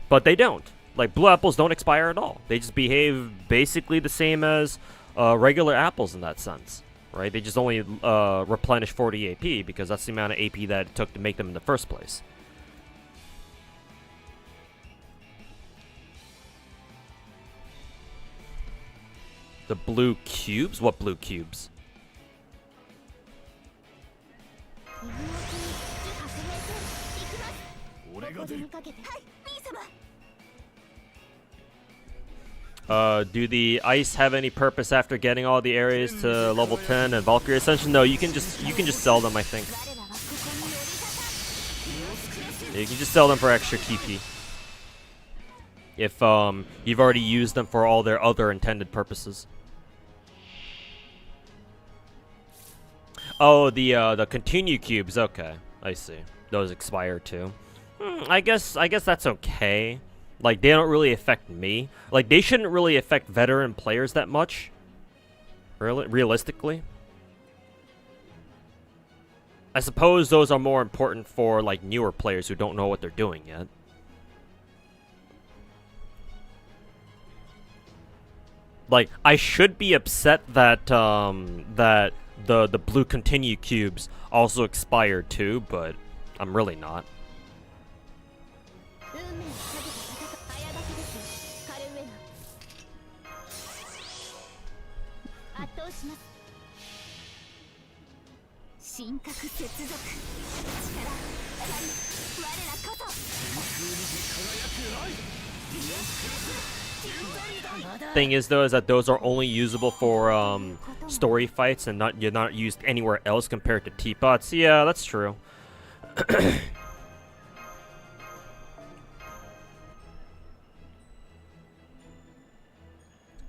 S1: But they don't. Like, blue apples don't expire at all. They just behave basically the same as regular apples in that sense, right? They just only replenish 40 AP because that's the amount of AP that it took to make them in the first place. The blue cubes? What blue cubes? Do the ice have any purpose after getting all the areas to level 10 and Valkyrie Ascension? No, you can just sell them, I think. Yeah, you can just sell them for extra KP. If you've already used them for all their other intended purposes. Oh, the continue cubes. Okay, I see. Those expire too. I guess that's okay. Like, they don't really affect me. Like, they shouldn't really affect veteran players that much. Realistically. I suppose those are more important for, like, newer players who don't know what they're doing yet. Like, I should be upset that, that the blue continue cubes also expired too, but I'm really not. Thing is though, is that those are only usable for story fights and you're not used anywhere else compared to teapots. Yeah, that's true.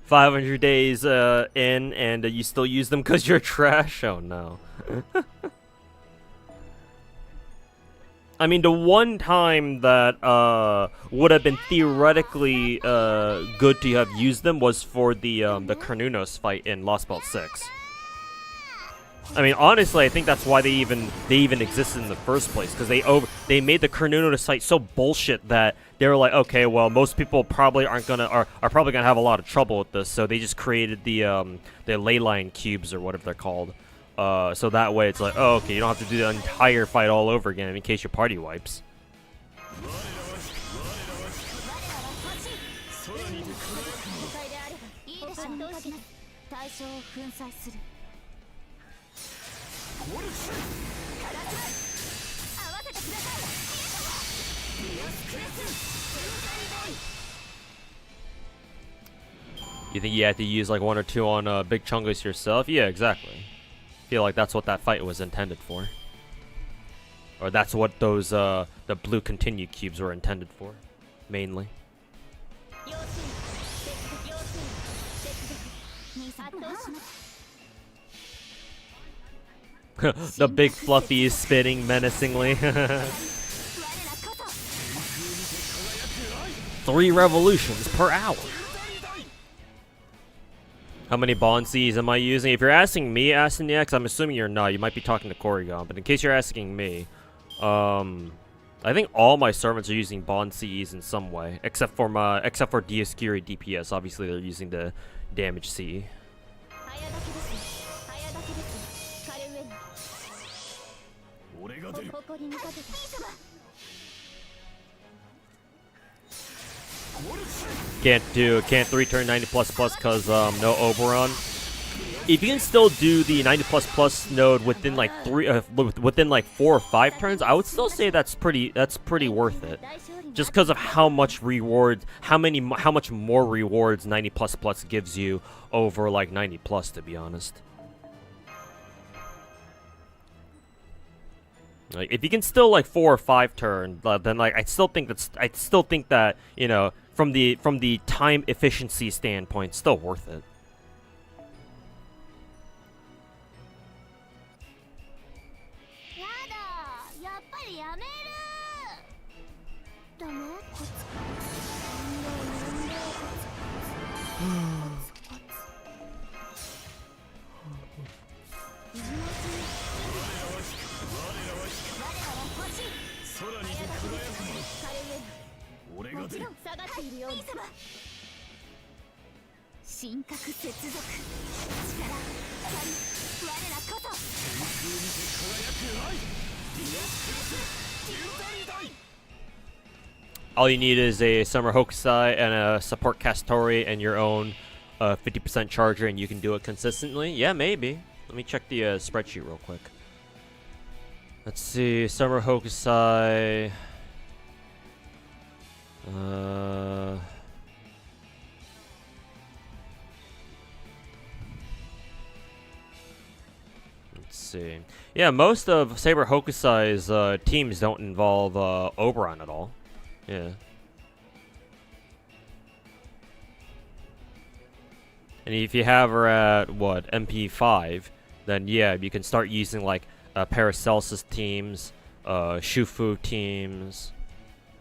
S1: 500 days in, and you still use them because you're trash? Oh no. I mean, the one time that would have been theoretically good to have used them was for the Carnunos fight in Lost Belt 6. I mean, honestly, I think that's why they even existed in the first place, because they made the Carnunos fight so bullshit that they were like, okay, well, most people probably are probably gonna have a lot of trouble with this, so they just created the ley line cubes or whatever they're called. So that way it's like, oh, okay, you don't have to do the entire fight all over again in case your party wipes. You think you have to use like 1 or 2 on Big Chungus yourself? Yeah, exactly. Feel like that's what that fight was intended for, or that's what those the blue continue cubes were intended for, mainly. The big fluffy is spitting menacingly. 3 revolutions per hour. How many Bond Cs am I using? If you're asking me, Aston-X, I'm assuming you're not. You might be talking to Corrigan, but in case you're asking me, I think all my servants are using Bond Cs in some way, except for Dioscuri DPS. Obviously, they're using the damage CE. Can't 3-turn 90++ because no Oberon. If you can still do the 90++ node within like 4 or 5 turns, I would still say that's pretty worth it. Just because of how much rewards, how much more rewards 90++ gives you over like 90+, to be honest. Like, if you can still like 4 or 5 turn, then like I still think that, you know, from the time efficiency standpoint, still worth it.
S3: 俺が出る
S2: もちろん下がっているように神格接続力光我らこそ
S3: 天空にて輝く愛ディアスクルスデューベリダイ
S1: All you need is a Summer Hokusai and a support Castori and your own 50% charger, and you can do it consistently? Yeah, maybe. Let me check the spreadsheet real quick. Let's see. Summer Hokusai. Let's see. Yeah, most of Saber Hokusai's teams don't involve Oberon at all. Yeah. And if you have her at, what, MP5, then yeah, you can start using, like, Paracelsus teams, Shufu teams.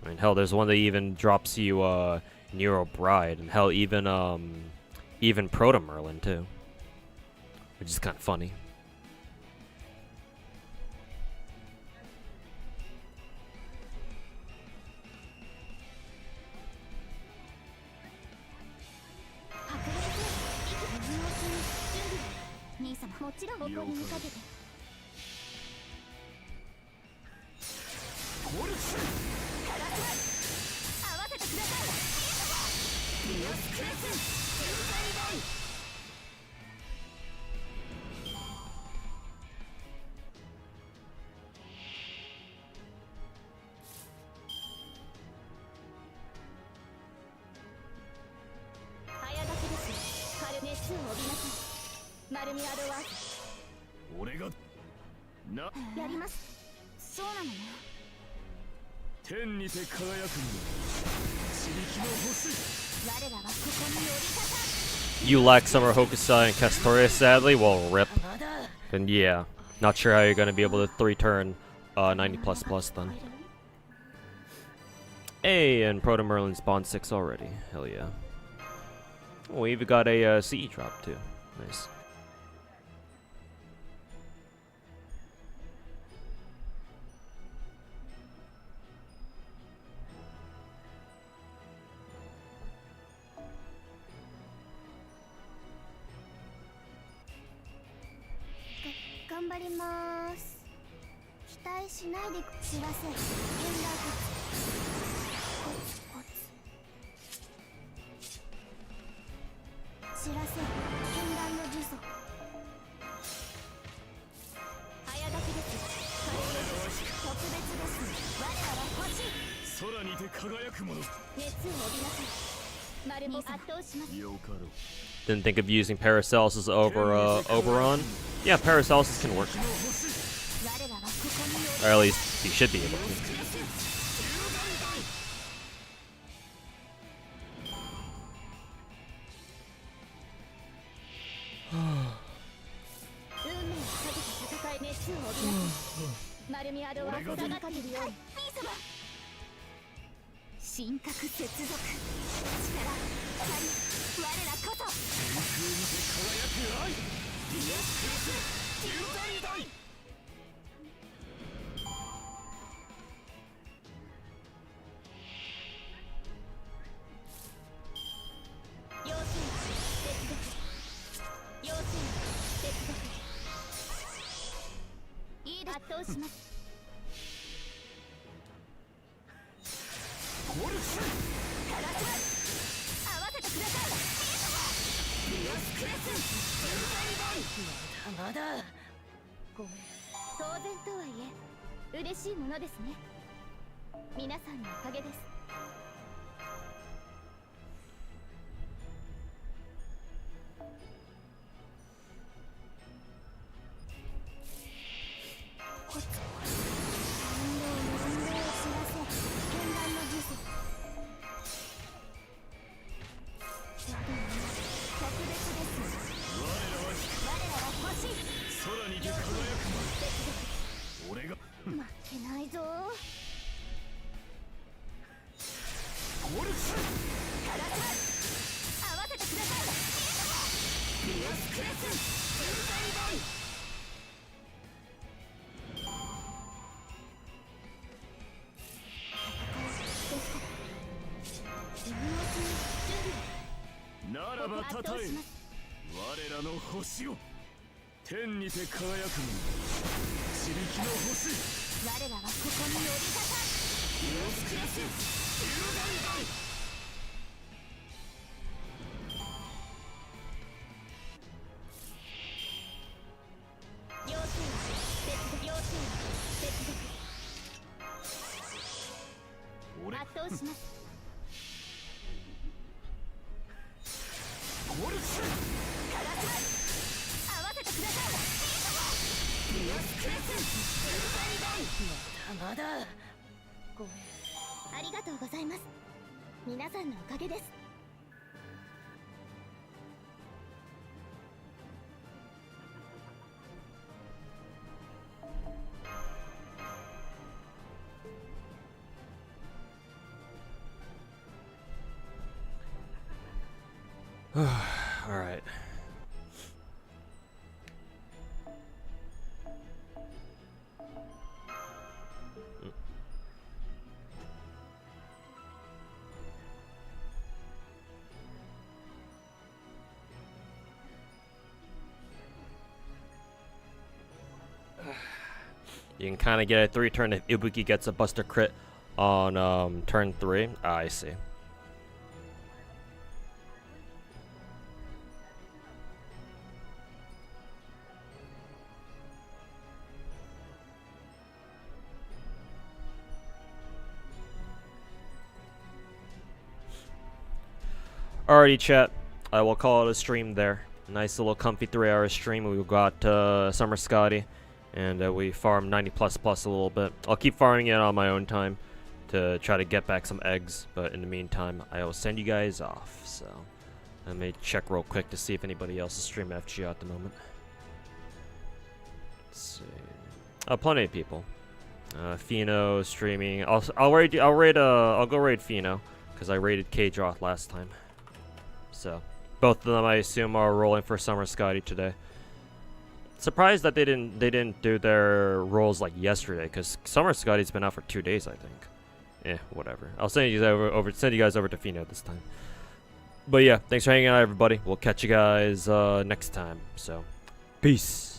S1: I mean, hell, there's one that even drops you, Nero Bride, and hell, even Proto Merlin, too. Which is kind of funny. You lack Summer Hokusai and Castoria, sadly? Well, rip. And yeah, not sure how you're gonna be able to 3-turn 90++ then. Hey, and Proto Merlin spawned 6 already. Hell yeah. Oh, we even got a CE drop too. Nice. Didn't think of using Paracelsus over Oberon. Yeah, Paracelsus can work. Or at least you should be able to.
S3: はたたえ我らの星を天にて輝くの地力の星
S2: 我らはここに降り立た
S3: 気をつけらせ有害だい
S2: 要請は接続要請は接続
S3: 俺
S2: 圧倒します
S3: ゴルフ
S2: 合わせてください気をつけらせ有害だいまだごめんありがとうございます皆さんのおかげです
S1: Alright. You can kind of get a 3-turn if Ibuki gets a Buster Crit on turn 3. Ah, I see. Alrighty, chat. I will call it a stream there. Nice little comfy 3-hour stream. We got Summer Skadi, and we farmed 90++ a little bit. I'll keep farming it on my own time to try to get back some eggs, but in the meantime, I will send you guys off. So, let me check real quick to see if anybody else is streaming FGO at the moment. Let's see. Oh, plenty of people. Fino streaming. I'll go raid Fino because I raided K-Droth last time. So, both of them I assume are rolling for Summer Skadi today. Surprised that they didn't do their rolls like yesterday, because Summer Skadi's been out for 2 days, I think. Whatever. I'll send you guys over to Fino this time. But yeah, thanks for hanging out, everybody. We'll catch you guys next time. So, peace.